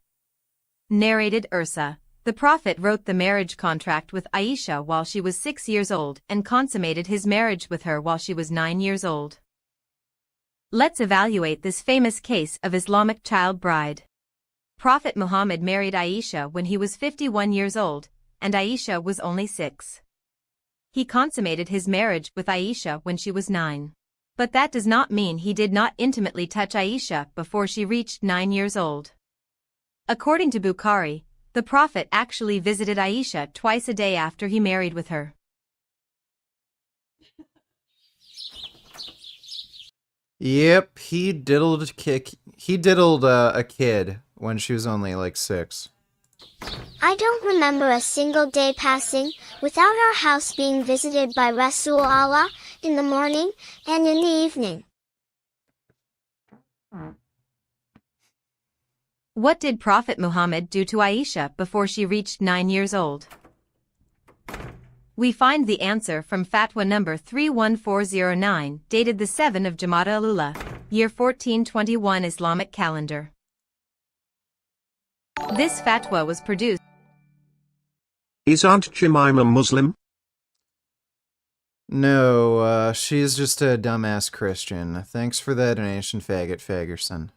Narrated Ursa. The Prophet wrote the marriage contract with Aisha while she was 6 years old and consummated his marriage with her while she was 9 years old. Let's evaluate this famous case of Islamic child bride. Prophet Muhammad married Aisha when he was 51 years old, and Aisha was only 6. He consummated his marriage with Aisha when she was 9. But that does not mean he did not intimately touch Aisha before she reached 9 years old. According to Bukhari, the Prophet actually visited Aisha twice a day after he married with her. Yep, he diddled a kid when she was only like 6. I don't remember a single day passing without our house being visited by Rasul Allah in the morning and in the evening. What did Prophet Muhammad do to Aisha before she reached 9 years old? We find the answer from Fatwa number 31409, dated the 7th of Jamada al-Ula, year 1421 Islamic calendar. This fatwa was produced. Is Aunt Jemima Muslim? No, she's just a dumbass Christian. Thanks for the donation, Faggot Fagerson.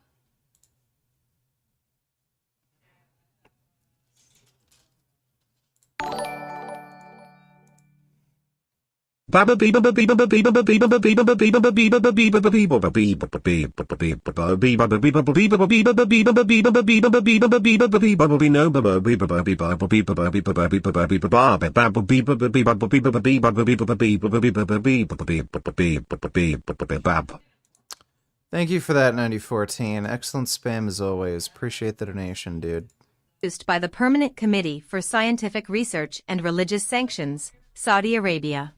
Baba beeba beeba beeba beeba beeba beeba beeba beeba beeba beeba beeba beeba. Thank you for that, 9014. Excellent spam as always. Appreciate the donation, dude. Produced by the Permanent Committee for Scientific Research and Religious Sanctions, Saudi Arabia.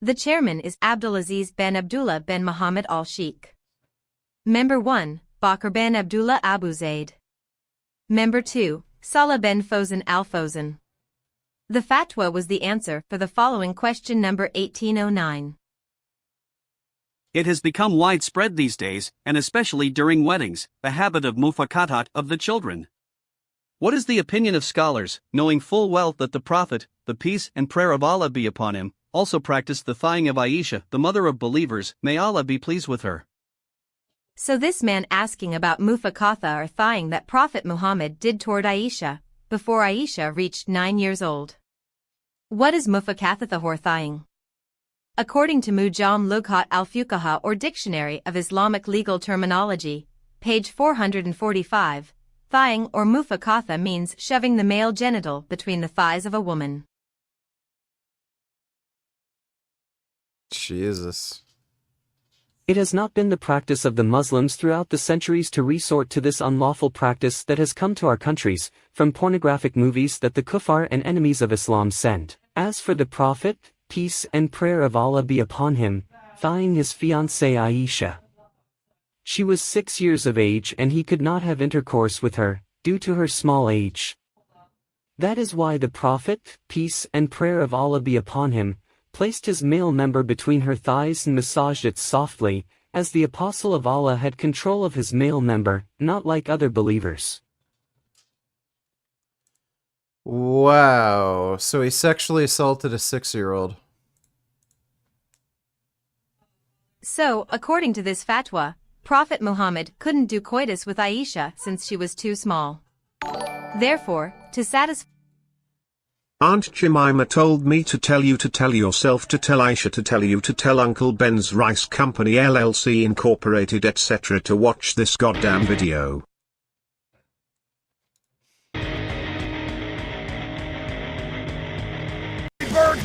The chairman is Abdulaziz bin Abdullah bin Muhammad al-Sheikh. Member 1, Bakr bin Abdullah Abu Zaid. Member 2, Salah bin Fawzan al-Fawzan. The fatwa was the answer for the following question number 1809. It has become widespread these days, and especially during weddings, the habit of mufakatat of the children. What is the opinion of scholars, knowing full well that the Prophet, the peace and prayer of Allah be upon him, also practiced the thighing of Aisha, the mother of believers, may Allah be pleased with her? So this man asking about mufakatha or thighing that Prophet Muhammad did toward Aisha, before Aisha reached 9 years old. What is mufakatha or thighing? According to Mujam Lughat al-Fuqaha or Dictionary of Islamic Legal Terminology, page 445, thighing or mufakatha means shoving the male genital between the thighs of a woman. Jesus. It has not been the practice of the Muslims throughout the centuries to resort to this unlawful practice that has come to our countries, from pornographic movies that the kuffar and enemies of Islam send. As for the Prophet, peace and prayer of Allah be upon him, thighing his fiancée Aisha. She was 6 years of age and he could not have intercourse with her, due to her small age. That is why the Prophet, peace and prayer of Allah be upon him, placed his male member between her thighs and massaged it softly, as the Apostle of Allah had control of his male member, not like other believers. Wow, so he sexually assaulted a 6-year-old. So, according to this fatwa, Prophet Muhammad couldn't do coitus with Aisha since she was too small. Therefore, to satisfy Aunt Jemima told me to tell you to tell yourself to tell Aisha to tell you to tell Uncle Ben's Rice Company LLC Incorporated etc. to watch this goddamn video. Birds!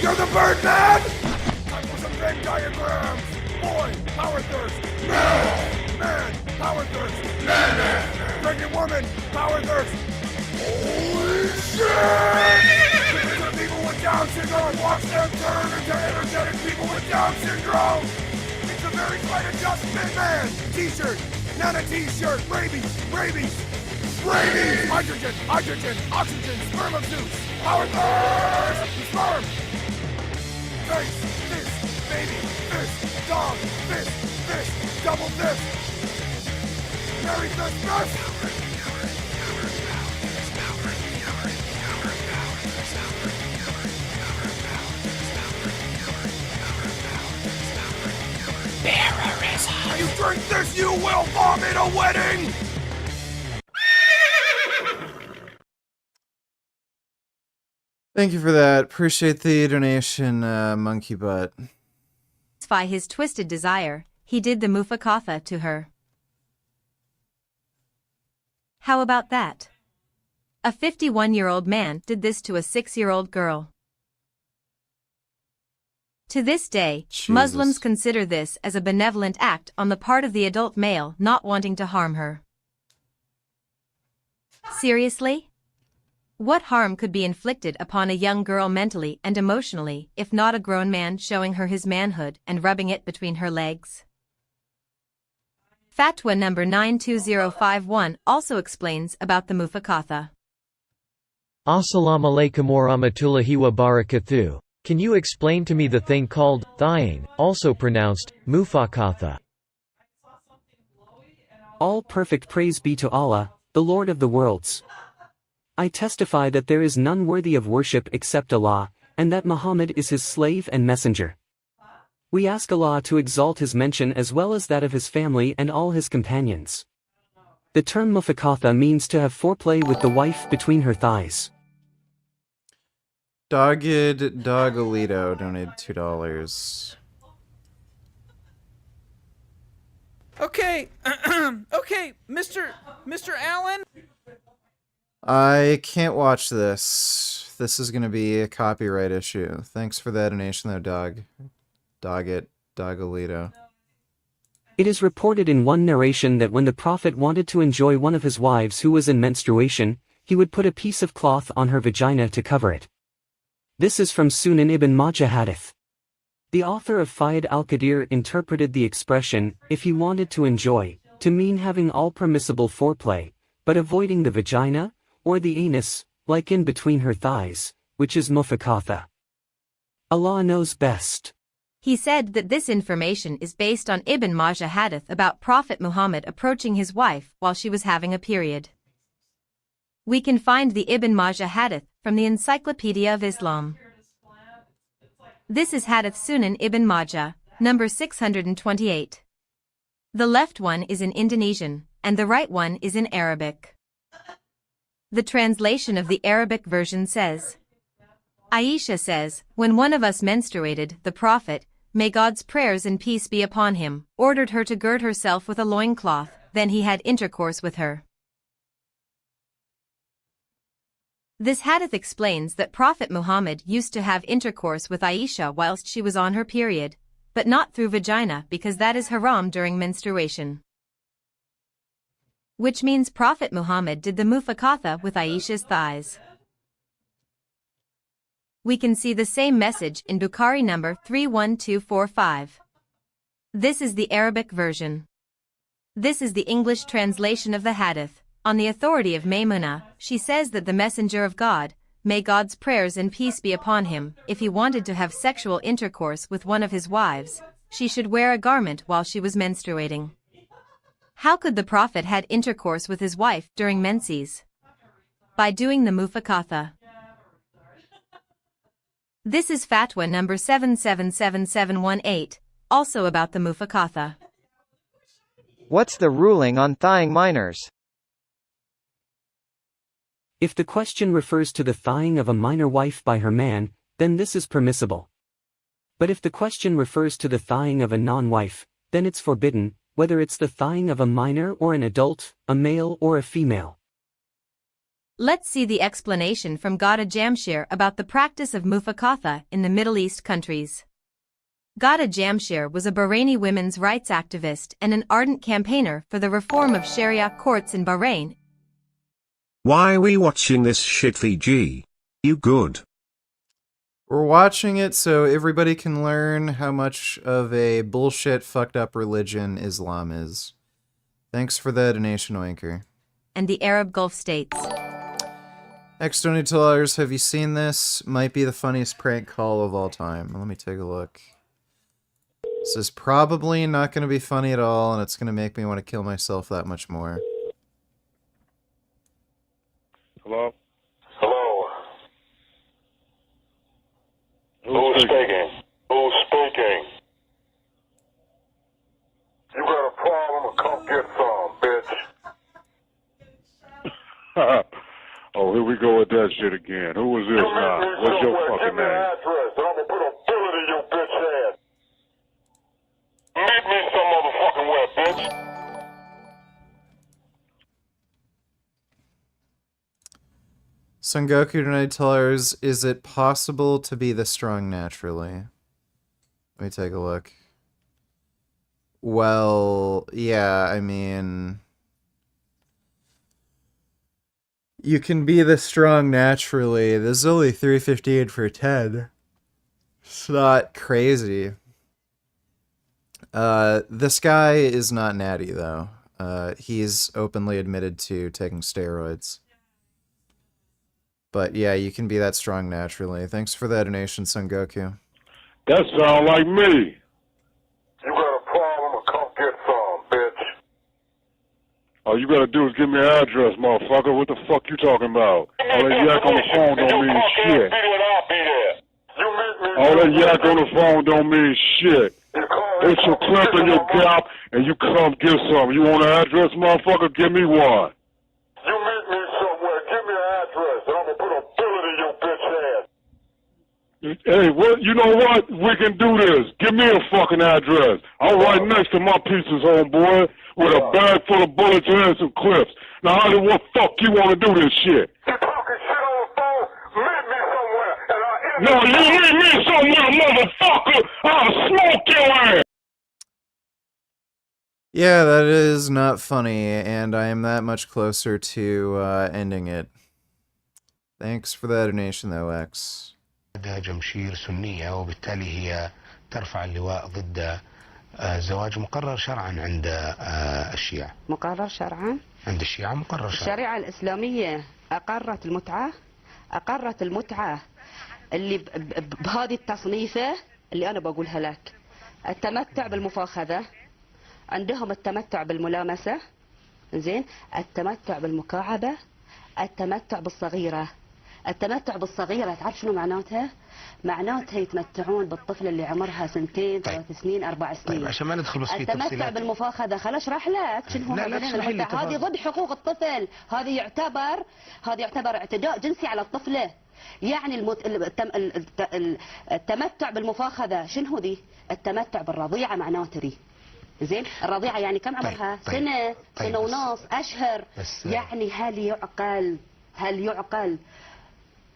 You're the bird man! Time for some Venn diagrams! Boy, power thirst! Man, power thirst! Man! Pregnant woman, power thirst! Holy shit! Look at the people with Down syndrome, watch them turn into energetic people with Down syndrome! It's a very slight adjustment, man! T-shirt, Nana t-shirt, rabies! Rabies! Hydrogen, oxygen, sperm of Zeus! Power thirst! Sperm! Face, fist, baby, fist, dog, fist, double fist! Mary fist! Terrorism! You drink this, you will vomit a wedding! Thank you for that. Appreciate the donation, Monkey Butt. his twisted desire, he did the mufakatha to her. How about that? A 51-year-old man did this to a 6-year-old girl. To this day, Jesus. Muslims consider this as a benevolent act on the part of the adult male not wanting to harm her. Seriously? What harm could be inflicted upon a young girl mentally and emotionally if not a grown man showing her his manhood and rubbing it between her legs? Fatwa number 92051 also explains about the mufakatha. Assalamu alaikum wa rahmatullahi wa barakatuh. Can you explain to me the thing called thaying, also pronounced mufakatha? All perfect praise be to Allah, the Lord of the worlds. I testify that there is none worthy of worship except Allah, and that Muhammad is his slave and messenger. We ask Allah to exalt his mention as well as that of his family and all his companions. The term mufakatha means to have foreplay with the wife between her thighs. Dogged Dogolito donated $2. Okay, okay, Mr. Allen? I can't watch this. This is going to be a copyright issue. Thanks for that donation, though, Dog. Dogolito. It is reported in one narration that when the Prophet wanted to enjoy one of his wives who was in menstruation, he would put a piece of cloth on her vagina to cover it. This is from Sunan ibn Majah hadith. The author of Fayd al-Qadir interpreted the expression, if he wanted to enjoy, to mean having all permissible foreplay, but avoiding the vagina, or the anus, like in between her thighs, which is mufakatha. Allah knows best. He said that this information is based on Ibn Majah hadith about Prophet Muhammad approaching his wife while she was having a period. We can find the Ibn Majah hadith from the Encyclopedia of Islam. This is Hadith Sunan Ibn Majah, number 628. The left one is in Indonesian, and the right one is in Arabic. The translation of the Arabic version says, Aisha says, when one of us menstruated, the Prophet, may God's prayers and peace be upon him, ordered her to gird herself with a loincloth, then he had intercourse with her. This hadith explains that Prophet Muhammad used to have intercourse with Aisha whilst she was on her period, but not through vagina because that is haram during menstruation. Which means Prophet Muhammad did the mufakatha with Aisha's thighs. We can see the same message in Bukhari number 31245. This is the Arabic version. This is the English translation of the hadith. On the authority of Maymuna, she says that the Messenger of God, may God's prayers and peace be upon him, if he wanted to have sexual intercourse with one of his wives, she should wear a garment while she was menstruating. How could the Prophet had intercourse with his wife during menses? By doing the mufakatha. This is Fatwa number 777718, also about the Mufakatha. What's the ruling on thawing minors? If the question refers to the thawing of a minor wife by her man, then this is permissible. But if the question refers to the thawing of a non-wife, then it's forbidden, whether it's the thawing of a minor or an adult, a male or a female. Let's see the explanation from Ghada Jamshir about the practice of Mufakatha in the Middle East countries. Ghada Jamshir was a Bahraini women's rights activist and an ardent campaigner for the reform of Sharia courts in Bahrain. Why are we watching this shit, Sv3rige? You good? We're watching it so everybody can learn how much of a bullshit, fucked up religion Islam is. Thanks for the donation, Oinker. And the Arab Gulf states. $20, have you seen this? Might be the funniest prank call of all time. Let me take a look. This is probably not going to be funny at all, and it's going to make me want to kill myself that much more. Hello? Hello. Who's speaking? Who's speaking? You got a problem? Come get some, bitch. Oh, here we go with that shit again. Who was this now? What's your fucking name? Address, and I'm gonna put a bullet in your bitch head. Meet me some motherfucking where, bitch. Son Goku tonight tellers, is it possible to be this strong naturally? Let me take a look. Well, yeah, I mean, you can be this strong naturally. This is only 358 for 10. It's not crazy. This guy is not natty, though. He's openly admitted to taking steroids. But yeah, you can be that strong naturally. Thanks for that donation, Son Goku. That sound like me. You got a problem? Come get some, bitch. All you gotta do is give me an address, motherfucker. What the fuck you talking about? All that yak on the phone don't mean shit. All that yak on the phone don't mean shit. It's your clip and your gap, and you come get some. You want an address, motherfucker? Give me one. You meet me somewhere. Give me an address, and I'm gonna put a bullet in your bitch head. Hey, what? You know what? We can do this. Give me a fucking address. I'm right next to my pieces, homeboy, with a bag full of bullets and some clips. Now, how the what fuck you want to do this shit? You talking shit on the phone? Meet me somewhere, and I'll No, you meet me somewhere, motherfucker. I'll smoke your ass. Yeah, that is not funny, and I am that much closer to ending it. Thanks for that donation, though, X. جمشير سنية وبالتالي هي ترفع اللواء ضد زواج مقرر شرعا عند الشيعة. مقرر شرعا؟ عند الشيعة مقرر شرعا. الشريعة الإسلامية أقرت المتعة؟ أقرت المتعة اللي بهذه التصنيفة اللي أنا بقولها لك. التمتع بالمفاخذة، عندهم التمتع بالملامسة، زين؟ التمتع بالمكاعبة، التمتع بالصغيرة. التمتع بالصغيرة تعرف شنو معناتها؟ معناتها يتمتعون بالطفل اللي عمرها 2 3 سنين 4 سنين. طيب عشان ما ندخل بس في التمتع تفصيلات. بالمفاخذة خل اشرح لك شنو لا لا تشرحي لي هذه ضد حقوق الطفل، هذه يعتبر اعتداء جنسي على الطفلة. يعني التمتع بالمفاخذة شنو ذي؟ التمتع بالرضيعة معناته ذي. زين؟ الرضيعة يعني كم عمرها؟ سنة، سنة ونص، أشهر. يعني هل يعقل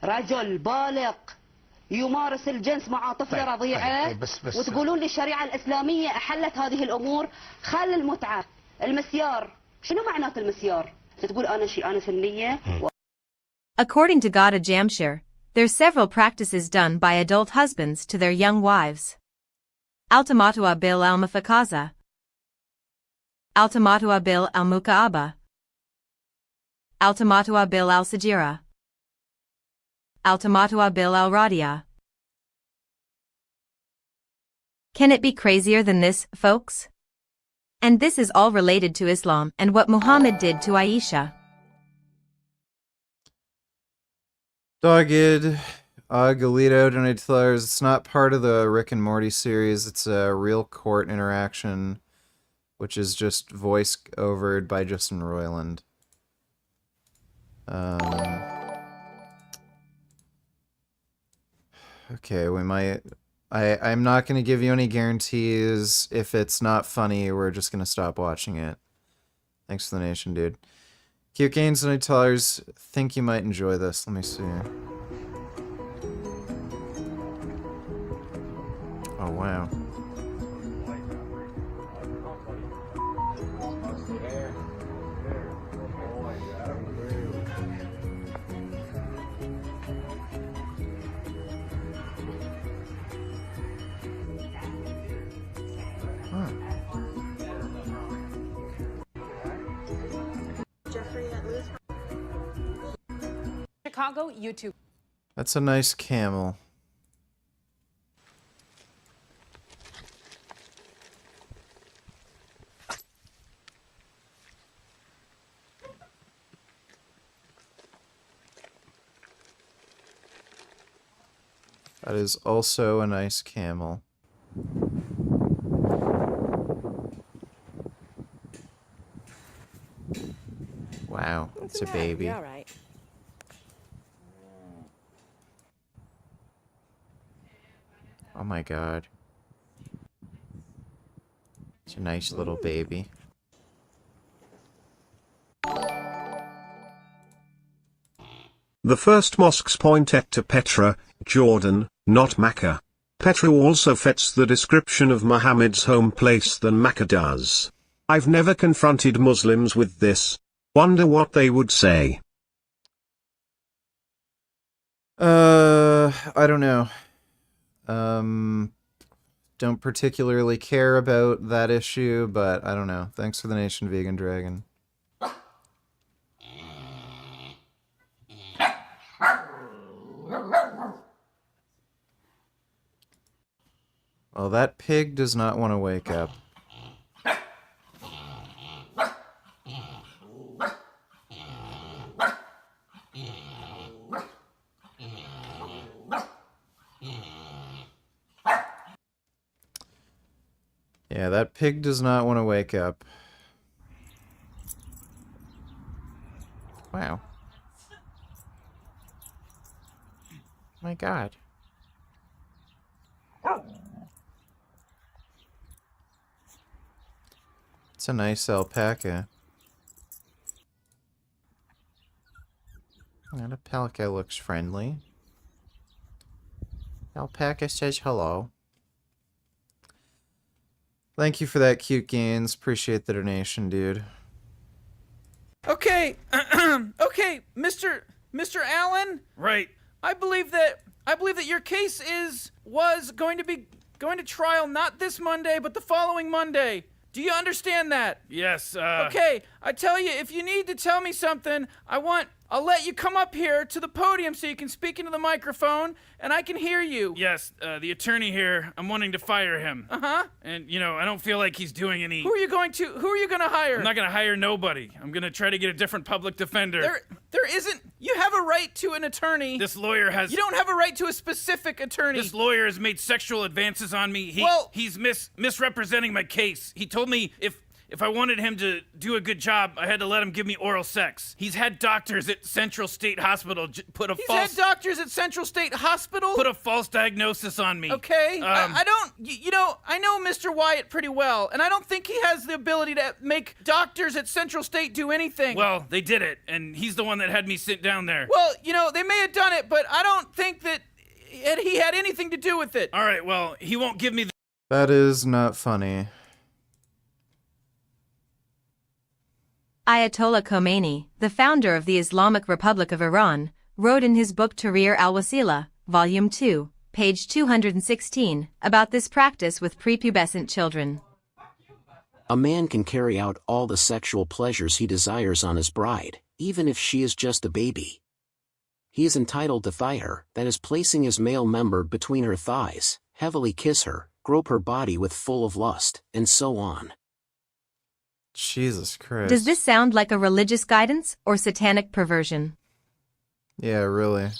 رجل بالغ يمارس الجنس مع طفلة رضيعة؟ بس وتقولون لي الشريعة الإسلامية أحلت هذه الأمور؟ خل المتعة، المسيار، شنو معنات المسيار؟ تقول أنا سنية؟ According to Ghada Jamshir, there's several practices done by adult husbands to their young wives. Altamatua bil al-mufakaza, Altamatua bil al-mukaaba, Altamatua bil al-sajira, Altamatua bil al-radia. Can it be crazier than this, folks? And this is all related to Islam and what Muhammad did to Aisha. Dogged, Galito donated $2. It's not part of the Rick and Morty series. It's a real court interaction, which is just voiced overed by Justin Roiland. Okay, we might... I'm not going to give you any guarantees. If it's not funny, we're just going to stop watching it. Thanks for the nation, dude. Cute Gains and $2. Think you might enjoy this. Let me see. Oh, wow. Chicago YouTube. That's a nice camel. That is also a nice camel. Wow, it's a baby. All right. Oh my god. It's a nice little baby. The first mosques point to Petra, Jordan, not Mecca. Petra also fits the description of Muhammad's home place than Mecca does. I've never confronted Muslims with this. Wonder what they would say. I don't know. Don't particularly care about that issue, but I don't know. Thanks for the nation, Vegan Dragon. Well, that pig does not want to wake up. Yeah, that pig does not want to wake up. Wow. My god. It's a nice alpaca. That alpaca looks friendly. Alpaca says hello. Thank you for that, Cute Gains. Appreciate the donation, dude. Okay, okay, Mr. Allen. Right. I believe that your case was going to trial not this Monday, but the following Monday. Do you understand that? Yes, Okay, I tell you, if you need to tell me something, I'll let you come up here to the podium so you can speak into the microphone and I can hear you. Yes, the attorney here, I'm wanting to fire him. Uh-huh. And, I don't feel like he's doing any... Who are you going to hire? I'm not going to hire nobody. I'm going to try to get a different public defender. There isn't... You have a right to an attorney. This lawyer has... You don't have a right to a specific attorney. This lawyer has made sexual advances on me. He's misrepresenting my case. He told me if I wanted him to do a good job, I had to let him give me oral sex. He's had doctors at Central State Hospital put a false diagnosis on me. Okay, I know Mr. Wyatt pretty well, and I don't think he has the ability to make doctors at Central State do anything. Well, they did it, and he's the one that had me sit down there. Well, they may have done it, but I don't think that he had anything to do with it. All right, well, he won't give me the... That is not funny. Ayatollah Khomeini, the founder of the Islamic Republic of Iran, wrote in his book Tahrir al-Wasila, Volume 2, page 216, about this practice with prepubescent children. A man can carry out all the sexual pleasures he desires on his bride, even if she is just a baby. He is entitled to thigh her, that is placing his male member between her thighs, heavily kiss her, grope her body with full of lust, and so on. Jesus Christ. Does this sound like a religious guidance or satanic perversion? Yeah, really.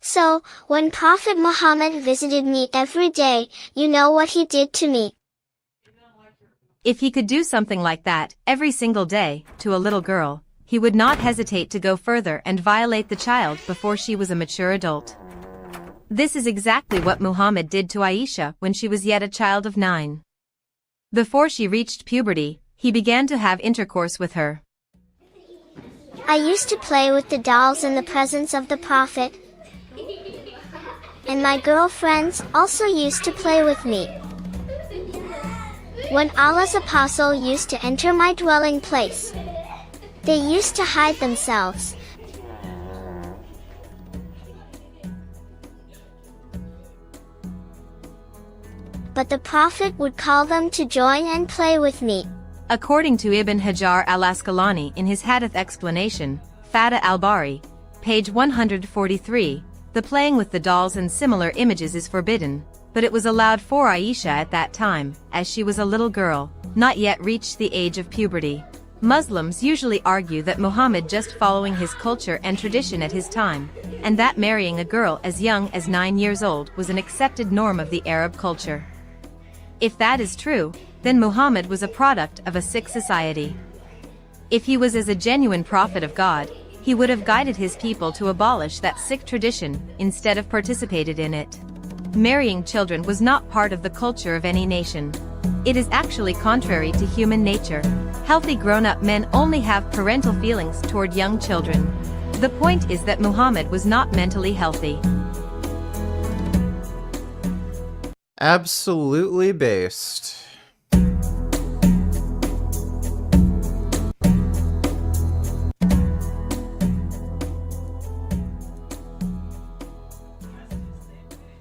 So, when Prophet Muhammad visited me every day, you know what he did to me. If he could do something like that every single day to a little girl, he would not hesitate to go further and violate the child before she was a mature adult. This is exactly what Muhammad did to Aisha when she was yet a child of 9. Before she reached puberty, he began to have intercourse with her. I used to play with the dolls in the presence of the Prophet, and my girlfriends also used to play with me. When Allah's apostle used to enter my dwelling place, they used to hide themselves. But the Prophet would call them to join and play with me. According to Ibn Hajar al-Asqalani in his Hadith explanation, Fatah al-Bari, page 143, the playing with the dolls and similar images is forbidden, but it was allowed for Aisha at that time, as she was a little girl, not yet reached the age of puberty. Muslims usually argue that Muhammad just following his culture and tradition at his time, and that marrying a girl as young as 9 years old was an accepted norm of the Arab culture. If that is true, then Muhammad was a product of a sick society. If he was as a genuine prophet of God, he would have guided his people to abolish that sick tradition, instead of participated in it. Marrying children was not part of the culture of any nation. It is actually contrary to human nature. Healthy grown-up men only have parental feelings toward young children. The point is that Muhammad was not mentally healthy. Absolutely based.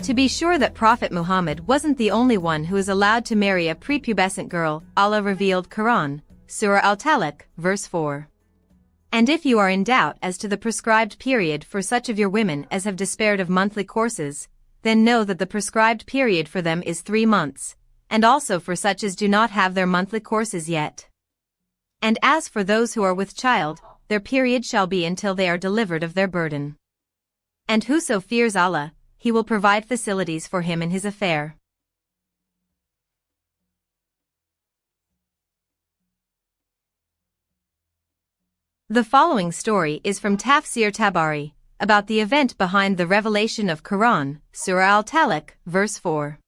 To be sure that Prophet Muhammad wasn't the only one who is allowed to marry a prepubescent girl, Allah revealed Quran, Surah Al-Talaq, verse 4. And if you are in doubt as to the prescribed period for such of your women as have despaired of monthly courses, then know that the prescribed period for them is 3 months, and also for such as do not have their monthly courses yet. And as for those who are with child, their period shall be until they are delivered of their burden. And whoso fears Allah, He will provide facilities for him in his affair. The following story is from Tafsir Tabari, about the event behind the revelation of Quran, Surah Al-Talaq, verse 4.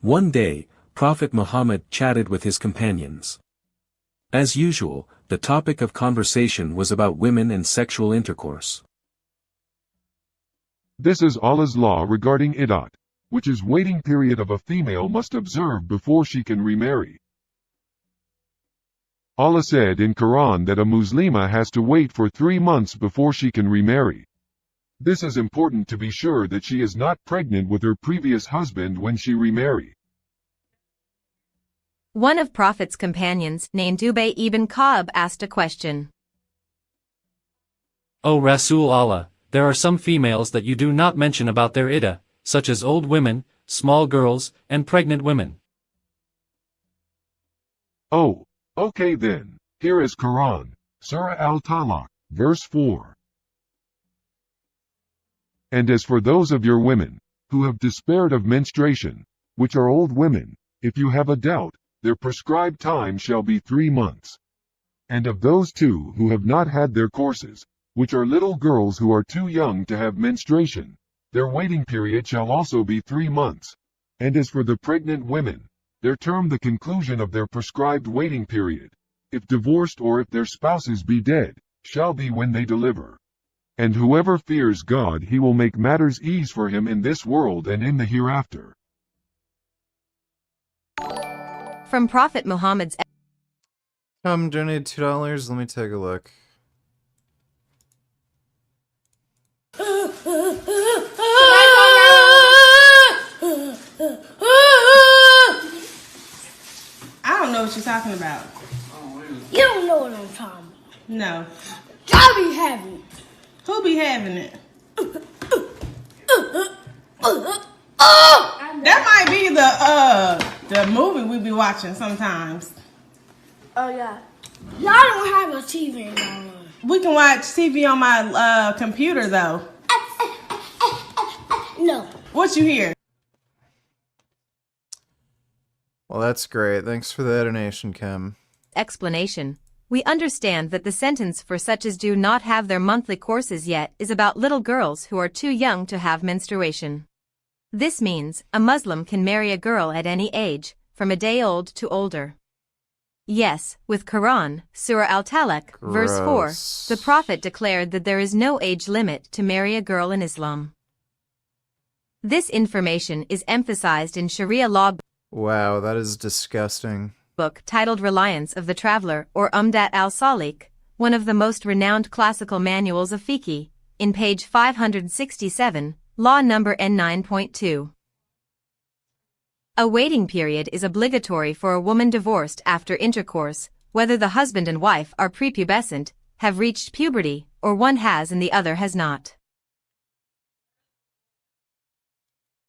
One day, Prophet Muhammad chatted with his companions. As usual, the topic of conversation was about women and sexual intercourse. This is Allah's law regarding iddat, which is waiting period of a female must observe before she can remarry. Allah said in Quran that a Muslima has to wait for 3 months before she can remarry. This is important to be sure that she is not pregnant with her previous husband when she remarry. One of Prophet's companions, named Ubay ibn Ka'b, asked a question. O Rasul Allah, there are some females that you do not mention about their iddah, such as old women, small girls, and pregnant women. Oh, okay then, here is Quran, Surah Al-Talaq, verse 4. And as for those of your women, who have despaired of menstruation, which are old women, if you have a doubt, their prescribed time shall be 3 months. And of those too who have not had their courses, which are little girls who are too young to have menstruation, their waiting period shall also be 3 months. And as for the pregnant women, their term the conclusion of their prescribed waiting period, if divorced or if their spouses be dead, shall be when they deliver. And whoever fears God, He will make matters ease for him in this world and in the hereafter. From Prophet Muhammad's... Donate $2, let me take a look. I don't know what you're talking about. You don't know what I'm talking about. No. I be having it. Who be having it? I That might be the movie we be watching sometimes. Oh yeah. Y'all don't have a TV anymore. We can watch TV on my computer though. No. What you hear? Well, that's great. Thanks for the donation, Kim. Explanation. We understand that the sentence for such as do not have their monthly courses yet is about little girls who are too young to have menstruation. This means a Muslim can marry a girl at any age, from a day old to older. Yes, with Quran, Surah Al-Talaq, verse 4, the Prophet declared that there is no age limit to marry a girl in Islam. This information is emphasized in Sharia law Wow, that is disgusting. Book titled Reliance of the Traveler or Umdat al-Salik, one of the most renowned classical manuals of fiqh, in page 567, law number N9.2. A waiting period is obligatory for a woman divorced after intercourse, whether the husband and wife are prepubescent, have reached puberty, or one has and the other has not.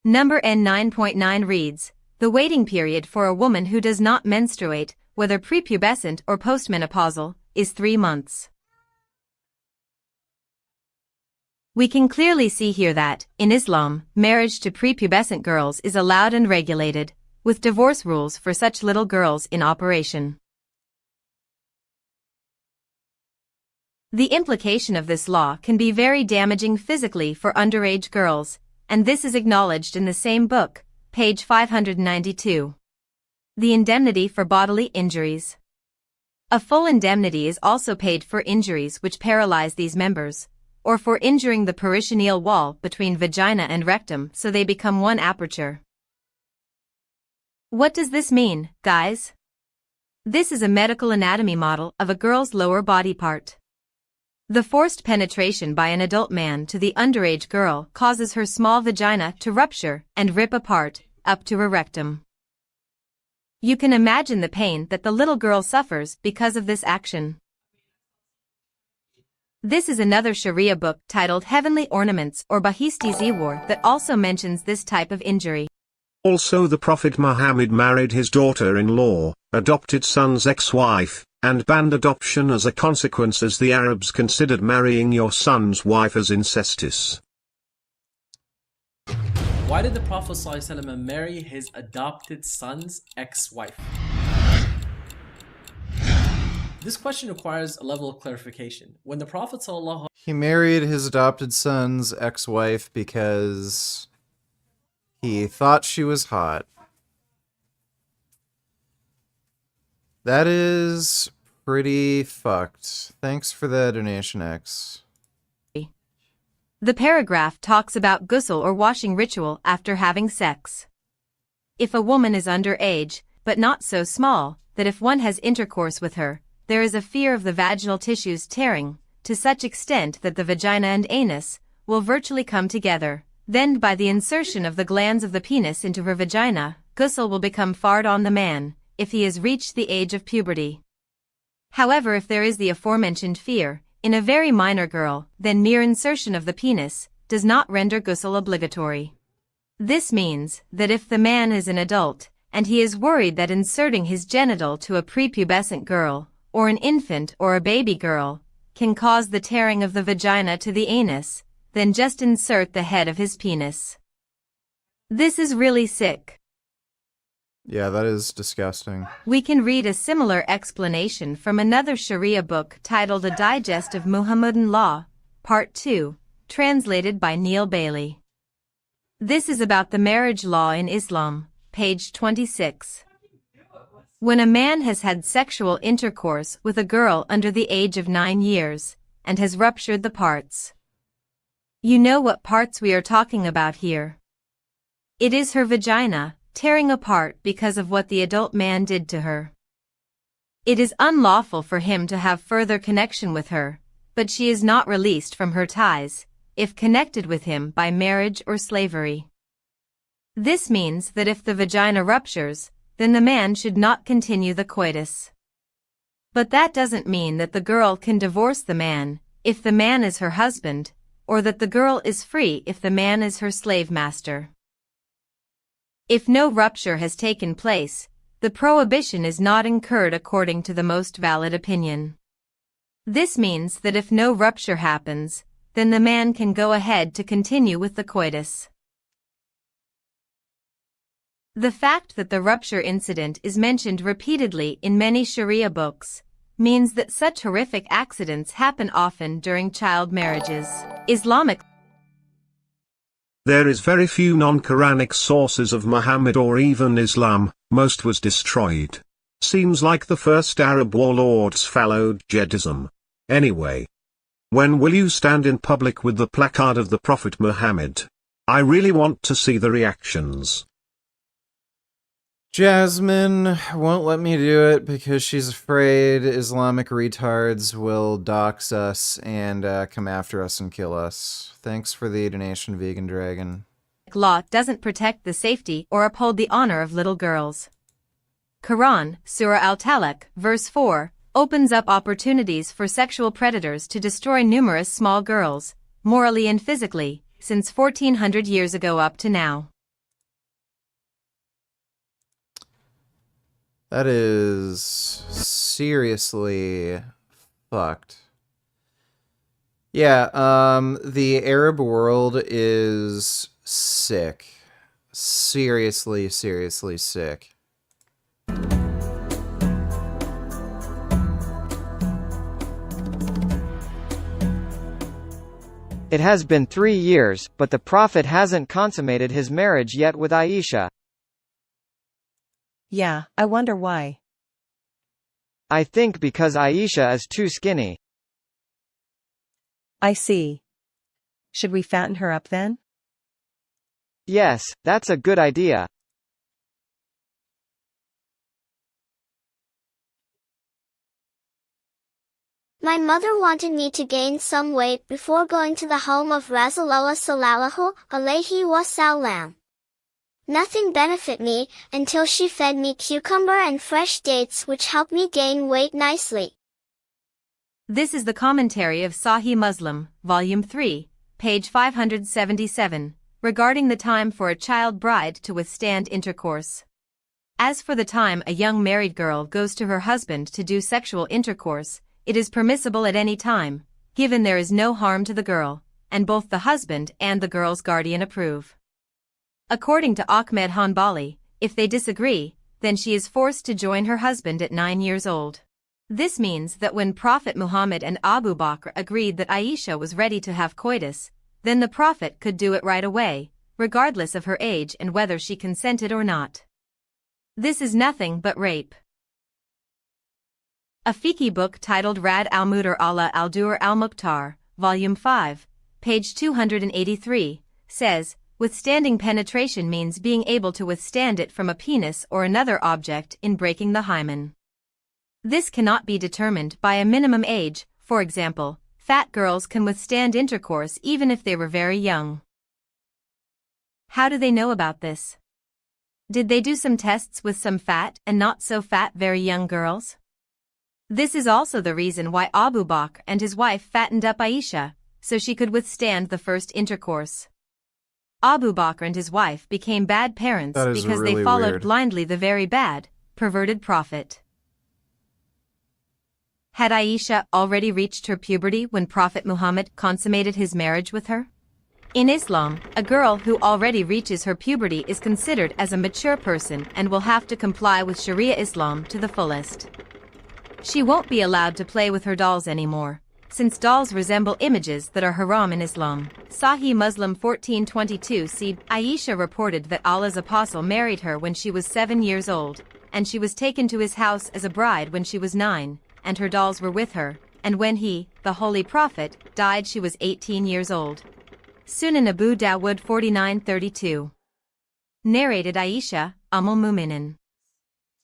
Number N9.9 reads, the waiting period for a woman who does not menstruate, whether prepubescent or postmenopausal, is 3 months. We can clearly see here that, in Islam, marriage to prepubescent girls is allowed and regulated, with divorce rules for such little girls in operation. The implication of this law can be very damaging physically for underage girls, and this is acknowledged in the same book, page 592. The indemnity for bodily injuries. A full indemnity is also paid for injuries which paralyze these members, or for injuring the peritoneal wall between vagina and rectum so they become one aperture. What does this mean, guys? This is a medical anatomy model of a girl's lower body part. The forced penetration by an adult man to the underage girl causes her small vagina to rupture and rip apart, up to her rectum. You can imagine the pain that the little girl suffers because of this action. This is another Sharia book titled Heavenly Ornaments or Bahishti Ziwar that also mentions this type of injury. Also the Prophet Muhammad married his daughter-in-law, adopted son's ex-wife, and banned adoption as a consequence as the Arabs considered marrying your son's wife as incestuous. Why did the Prophet ﷺ marry his adopted son's ex-wife? This question requires a level of clarification. When the Prophet ﷺ He married his adopted son's ex-wife because he thought she was hot. That is pretty fucked. Thanks for the donation, X. The paragraph talks about ghusl or washing ritual after having sex. If a woman is underage, but not so small, that if one has intercourse with her, there is a fear of the vaginal tissues tearing, to such extent that the vagina and anus will virtually come together, then by the insertion of the glands of the penis into her vagina, ghusl will become fard on the man, if he has reached the age of puberty. However, if there is the aforementioned fear, in a very minor girl, then mere insertion of the penis does not render ghusl obligatory. This means that if the man is an adult, and he is worried that inserting his genital to a prepubescent girl, or an infant or a baby girl, can cause the tearing of the vagina to the anus, then just insert the head of his penis. This is really sick. Yeah, that is disgusting. We can read a similar explanation from another Sharia book titled A Digest of Muhammadan Law, Part 2, translated by Neil Bailey. This is about the marriage law in Islam, page 26. When a man has had sexual intercourse with a girl under the age of 9 years, and has ruptured the parts. You know what parts we are talking about here. It is her vagina, tearing apart because of what the adult man did to her. It is unlawful for him to have further connection with her, but she is not released from her ties, if connected with him by marriage or slavery. This means that if the vagina ruptures, then the man should not continue the coitus. But that doesn't mean that the girl can divorce the man, if the man is her husband, or that the girl is free if the man is her slave master. If no rupture has taken place, the prohibition is not incurred according to the most valid opinion. This means that if no rupture happens, then the man can go ahead to continue with the coitus. The fact that the rupture incident is mentioned repeatedly in many Sharia books means that such horrific accidents happen often during child marriages. Islamic There is very few non-Quranic sources of Muhammad or even Islam, most was destroyed. Seems like the first Arab warlords followed Jihadism. Anyway. When will you stand in public with the placard of the Prophet Muhammad? I really want to see the reactions. Jasmine won't let me do it because she's afraid Islamic retards will dox us and come after us and kill us. Thanks for the donation, Vegan Dragon. law doesn't protect the safety or uphold the honor of little girls. Quran, Surah Al-Talaq, verse 4, opens up opportunities for sexual predators to destroy numerous small girls, morally and physically, since 1400 years ago up to now. That is seriously fucked. Yeah, the Arab world is sick. Seriously, seriously sick. It has been 3 years, but the Prophet hasn't consummated his marriage yet with Aisha. Yeah, I wonder why. I think because Aisha is too skinny. I see. Should we fatten her up then? Yes, that's a good idea. My mother wanted me to gain some weight before going to the home of Rasulullah sallallahu alaihi wasallam. Nothing benefit me until she fed me cucumber and fresh dates, which helped me gain weight nicely. This is the commentary of Sahih Muslim, Volume 3, page 577, regarding the time for a child bride to withstand intercourse. As for the time a young married girl goes to her husband to do sexual intercourse, it is permissible at any time, given there is no harm to the girl, and both the husband and the girl's guardian approve. According to Ahmed Hanbali, if they disagree, then she is forced to join her husband at 9 years old. This means that when Prophet Muhammad and Abu Bakr agreed that Aisha was ready to have coitus, then the Prophet could do it right away, regardless of her age and whether she consented or not. This is nothing but rape. A fiqh book titled Rad al-Mudir ala al-Dur al-Mukhtar, Volume 5, page 283, says, withstanding penetration means being able to withstand it from a penis or another object in breaking the hymen. This cannot be determined by a minimum age. For example, fat girls can withstand intercourse even if they were very young. How do they know about this? Did they do some tests with some fat and not so fat very young girls? This is also the reason why Abu Bakr and his wife fattened up Aisha, so she could withstand the first intercourse. Abu Bakr and his wife became bad parents because really they followed weird. blindly the very bad, perverted Prophet. Had Aisha already reached her puberty when Prophet Muhammad consummated his marriage with her? In Islam, a girl who already reaches her puberty is considered as a mature person and will have to comply with Sharia Islam to the fullest. She won't be allowed to play with her dolls anymore, since dolls resemble images that are haram in Islam. Sahih Muslim 1422 c. Aisha reported that Allah's apostle married her when she was 7 years old, and she was taken to his house as a bride when she was 9, and her dolls were with her, and when he, the Holy Prophet, died she was 18 years old. Sunan Abu Dawud 4932. Narrated Aisha, Umm-ul-Mu'minin.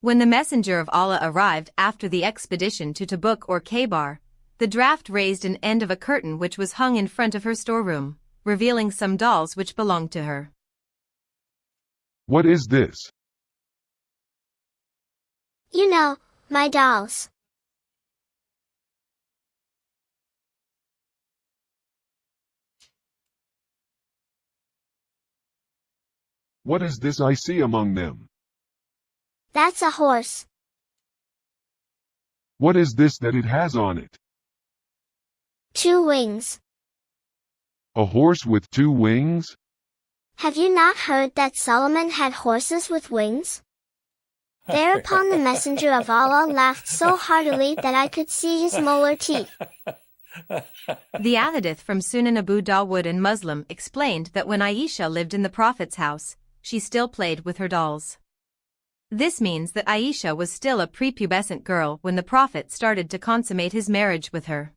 When the messenger of Allah arrived after the expedition to Tabuk or Khaybar, the draft raised an end of a curtain which was hung in front of her storeroom, revealing some dolls which belonged to her. What is this? You know, my dolls. What is this I see among them? That's a horse. What is this that it has on it? 2 wings. A horse with 2 wings? Have you not heard that Solomon had horses with wings? Thereupon the messenger of Allah laughed so heartily that I could see his molar teeth. The Ahadith from Sunan Abu Dawud and Muslim explained that when Aisha lived in the Prophet's house, she still played with her dolls. This means that Aisha was still a prepubescent girl when the Prophet started to consummate his marriage with her.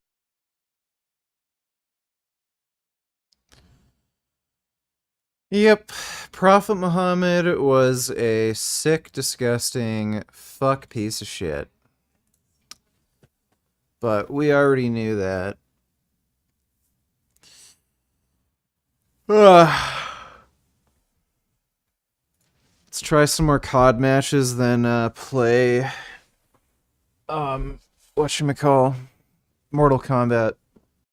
Yep, Prophet Muhammad was a sick, disgusting, fuck piece of shit. But we already knew that. Let's try some more COD matches, then play, whatchamacall, Mortal Kombat.